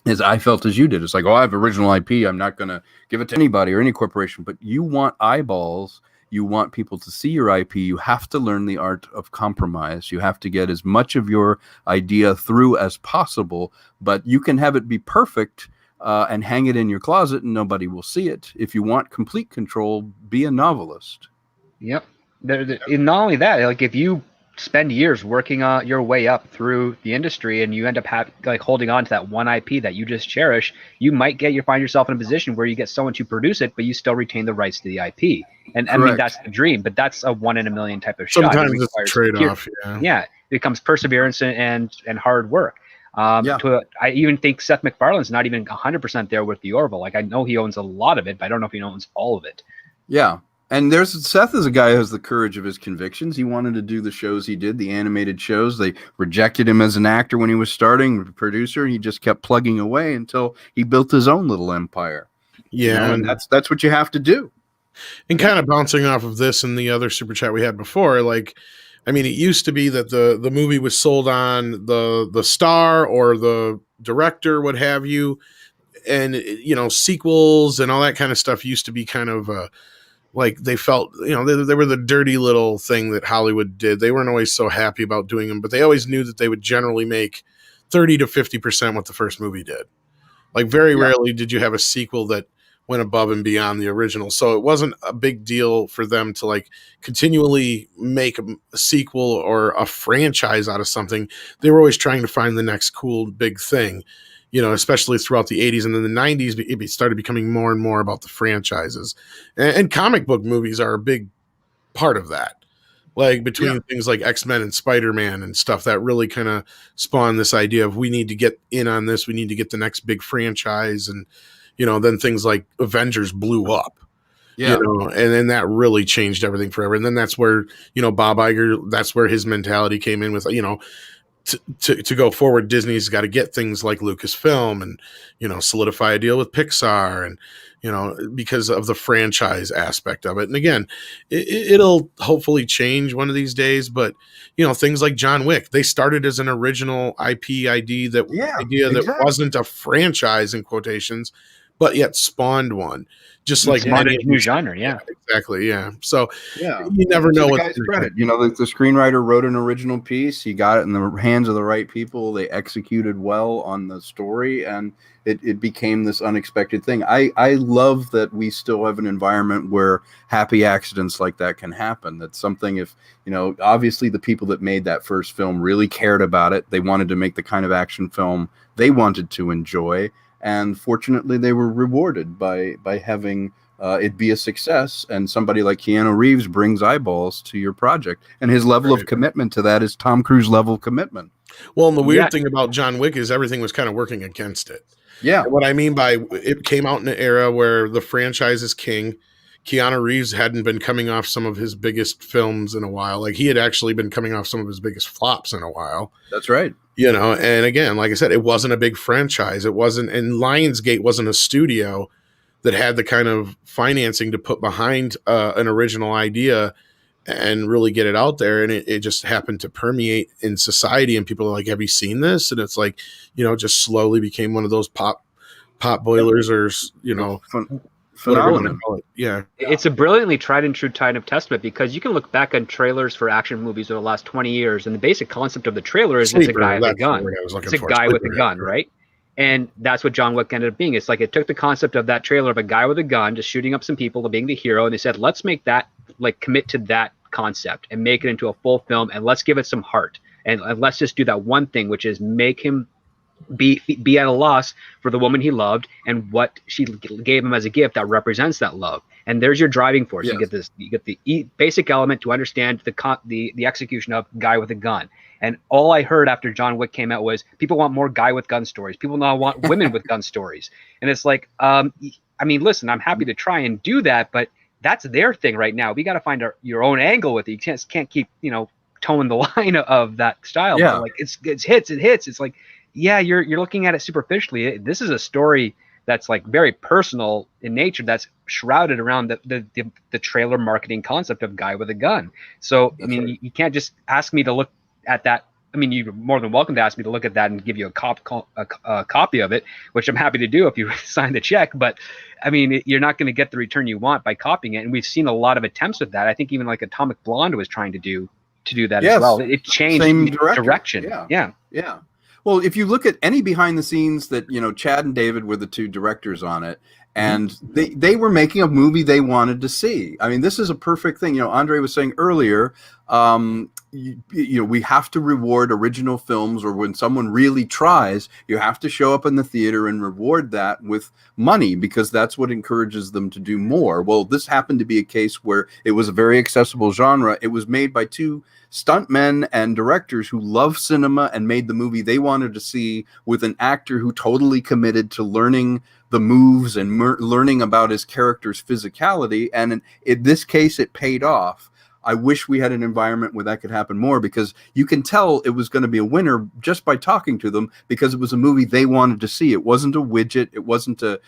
Is I felt as you did. It's like, oh, I have original IP. I'm not going to give it to anybody or any corporation. But you want eyeballs. You want people to see your IP. You have to learn the art of compromise. You have to get as much of your idea through as possible. But you can have it be perfect and hang it in your closet and nobody will see it. If you want complete control, be a novelist. Yep. And not only that, like if you spend years working your way up through the industry and you end up holding on to that one IP that you just cherish, you might find yourself in a position where you get someone to produce it, but you still retain the rights to the IP. And I mean, that's the dream, but that's a 1 in a million type of shot. Sometimes it's a trade-off. Yeah. It becomes perseverance and hard work. I even think Seth MacFarlane's not even 100% there with the Orville. Like I know he owns a lot of it, but I don't know if he owns all of it. Yeah. And Seth is a guy who has the courage of his convictions. He wanted to do the shows he did, the animated shows. They rejected him as an actor when he was starting, producer, and he just kept plugging away until he built his own little empire. Yeah, and that's what you have to do. And kind of bouncing off of this and the other super chat we had before, like, I mean, it used to be that the movie was sold on the star or the director, what have you, and sequels and all that kind of stuff used to be kind of like they felt, they were the dirty little thing that Hollywood did. They weren't always so happy about doing them, but they always knew that they would generally make 30 to 50% what the first movie did. Like very rarely did you have a sequel that went above and beyond the original. So it wasn't a big deal for them to like continually make a sequel or a franchise out of something. They were always trying to find the next cool big thing, especially throughout the 80s. And then the 90s, it started becoming more and more about the franchises. And comic book movies are a big part of that. Like between things like X-Men and Spider-Man and stuff that really kind of spawned this idea of we need to get in on this. We need to get the next big franchise. And, then things like Avengers blew up, and then that really changed everything forever. And then that's where, Bob Iger, that's where his mentality came in with, to go forward, Disney's got to get things like Lucasfilm and, solidify a deal with Pixar and, because of the franchise aspect of it. And again, it'll hopefully change one of these days, but things like John Wick, they started as an original IP idea that wasn't a franchise in quotations, but yet spawned one. Just like a new genre, exactly, So you never know what the credit. The screenwriter wrote an original piece. He got it in the hands of the right people. They executed well on the story, and it became this unexpected thing. I love that we still have an environment where happy accidents like that can happen. That's something if obviously the people that made that first film really cared about it. They wanted to make the kind of action film they wanted to enjoy. And fortunately, they were rewarded by having it be a success. And somebody like Keanu Reeves brings eyeballs to your project. And his level of commitment to that is Tom Cruise level commitment. Well, and the weird thing about John Wick is everything was kind of working against it. Yeah. And what I mean by it came out in an era where the franchise is king. Keanu Reeves hadn't been coming off some of his biggest films in a while. Like he had actually been coming off some of his biggest flops in a while. That's right. And again, like I said, it wasn't a big franchise. It wasn't, and Lionsgate wasn't a studio that had the kind of financing to put behind an original idea and really get it out there. And it just happened to permeate in society. And people are like, have you seen this? And it's like, just slowly became one of those pop boilers or, phenomenon. Yeah. It's a brilliantly tried and true Titan of Testament because you can look back on trailers for action movies over the last 20 years, and the basic concept of the trailer is it's a guy with a gun. It's a guy with a gun, right? And that's what John Wick ended up being. It's like it took the concept of that trailer of a guy with a gun just shooting up some people, being the hero, and they said, let's make that, like, commit to that concept and make it into a full film, and let's give it some heart. And let's just do that one thing, which is make him be at a loss for the woman he loved and what she gave him as a gift that represents that love. And there's your driving force. Yes. You get the basic element to understand the execution of guy with a gun. And all I heard after John Wick came out was people want more guy with gun stories. People now want women with gun stories. And it's like, listen, I'm happy to try and do that, but that's their thing right now. We got to find your own angle with it. You can't keep, towing the line of that style. Yeah. But like it hits. It's like, yeah, you're looking at it superficially. This is a story that's like very personal in nature, that's shrouded around the trailer marketing concept of guy with a gun. So that's right. You can't just ask me to look at that. You're more than welcome to ask me to look at that and give you a copy of it, which I'm happy to do if you sign the check. But you're not going to get the return you want by copying it. And we've seen a lot of attempts at that. I think even like Atomic Blonde was trying to do that as well. It changed direction. Yeah. Well, if you look at any behind the scenes that, Chad and David were the two directors on it, and they were making a movie they wanted to see. This is a perfect thing. Andre was saying earlier, we have to reward original films, or when someone really tries, you have to show up in the theater and reward that with money, because that's what encourages them to do more. Well, this happened to be a case where it was a very accessible genre. It was made by two stuntmen and directors who love cinema and made the movie they wanted to see with an actor who totally committed to learning the moves and learning about his character's physicality. And in this case, it paid off. I wish we had an environment where that could happen more, because you can tell it was going to be a winner just by talking to them, because it was a movie they wanted to see. It wasn't a widget. It wasn't a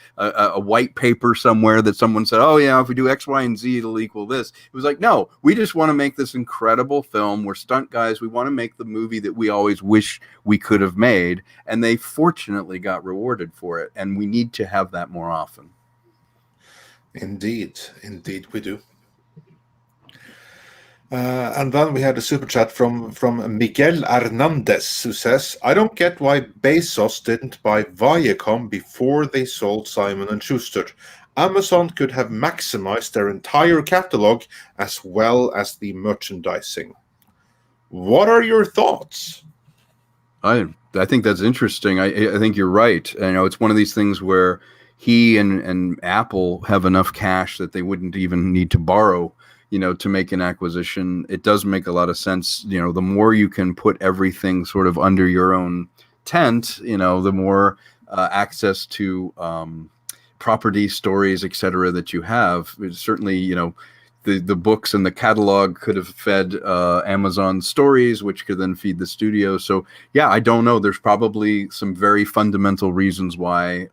white paper somewhere that someone said, oh yeah, if we do X, Y, and Z, it'll equal this. It was like, no, we just want to make this incredible film. We're stunt guys. We want to make the movie that we always wish we could have made. And they fortunately got rewarded for it. And we need to have that more often. Indeed we do. And then we had a super chat from Miguel Hernandez, who says, I don't get why Bezos didn't buy Viacom before they sold Simon & Schuster. Amazon could have maximized their entire catalog as well as the merchandising. What are your thoughts? I think that's interesting. I think you're right. It's one of these things where he and Apple have enough cash that they wouldn't even need to borrow, to make an acquisition. It does make a lot of sense. The more you can put everything sort of under your own tent, the more access to property, stories, etc., that you have. It's certainly, the books and the catalog could have fed Amazon stories, which could then feed the studio. So yeah, I don't know. There's probably some very fundamental reasons why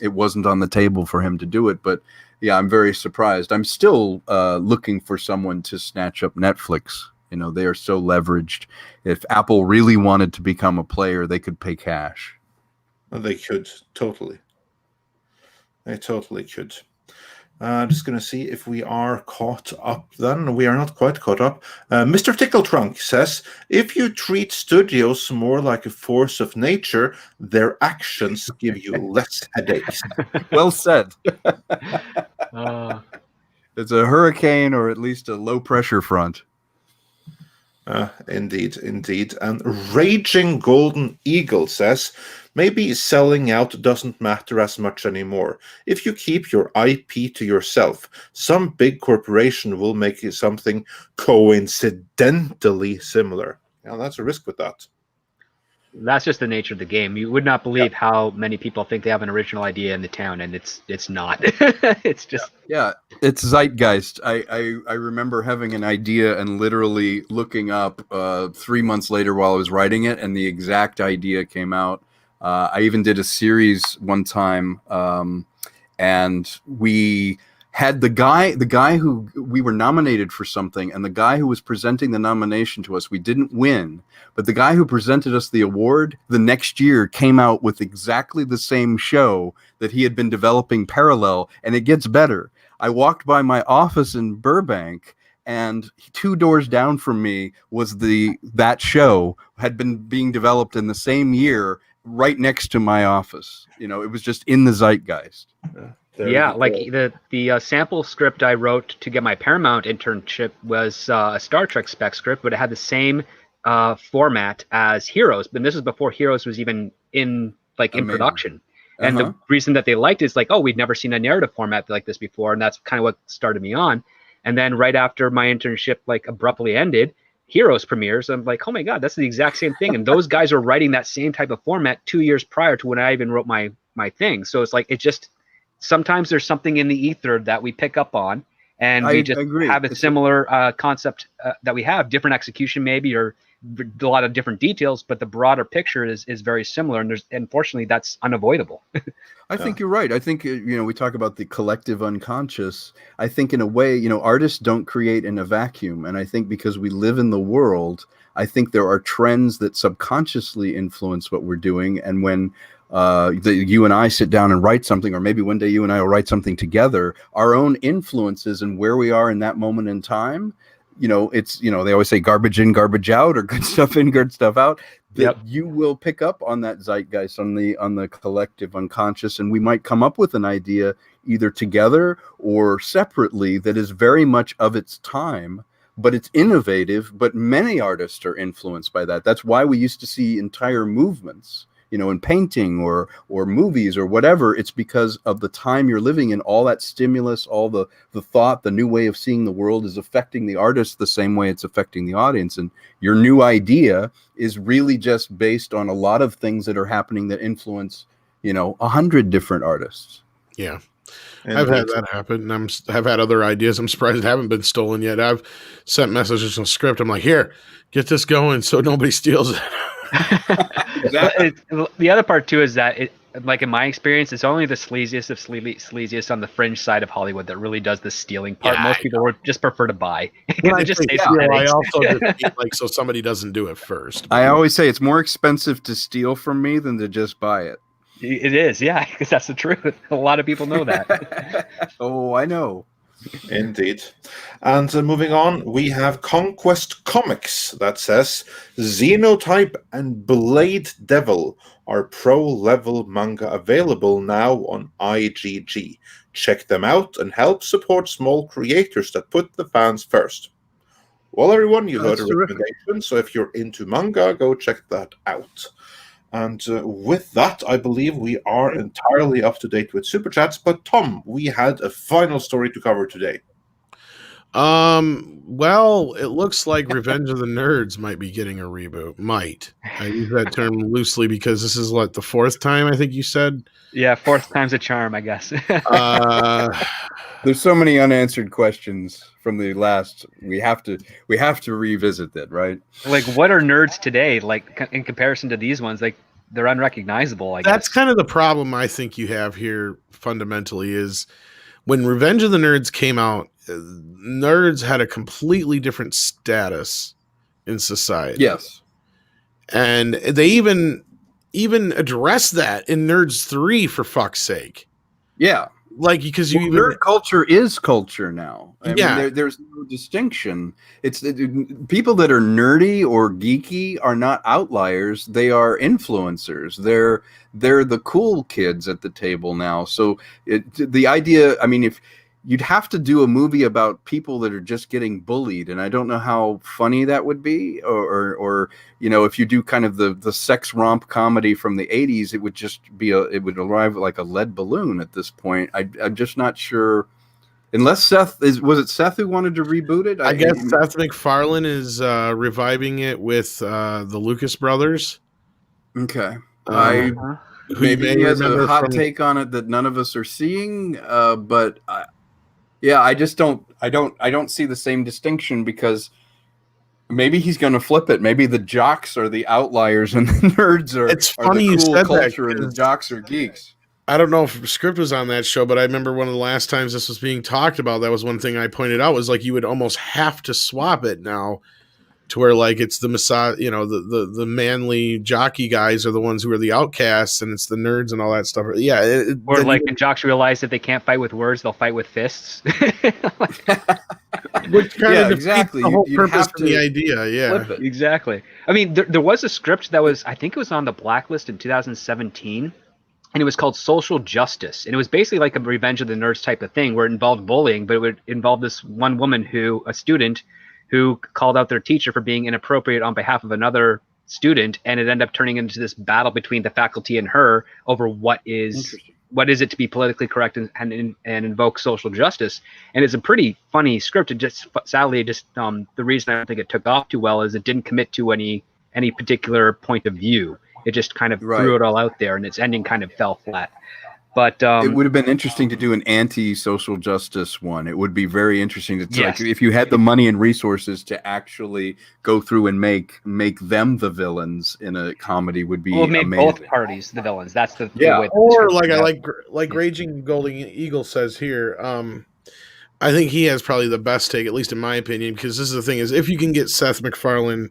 it wasn't on the table for him to do it. But yeah, I'm very surprised. I'm still looking for someone to snatch up Netflix. They are so leveraged. If Apple really wanted to become a player, they could pay cash. They could, totally. They totally could. I'm just going to see if we are caught up then. We are not quite caught up. Mr. Tickletrunk says, if you treat studios more like a force of nature, their actions give you less headaches. Well said. It's a hurricane, or at least a low pressure front. Indeed. And Raging Golden Eagle says, maybe selling out doesn't matter as much anymore. If you keep your IP to yourself, some big corporation will make it something coincidentally similar. Now, that's a risk with that. That's just the nature of the game. You would not believe how many people think they have an original idea in the town, and it's not. It's just it's zeitgeist. I remember having an idea and literally looking up 3 months later while I was writing it, and the exact idea came out. I even did a series one time, and we had the guy who we were nominated for something, and the guy who was presenting the nomination to us, we didn't win, but the guy who presented us the award the next year came out with exactly the same show that he had been developing parallel, and it gets better. I walked by my office in Burbank, and 2 doors down from me was that show had been being developed in the same year, right next to my office. It was just in the zeitgeist. Yeah, like the sample script I wrote to get my Paramount internship was a Star Trek spec script, but it had the same format as Heroes. But this is before Heroes was even in production. And the reason that they liked it is we'd never seen a narrative format like this before, and that's kind of what started me on. And then right after my internship abruptly ended, Heroes premieres. I'm like, oh my God, that's the exact same thing. And those guys are writing that same type of format 2 years prior to when I even wrote my thing. So it's it just. Sometimes there's something in the ether that we pick up on, and we just have a similar concept that we have, different execution maybe, or a lot of different details, but the broader picture is very similar, and unfortunately that's unavoidable. I think you're right. I think we talk about the collective unconscious. I think in a way, artists don't create in a vacuum, and I think because we live in the world, I think there are trends that subconsciously influence what we're doing, and when you and I sit down and write something, or maybe one day you and I will write something together, our own influences and where we are in that moment in time, it's, they always say garbage in, garbage out, or good stuff in, good stuff out. That you will pick up on that zeitgeist, on the collective unconscious, and we might come up with an idea either together or separately that is very much of its time, but it's innovative. But many artists are influenced by that. That's why we used to see entire movements, in painting or movies or whatever. It's because of the time you're living in. All that stimulus, all the thought, the new way of seeing the world is affecting the artist the same way it's affecting the audience. And your new idea is really just based on a lot of things that are happening that influence, 100 different artists. Yeah. I've had Indeed. that happen, and I've had other ideas. I'm surprised it haven't been stolen yet. I've sent messages on script. I'm like, here, get this going so nobody steals it. The other part too is that like in my experience, it's only the sleaziest of sleaziest on the fringe side of Hollywood that really does the stealing part. Yeah, Most people would just prefer to buy. When I Just say saves steal, some I headaches. also just mean, like, so somebody doesn't do it first. I always say it's more expensive to steal from me than to just buy it. It is, yeah, because that's the truth. A lot of people know that. Oh, I know. Indeed. And moving on, we have Conquest Comics that says Xenotype and Blade Devil are pro-level manga available now on IGG. Check them out and help support small creators that put the fans first. Well, everyone, you heard a recommendation, so if you're into manga, go check that out. And with that, I believe we are entirely up to date with Super Chats. But Tom, we had a final story to cover today. Well, it looks like Revenge of the Nerds might be getting a reboot. Might. I use that term loosely because this is the fourth time I think you said. Yeah, fourth time's a charm, I guess. There's so many unanswered questions from the last. We have to revisit that, right? Like, what are nerds today? Like, in comparison to these ones, like they're unrecognizable. I guess that's kind of the problem I think you have here. Fundamentally, is when Revenge of the Nerds came out, nerds had a completely different status in society. Yes, and they even addressed that in Nerds 3, for fuck's sake. Yeah. Like, because nerd culture is culture now. I Yeah. mean, there's no distinction. It's people that are nerdy or geeky are not outliers. They are influencers. They're the cool kids at the table now. So the idea, I mean, if you'd have to do a movie about people that are just getting bullied, and I don't know how funny that would be, or you know, if you do kind of the sex romp comedy from the 80s, it would just be it would arrive like a lead balloon at this point. I'm just not sure, unless was it Seth who wanted to reboot it? I guess Seth MacFarlane is reviving it with the Lucas brothers. Okay. Maybe he has a hot take on it that none of us are seeing, but yeah, I just don't see the same distinction, because maybe he's going to flip it. Maybe the jocks are the outliers and the nerds are. It's funny the cool you said culture, that, and the jocks are geeks. I don't know if Script was on that show, but I remember one of the last times this was being talked about, that was one thing I pointed out, was like you would almost have to swap it now to where like it's the the manly jockey guys are the ones who are the outcasts, and it's the nerds and all that stuff. Yeah, or like the jocks realize that they can't fight with words; they'll fight with fists. Which kind of exactly. The whole You'd purpose have of to the idea. Yeah, Exactly. I mean, there was a script that was, I think it was on the blacklist in 2017. And it was called Social Justice. And it was basically like a Revenge of the Nerds type of thing, where it involved bullying, but it would involve this one woman a student who called out their teacher for being inappropriate on behalf of another student. And it ended up turning into this battle between the faculty and her over what is it to be politically correct and invoke social justice. And it's a pretty funny script. It just, sadly, the reason I don't think it took off too well is it didn't commit to any particular point of view. It just kind of threw it all out there, and its ending kind of fell flat. But it would have been interesting to do an anti-social justice one. It would be very interesting to like, if you had the money and resources to actually go through and make them the villains in a comedy. Would be amazing. Both parties the villains. That's the way. Or like Raging Golden Eagle says here. I think he has probably the best take, at least in my opinion, because this is the thing: is if you can get Seth MacFarlane,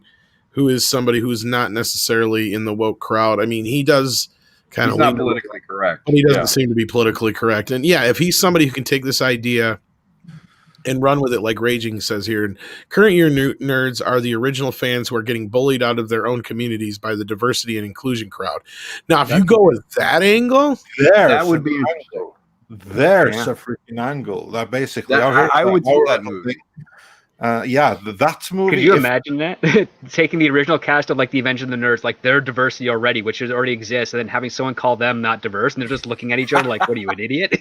who is somebody who's not necessarily in the woke crowd. I mean, he does kind of not politically correct, but he doesn't seem to be politically correct. And yeah, if he's somebody who can take this idea and run with it, like Raging says here, and current year nerds are the original fans who are getting bullied out of their own communities by the diversity and inclusion crowd. Now, if you go with that angle, that would be there's a freaking angle. That basically, I would see that movie. That movie. Could you imagine that? Taking the original cast of like the Avengers of the Nerds, like their diversity already, which already exists, and then having someone call them not diverse, and they're just looking at each other like, "What are you, an idiot?"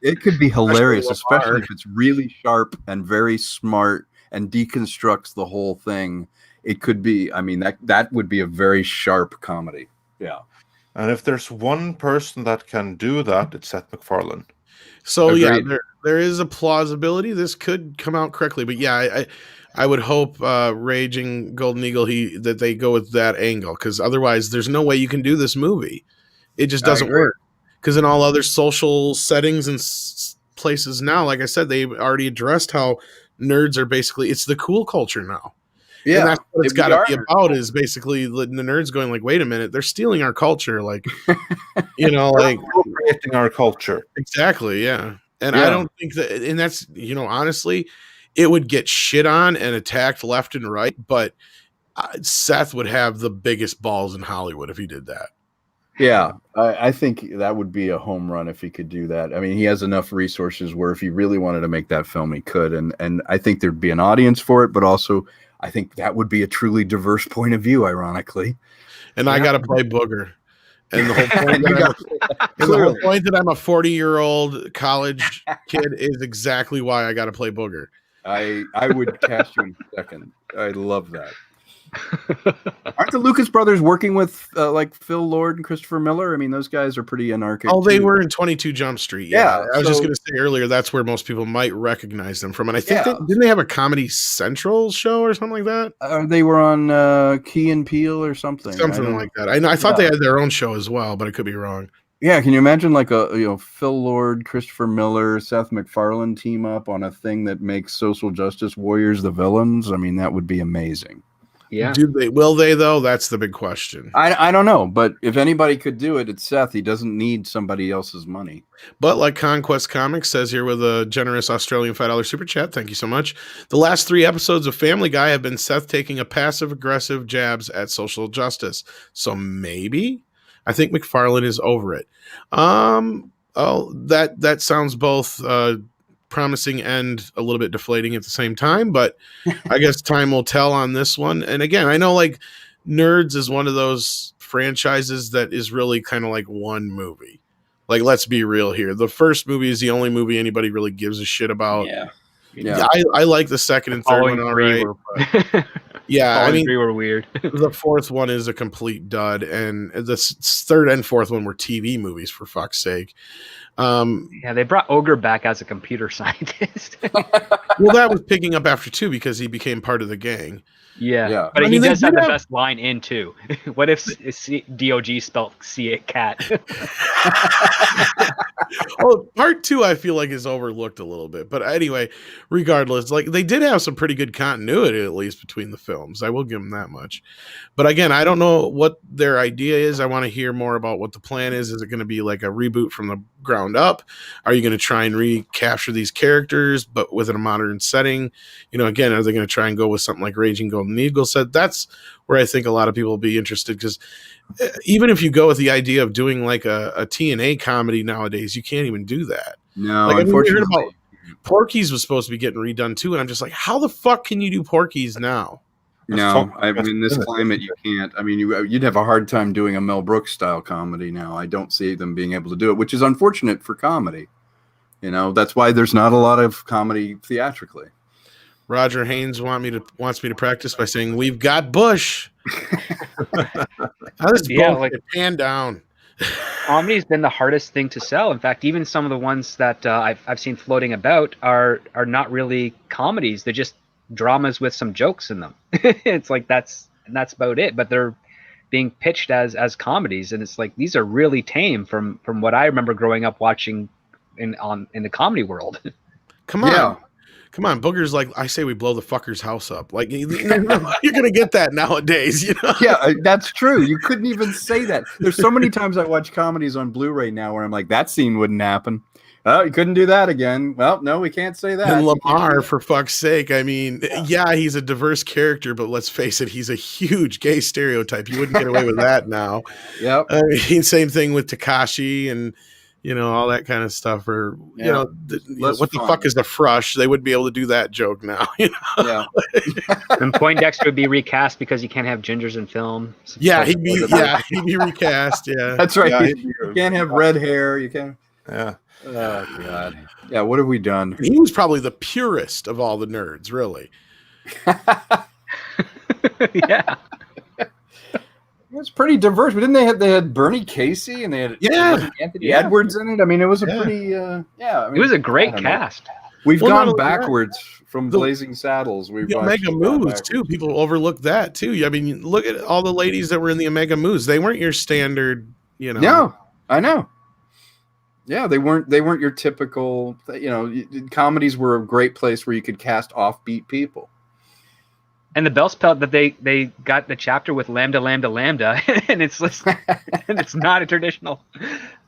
It could be hilarious, especially if it's really sharp and very smart and deconstructs the whole thing. It could be. I mean, that would be a very sharp comedy. Yeah. And if there's one person that can do that, it's Seth MacFarlane. So yeah, Agreed. there is a plausibility this could come out correctly, but yeah, I would hope Raging Golden Eagle that they go with that angle, because otherwise there's no way you can do this movie. It just I doesn't agree. work. Because in all other social settings and places now, like I said, they've already addressed how nerds are basically, it's the cool culture now. Yeah, and that's what it's we got to are be about, is basically the nerds going like, wait a minute, they're stealing our culture. Like, like appropriating our culture. Exactly. Yeah. And Yeah. I don't think that, and that's, honestly, it would get shit on and attacked left and right, but Seth would have the biggest balls in Hollywood if he did that. Yeah, I think that would be a home run if he could do that. I mean, he has enough resources where if he really wanted to make that film, he could. And I think there'd be an audience for it, but also I think that would be a truly diverse point of view, ironically. And I got to play Booger. And the whole point that I'm a 40-year-old college kid is exactly why I got to play Booger. I would cast you in a second. I love that. Aren't the Lucas brothers working with like Phil Lord and Christopher Miller? I mean, those guys are pretty anarchic. Oh, they were in 22 Jump Street. Yeah, I was just going to say earlier, that's where most people might recognize them from. And I think didn't they have a Comedy Central show or something like that? They were on Key and Peele or something. Something like that. I thought they had their own show as well, but I could be wrong. Yeah, can you imagine like a Phil Lord, Christopher Miller, Seth MacFarlane team up on a thing that makes social justice warriors the villains? I mean, that would be amazing. Yeah. Will they though? That's the big question. I don't know, but if anybody could do it, it's Seth. He doesn't need somebody else's money. But like Conquest Comics says here with a generous Australian $5 super chat, thank you so much. The last 3 episodes of Family Guy have been Seth taking a passive aggressive jabs at social justice. So maybe I think MacFarlane is over it. That sounds both promising and a little bit deflating at the same time, but I guess time will tell on this one. And again, I know like Nerds is one of those franchises that is really kind of like one movie. Like, let's be real here. The first movie is the only movie anybody really gives a shit about. Yeah. I like the second and third one. All right. Yeah. I mean, 3 were weird. The fourth one is a complete dud. And the third and fourth one were TV movies, for fuck's sake. Yeah, they brought Ogre back as a computer scientist. Well, that was picking up after 2 because he became part of the gang. Yeah. But he does have the best line in 2. What if DOG spelled see it cat? Oh, part 2 I feel like is overlooked a little bit. But anyway, regardless, like they did have some pretty good continuity, at least between the films. I will give them that much. But again, I don't know what their idea is. I want to hear more about what the plan is. Is it going to be like a reboot from the ground up? Are you going to try and recapture these characters, but within a modern setting? Again, are they going to try and go with something like Raging Golden Eagle said? That's where I think a lot of people will be interested, because even if you go with the idea of doing like a TNA comedy nowadays, you can't even do that. No, like, unfortunately. I heard about Porky's was supposed to be getting redone too, and I'm just like, how the fuck can you do Porky's now? No, I mean, in this climate, you can't. I mean, you'd have a hard time doing a Mel Brooks style comedy now. I don't see them being able to do it, which is unfortunate for comedy. That's why there's not a lot of comedy theatrically. Roger Haynes wants me to practice by saying, "We've got Bush." How does pan down? Comedy's been the hardest thing to sell. In fact, even some of the ones that I've seen floating about are not really comedies. They're just dramas with some jokes in them. It's like that's about it. But they're being pitched as comedies, and it's like these are really tame from what I remember growing up watching in the comedy world. Come on, Booger's like, I say we blow the fucker's house up. Like, you're gonna get that nowadays, Yeah, that's true. You couldn't even say that. There's so many times I watch comedies on Blu-ray now where I'm like, that scene wouldn't happen. Oh, you couldn't do that again. Well, no, we can't say that. And Lamar, for fuck's sake. I mean, yeah, he's a diverse character, but let's face it, he's a huge gay stereotype. You wouldn't get away with that now. Yep. I mean, same thing with Tekashi and all that kind of stuff. Or what the fuck is a frush? They wouldn't be able to do that joke now. Yeah. And Poindexter would be recast because you can't have gingers in film. Yeah, he'd be recast. Yeah, that's right. Yeah, you can't have red hair. You can't. Yeah. Oh God. Yeah. What have we done? He was probably the purest of all the nerds, really. Yeah. It was pretty diverse, but didn't they had Bernie Casey and they had Anthony Edwards in it? I mean, it was a pretty I mean, it was a great cast. We've gone backwards from Blazing Saddles. We've the Omega Moves too. People overlook that too. I mean, look at all the ladies that were in the Omega Moves. They weren't your standard, you know. No, I know. Yeah, they weren't your typical, comedies were a great place where you could cast offbeat people. And the Bellspelt that they got the chapter with Lambda, Lambda, Lambda, and it's just, and it's not a traditional.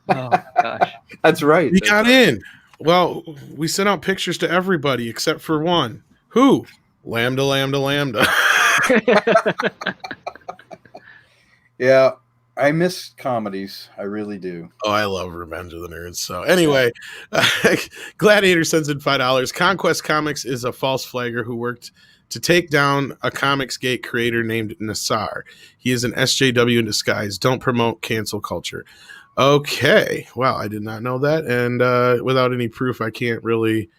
Oh gosh, that's right. We got in. Well, we sent out pictures to everybody except for one. Who? Lambda, Lambda, Lambda. Yeah, I miss comedies. I really do. Oh, I love Revenge of the Nerds. So anyway, Gladiator sends in $5. Conquest Comics is a false flagger who worked to take down a Comicsgate creator named Nassar. He is an SJW in disguise. Don't promote cancel culture. Okay. Well, I did not know that. And without any proof, I can't really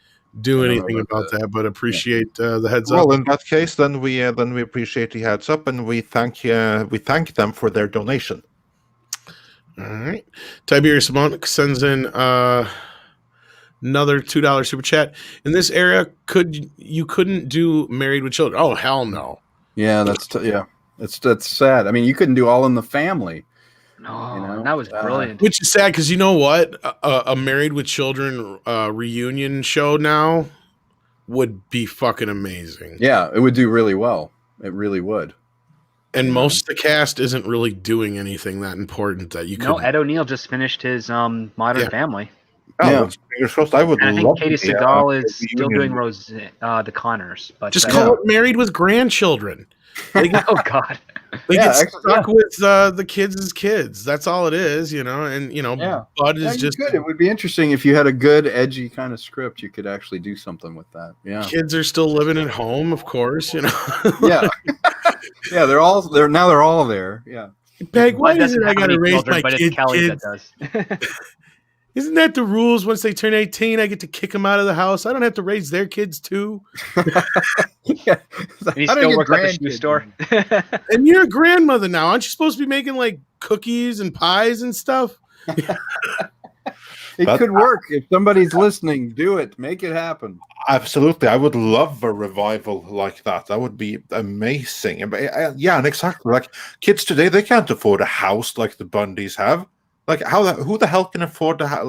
do anything about that, but appreciate the heads up. Well, in that case, then we appreciate the heads up, and we thank them for their donation. All right. Tiberius Monk sends in another $2 super chat. In this area, you couldn't do Married with Children? Oh, hell no. Yeah, that's sad. I mean, you couldn't do All in the Family. No, that was brilliant. Which is sad because you know what? A Married with Children reunion show now would be fucking amazing. Yeah, it would do really well. It really would. And most of the cast isn't really doing anything that important that you could. No, Ed O'Neill just finished his Modern Family. Oh, fingers crossed. I would. And I think Katie Seagal is still doing the Connors, but just call it Married with Grandchildren. Oh God. They get stuck with the kids. That's all it is, and Bud is just good. It would be interesting if you had a good, edgy kind of script. You could actually do something with that. Yeah, kids are still living at home, of course. Yeah, yeah, they're all there. Yeah, Peg, why is it I got to raise my kids? That does. Isn't that the rules? Once they turn 18, I get to kick them out of the house. I don't have to raise their kids too. Yeah. And he still works at the shoe store. And you're a grandmother now. Aren't you supposed to be making like cookies and pies and stuff? It could work. If somebody's listening, do it. Make it happen. Absolutely. I would love a revival like that. That would be amazing. Yeah, and exactly. Like kids today, they can't afford a house like the Bundys have. Like who the hell can afford to have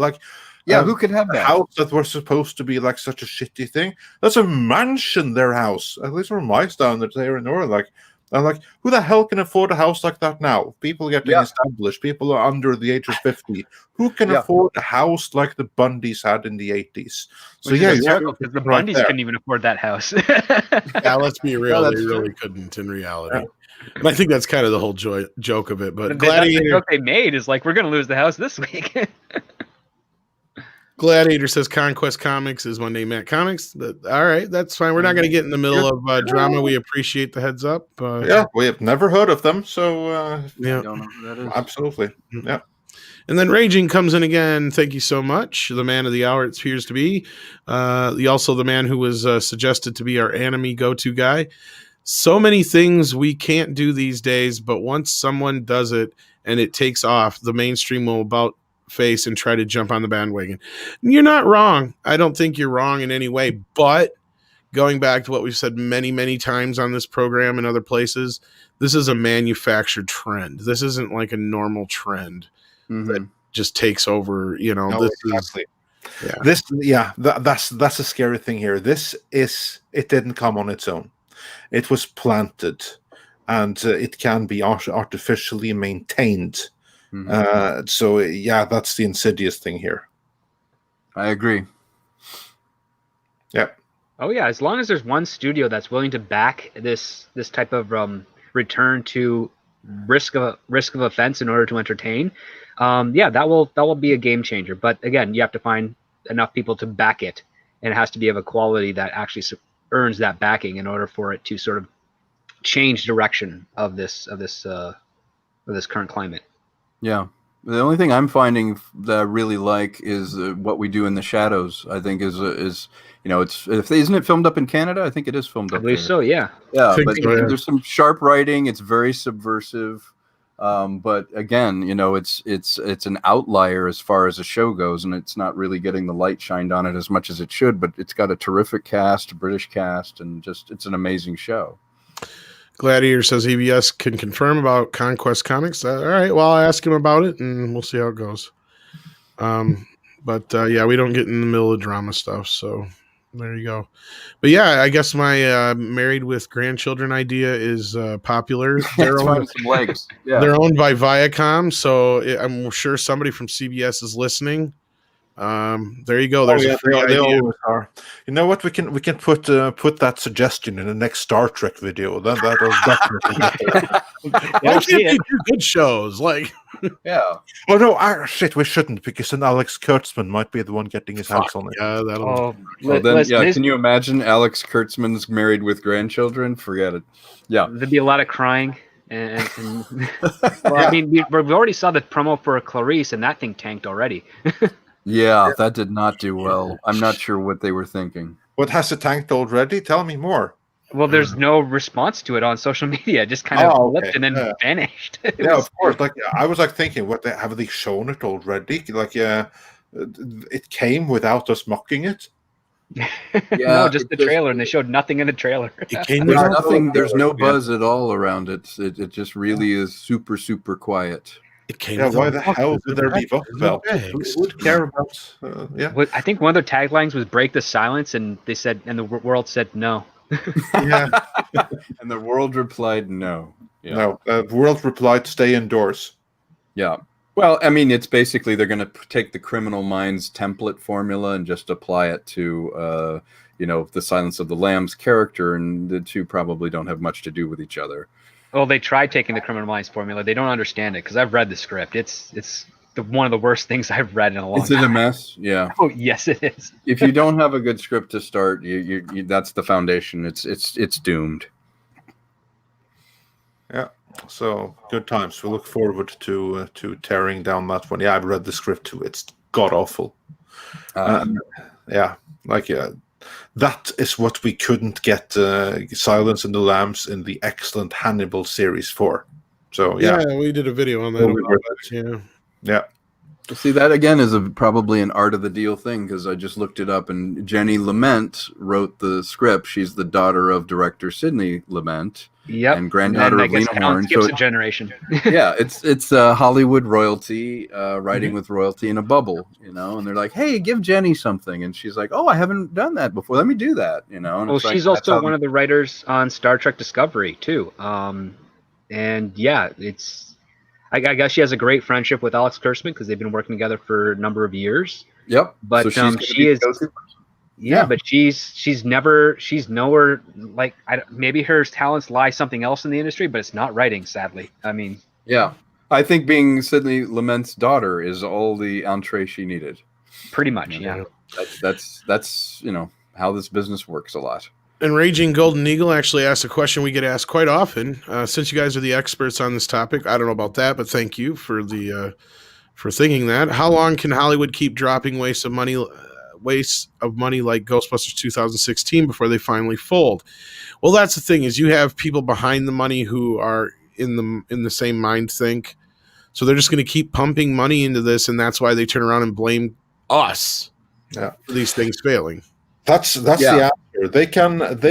who could have that house that was supposed to be like such a shitty thing? That's a mansion, their house. At least from my standards there in Norway. Like who the hell can afford a house like that now? People getting established, people are under the age of 50. Who can afford a house like the Bundys had in the 80s? So because the Bundys couldn't even afford that house. Yeah, let's be real, they really couldn't in reality. Yeah. And I think that's kind of the whole joke of it. But Gladiator, the joke they made is like, we're going to lose the house this week. Gladiator says Conquest Comics is Monday Matt Comics. All right, that's fine. We're not going to get in the middle of drama. We appreciate the heads up. We have never heard of them, so yeah, don't know who that is. Absolutely, yeah. And then Raging comes in again. Thank you so much. The man of the hour, it appears to be. Also the man who was suggested to be our anime go-to guy. So many things we can't do these days, but once someone does it and it takes off, the mainstream will about face and try to jump on the bandwagon. You're not wrong. I don't think you're wrong in any way, but going back to what we've said many, many times on this program and other places, this is a manufactured trend. This isn't like a normal trend that just takes over, No, exactly. That's a scary thing here. It didn't come on its own. It was planted, and it can be artificially maintained. So that's the insidious thing here. I agree. Yeah. Oh yeah, as long as there's one studio that's willing to back this type of return to risk of offense in order to entertain, that will be a game changer. But again, you have to find enough people to back it, and it has to be of a quality that actually earns that backing in order for it to sort of change direction of this current climate. Yeah. The only thing I'm finding that I really like is what we do in the shadows. I think is isn't it filmed up in Canada? I think it is filmed up. I believe so. Yeah. Yeah, but there's some sharp writing. It's very subversive. But again, it's an outlier as far as a show goes, and it's not really getting the light shined on it as much as it should. But it's got a terrific cast, a British cast, and it's an amazing show. Gladiator says EBS can confirm about Conquest Comics. All right, well, I'll ask him about it, and we'll see how it goes. But we don't get in the middle of drama stuff, so there you go. But yeah, I guess my married with grandchildren idea is popular. They're owned some legs. Yeah. They're owned by Viacom, so I'm sure somebody from CBS is listening. There you go. There's a free idea. They always are. You know what? We can put that suggestion in the next Star Trek video. That'll definitely. Why can't they do good shows? Like, yeah. Oh no! Shit, we shouldn't, because then Alex Kurtzman might be the one getting his hands on it. Yeah, that'll. Can you imagine Alex Kurtzman's married with grandchildren? Forget it. Yeah, there'd be a lot of crying. And I mean, we already saw the promo for Clarice, and that thing tanked already. Yeah, that did not do well. I'm not sure what they were thinking. What, has it tanked already? Tell me more. Well, there's no response to it on social media. It just kind of flipped and then vanished. Of course. Like, I was thinking, have they shown it already? Like, it came without us mocking it. No, just the trailer, and they showed nothing in the trailer. There's no buzz at all around it. It just really is super, super quiet. It came. Why the hell would there be Buffalo? Who would care about? I think one of their taglines was "Break the silence," and they said, and the world said no. Yeah, and the world replied no. Yeah. No, the world replied, "Stay indoors." Yeah. Well, I mean, it's basically they're going to take the Criminal Minds template formula and just apply it to, the Silence of the Lambs character, and the two probably don't have much to do with each other. Well, they tried taking the Criminal Minds formula. They don't understand it, because I've read the script. It's one of the worst things I've read in a long time. Is it a mess? Yeah. Oh, yes, it is. If you don't have a good script to start, you that's the foundation. It's doomed. Yeah. So good times. We look forward to tearing down that one. Yeah, I've read the script too. It's god awful. That is what we couldn't get Silence in the Lambs in the excellent Hannibal series for. So yeah, we did a video on that. Yeah. See, that again is probably an art of the deal thing, because I just looked it up, and Jenny Lament wrote the script. She's the daughter of director Sidney Lament. Yep. And granddaughter of Lena Horne. Skips a generation. Yeah, it's Hollywood royalty writing with royalty in a bubble, and they're like, hey, give Jenny something, and she's like, oh, I haven't done that before, let me do that, and well, she's also one of the writers on Star Trek Discovery too, and yeah, I guess she has a great friendship with Alex Kurtzman, because they've been working together for a number of years. Yep. But so she is. Yeah, but she's nowhere, like, maybe her talents lie something else in the industry, but it's not writing, sadly. I mean, yeah, I think being Sidney Lament's daughter is all the entree she needed. Pretty much, yeah. That's how this business works a lot. And Raging Golden Eagle actually asked a question we get asked quite often. Since you guys are the experts on this topic, I don't know about that, but thank you for for thinking that. How long can Hollywood keep dropping wastes of money like Ghostbusters 2016 before they finally fold? Well, that's the thing, is you have people behind the money who are in the same mind think, so they're just going to keep pumping money into this, and that's why they turn around and blame us for these things failing. That's the answer. They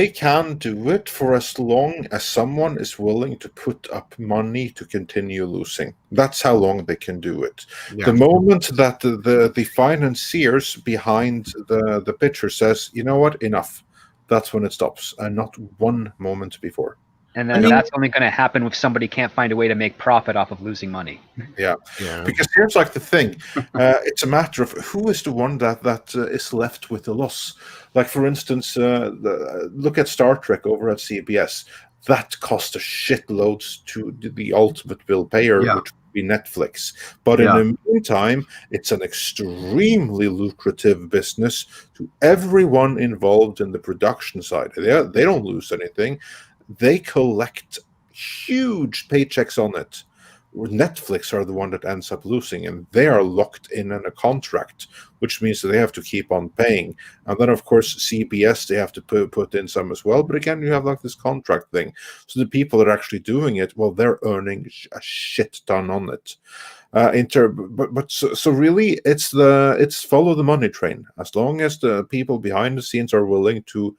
can do it for as long as someone is willing to put up money to continue losing. That's how long they can do it. Yeah. The moment that the financiers behind the picture says, you know what, enough, that's when it stops, and not one moment before. And then that's only going to happen if somebody can't find a way to make profit off of losing money. Yeah. Because here's the thing. It's a matter of who is the one that is left with the loss. Like, for instance, look at Star Trek over at CBS. That cost a shitloads to the ultimate bill payer, which would be Netflix. But in the meantime, it's an extremely lucrative business to everyone involved in the production side. They don't lose anything. They collect huge paychecks on it. Netflix are the one that ends up losing, and they are locked in a contract, which means that they have to keep on paying. And then, of course, CBS, they have to put in some as well. But again, you have like this contract thing. So the people that are actually doing it, well, they're earning a shit ton on it. So really, it's follow the money train. As long as the people behind the scenes are willing to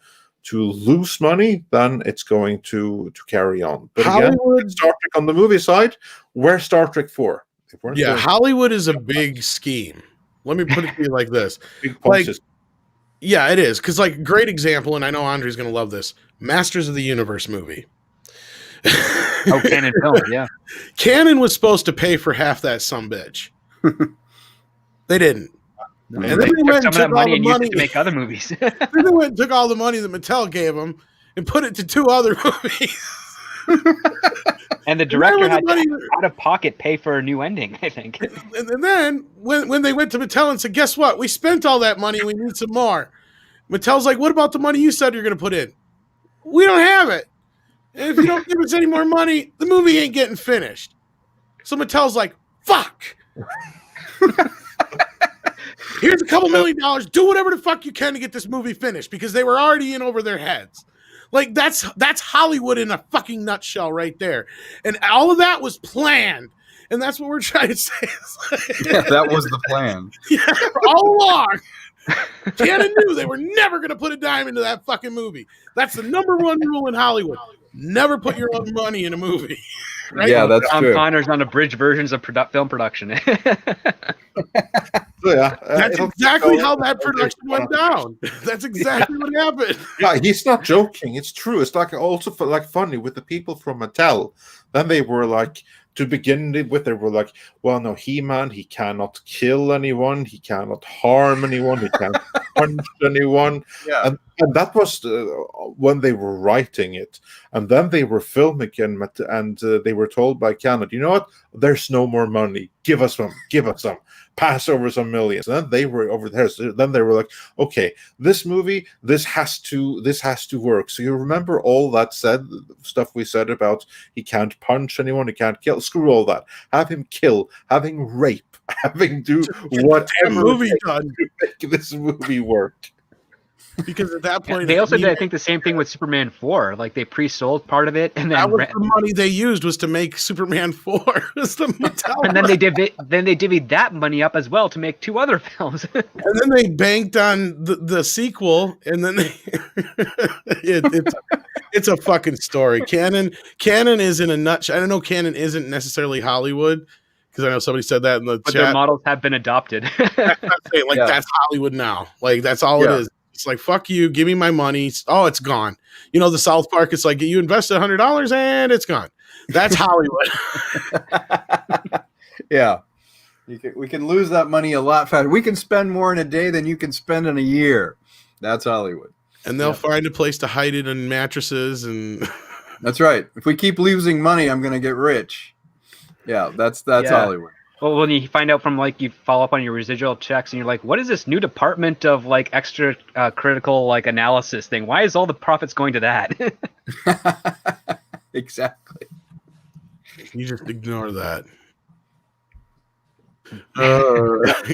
lose money, then it's going to carry on. But Hollywood, again, Star Trek on the movie side, where's Star Trek 4? Hollywood is a big scheme. Let me put it to you like this. Big Like, punches. yeah, it is. Because, like, great example, and I know Andre's going to love this, Masters of the Universe movie. Oh, Canon Film, yeah. Canon was supposed to pay for half that sumbitch. They didn't. And then they they took went some and of that took all money the and used money. it to make other movies. Then they went and took all the money that Mattel gave them and put it to 2 other movies. And the director had money, to, out of pocket, pay for a new ending, I think. and then when they went to Mattel and said, guess what? We spent all that money. We need some more. Mattel's like, what about the money you said you're going to put in? We don't have it. And if you don't give us any more money, the movie ain't getting finished. So Mattel's like, fuck. Here's a couple $1 million. Do whatever the fuck you can to get this movie finished, because they were already in over their heads. Like, that's Hollywood in a fucking nutshell right there. And all of that was planned. And that's what we're trying to say. Yeah, that was the plan. Yeah, all along. Canon knew they were never going to put a dime into that fucking movie. That's the number one rule in Hollywood. Never put your own money in a movie. Right? Yeah, that's Tom true. Connor's on abridged versions of film production. That's exactly how that production went down. That's exactly what happened. Yeah, he's not joking. It's true. It's like also like funny with the people from Mattel. Then they were like, to begin with, they were like, well, no, He-Man, he cannot kill anyone, he cannot harm anyone, he can't punch anyone. Yeah. And that was when they were writing it. And then they were filming it, and they were told by Canon, you know what? There's no more money. Give us some. Pass over some millions. And then they were over there. So then they were like, okay, this movie, this has to work. So you remember all that stuff we said about he can't punch anyone, he can't kill. Screw all that. Have him kill, have him rape, have him do whatever movie done to make this movie work. Because at that point, they also did, I think, the same thing with Superman 4. Like, they pre-sold part of it, and then that was the money they used was to make Superman 4. Was the Mattel and then they divvied that money up as well to make 2 other films. and then they banked on the sequel, and then it's a fucking story. Canon is in a nutshell. I don't know, Canon isn't necessarily Hollywood, because I know somebody said that in the But chat. their models have been adopted. That's Hollywood now. Like, that's all it is. It's like, fuck you, give me my money. Oh, it's gone. You know, the South Park, it's like, you invested $100 and it's gone. That's Hollywood. Yeah. We can lose that money a lot faster. We can spend more in a day than you can spend in a year. That's Hollywood. And they'll find a place to hide it in mattresses. And that's right. If we keep losing money, I'm going to get rich. Yeah, that's Hollywood. Well, when you find out from, like, you follow up on your residual checks and you're like, what is this new department of, like, extra critical, like, analysis thing? Why is all the profits going to that? Exactly. You just ignore that. Yes,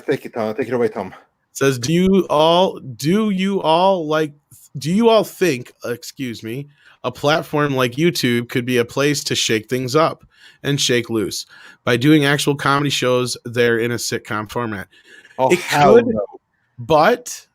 take it away, Tom. Says, do you all think, a platform like YouTube could be a place to shake things up and shake loose by doing actual comedy shows there in a sitcom format? Oh, it hell could, no. but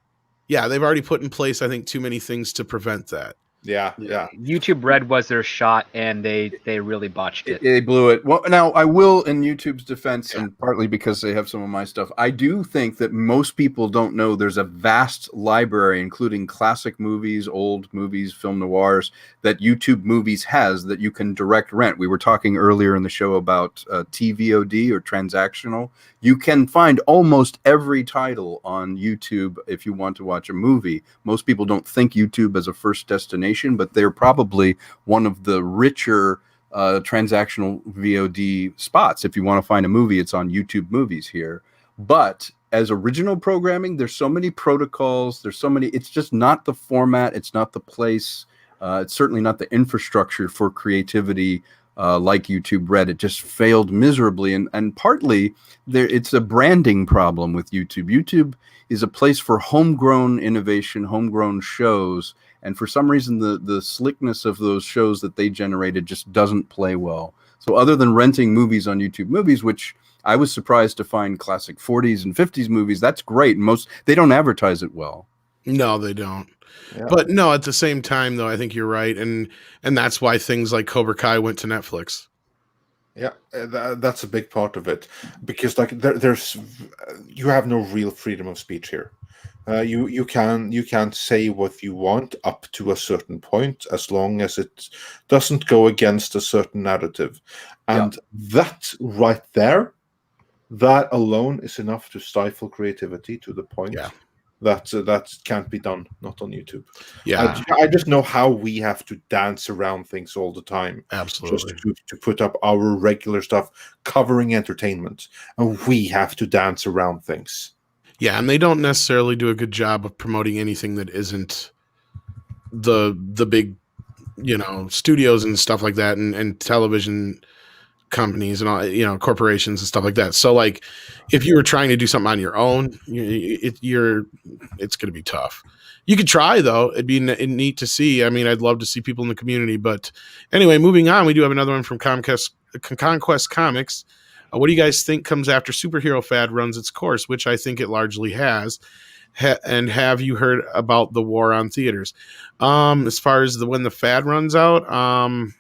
yeah, they've already put in place, I think, too many things to prevent that. Yeah. YouTube Red was their shot, and they really botched it. They blew it. Well, now I will, in YouTube's defense, and partly because they have some of my stuff, I do think that most people don't know there's a vast library, including classic movies, old movies, film noirs, that YouTube Movies has that you can direct rent. We were talking earlier in the show about TVOD or transactional. You can find almost every title on YouTube if you want to watch a movie. Most people don't think YouTube as a first destination, but they're probably one of the richer transactional VOD spots. If you want to find a movie, it's on YouTube Movies here. But as original programming, there's so many protocols. It's just not the format. It's not the place. It's certainly not the infrastructure for creativity like YouTube Red. It just failed miserably, and partly it's a branding problem with YouTube. YouTube is a place for homegrown innovation, homegrown shows, and for some reason the slickness of those shows that they generated just doesn't play well. So other than renting movies on YouTube Movies, which I was surprised to find classic 40s and 50s movies, that's great. They don't advertise it well. No, they don't. Yeah. But no, at the same time, though, I think you're right, and that's why things like Cobra Kai went to Netflix. Yeah, that's a big part of it, because like there's you have no real freedom of speech here. You can't say what you want up to a certain point, as long as it doesn't go against a certain narrative, and that right there, that alone is enough to stifle creativity to the point that can't be done, not on YouTube. Yeah, I just know how we have to dance around things all the time. absolutely. Just to put up our regular stuff covering entertainment, and we have to dance around things. Yeah, and they don't necessarily do a good job of promoting anything that isn't the big, studios and stuff like that, and television companies and all, corporations and stuff like that. So like, if you were trying to do something on your own, it's going to be tough. You could try, though. It'd be neat to see. I mean, I'd love to see people in the community. But anyway, moving on, we do have another one from Conquest Comics. What do you guys think comes after superhero fad runs its course, which I think it largely has? And have you heard about the war on theaters? As far as when the fad runs out,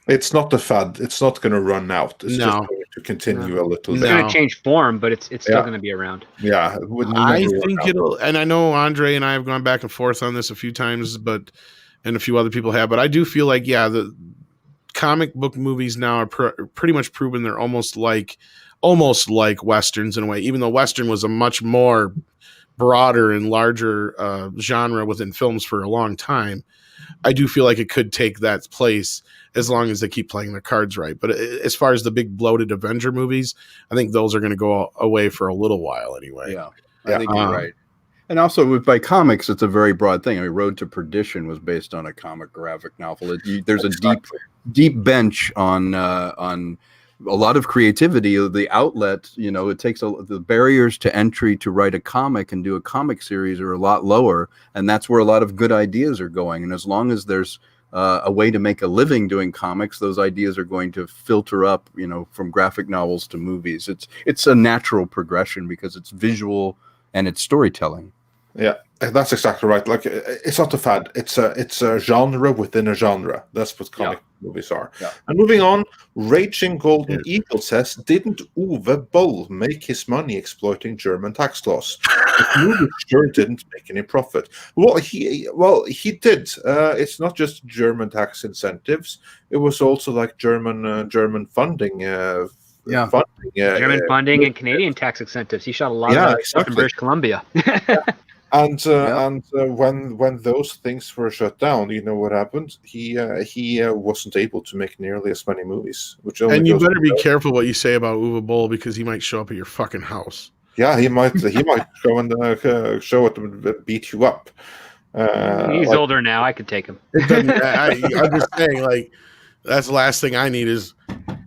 it's not the fad. It's not going to run out. It's No. just going to continue a little It's bit. going to change form, but it's still going to be around. Yeah, it would I never work think out. it'll, and I know Andre and I have gone back and forth on this a few times, and a few other people have, but I do feel like, the comic book movies now are pretty much proven they're almost like Westerns in a way, even though Western was a much more broader and larger genre within films for a long time. I do feel like it could take that place as long as they keep playing their cards right. But as far as the big bloated Avenger movies, I think those are going to go away for a little while anyway. Yeah, I think you're right. And also by comics, it's a very broad thing. I mean, Road to Perdition was based on a comic graphic novel. There's a deep bench on a lot of creativity. The outlet, it takes the barriers to entry to write a comic and do a comic series are a lot lower, and that's where a lot of good ideas are going. And as long as there's a way to make a living doing comics, those ideas are going to filter up, from graphic novels to movies. It's a natural progression because it's visual and it's storytelling. Yeah, that's exactly right. Like, it's not a fad. It's a genre within a genre. That's what comic movies are. Yeah. And moving on, Raging Golden Eagle says, didn't Uwe Boll make his money exploiting German tax laws? The movie sure didn't make any profit. Well, he did. It's not just German tax incentives. It was also like German funding. German funding and Canadian tax incentives. He shot a lot of that stuff in British Columbia. And when those things were shut down, you know what happened? He wasn't able to make nearly as many movies. And you better be careful what you say about Uwe Boll, because he might show up at your fucking house. Yeah, he might go and show it and beat you up. He's older now. I could take him. I'm just saying, like, that's the last thing I need is,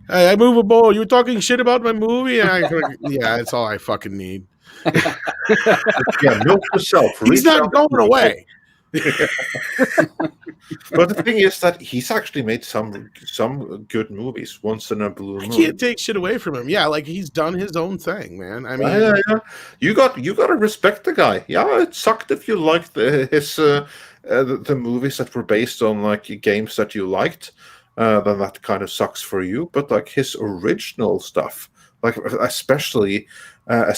hey, I'm Uwe Boll. You were talking shit about my movie? And that's all I fucking need. Yeah, milk yourself. He's not going away. But the thing is that he's actually made some good movies. Once in a Blue Moon. I can't take shit away from him. Yeah, like, he's done his own thing, man. I mean, yeah. You got to respect the guy. Yeah, it sucked if you liked his the movies that were based on like games that you liked. Then that kind of sucks for you. But like his original stuff, like especially the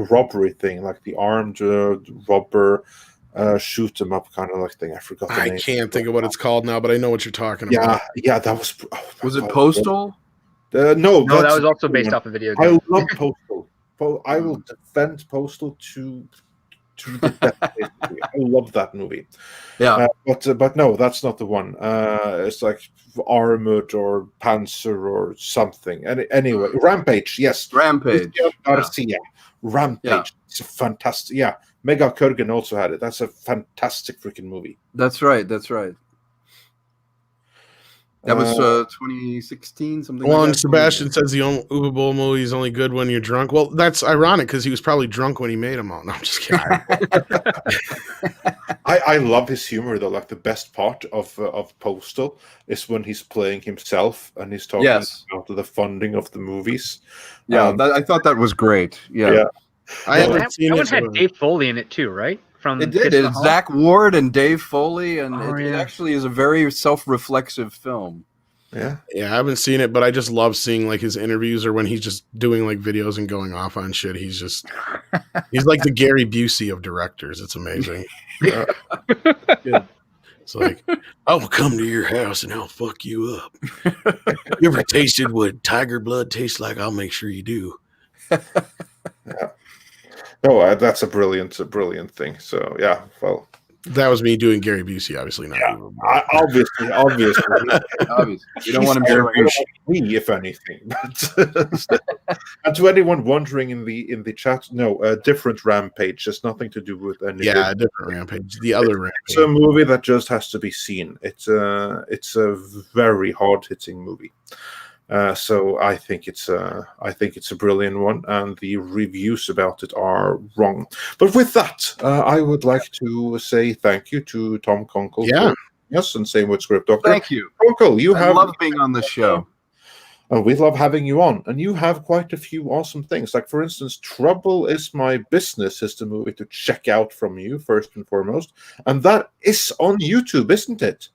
robbery thing, like the armed robber shoot 'em up kind of like thing. I forgot the name. I can't think of what it's called now, but I know what you're talking about. Yeah, that was. Was it Postal? No, No, that was also based off a video I game. love Postal. I will defend Postal to the death. Basically. I love that movie. Yeah, but no, that's not the one. It's like Armored or Panzer or something. Anyway, Rampage. Yes, Rampage. Garcia. Rampage. Yeah. It's a fantastic. Yeah, Mega Kurgan also had it. That's a fantastic freaking movie. That's right. That was 2016, something Well, like and that. Sebastian says the only Uwe Boll movie is only good when you're drunk. Well, that's ironic because he was probably drunk when he made them all. No, I'm just kidding. I love his humor though. Like the best part of Postal is when he's playing himself and he's talking Yes. about the funding of the movies. Yeah, I thought that was great. Yeah. I haven't That seen one it. had but- Dave Foley in it too, right? From It did. Kids in the It's Hall? Zach Ward and Dave Foley, and Oh, it yeah. actually is a very self-reflexive film. Yeah. Yeah, I haven't seen it, but I just love seeing like his interviews or when he's just doing like videos and going off on shit. He's like the Gary Busey of directors. It's amazing. Yeah. It's like, I'll come to your house and I'll fuck you up. You ever tasted what tiger blood tastes like? I'll make sure you do. Yeah. No, that's a brilliant thing. So yeah, well, That was me doing Gary Busey, obviously not. Yeah. Uwe Boll. obviously, Obviously, you don't want him he's showing more his like me, if anything. But, and to anyone wondering in the chat, no, a different Rampage. Has nothing to do with any. Yeah, a different Rampage. The other It's a Rampage. movie that just has to be seen. It's a very hard hitting movie. So I think it's a brilliant one, and the reviews about it are wrong. But with that, I would like to say thank you to Tom Konkle. Yeah. Yes, and same with Script Doctor. Thank you. Konkle, you I have love being on the show. we love having you on, and you have quite a few awesome things. Like, for instance, Trouble is My Business is the movie to check out from you, first and foremost. And that is on YouTube, isn't it?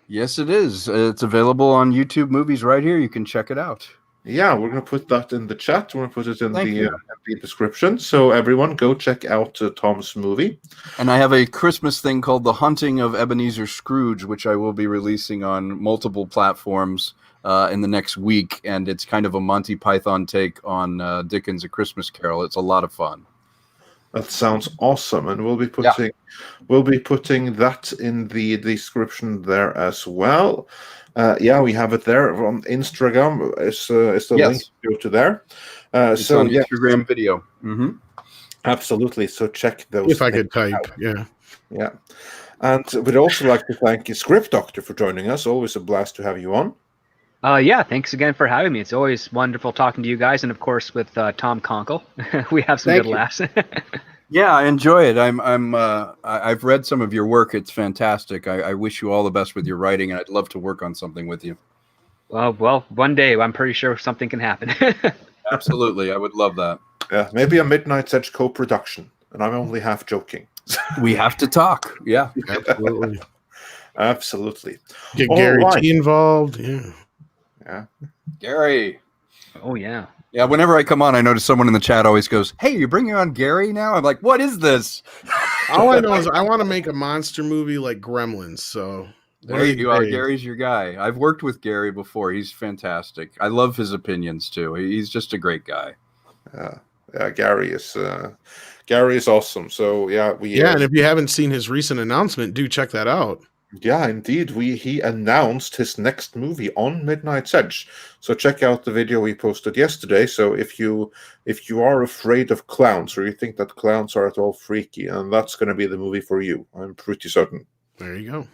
Yes, it is. It's available on YouTube Movies right here. You can check it out. Yeah, we're going to put that in the chat. We're going to put it in Thank you. the description. So everyone go check out Tom's movie. And I have a Christmas thing called The Haunting of Ebenezer Scrooge, which I will be releasing on multiple platforms in the next week. And it's kind of a Monty Python take on Dickens' A Christmas Carol. It's a lot of fun. That sounds awesome, and we'll be putting that in the description there as well. Yeah, we have it there on Instagram. It's the link to go to there. It's on Instagram video. Mm-hmm. Absolutely. So check those. If I could things type, out. Yeah. And we'd also like to thank Script Doctor for joining us. Always a blast to have you on. Yeah, thanks again for having me. It's always wonderful talking to you guys, and of course with Tom Konkle. We have some Thank good you. laughs. Yeah, I enjoy it. I've read some of your work. It's fantastic. I wish you all the best with your writing, and I'd love to work on something with you. Well, one day I'm pretty sure something can happen. Absolutely, I would love that. Yeah, maybe a Midnight's Edge co-production, and I'm only half joking. We have to talk. Yeah, absolutely. Absolutely. Get All Gary right. T involved. Yeah. Yeah. Gary. Oh yeah. Yeah, whenever I come on, I notice someone in the chat always goes, "Hey, you're bringing on Gary now?" I'm like, "What is this?" All I know is I want to make a monster movie like Gremlins. So There you are. Gary's your guy. I've worked with Gary before. He's fantastic. I love his opinions too. He's just a great guy. Yeah, Gary is awesome. So yeah, and if you haven't seen his recent announcement, do check that out. Yeah, indeed. He announced his next movie on Midnight's Edge. So check out the video we posted yesterday. So if you are afraid of clowns, or you think that clowns are at all freaky, and that's going to be the movie for you, I'm pretty certain. There you go.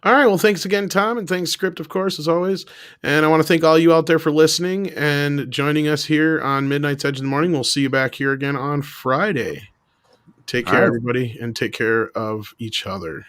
All right. Well, thanks again, Tom, and thanks, Script, of course, as always. And I want to thank all you out there for listening and joining us here on Midnight's Edge in the morning. We'll see you back here again on Friday. Take care, everybody, and take care of each other.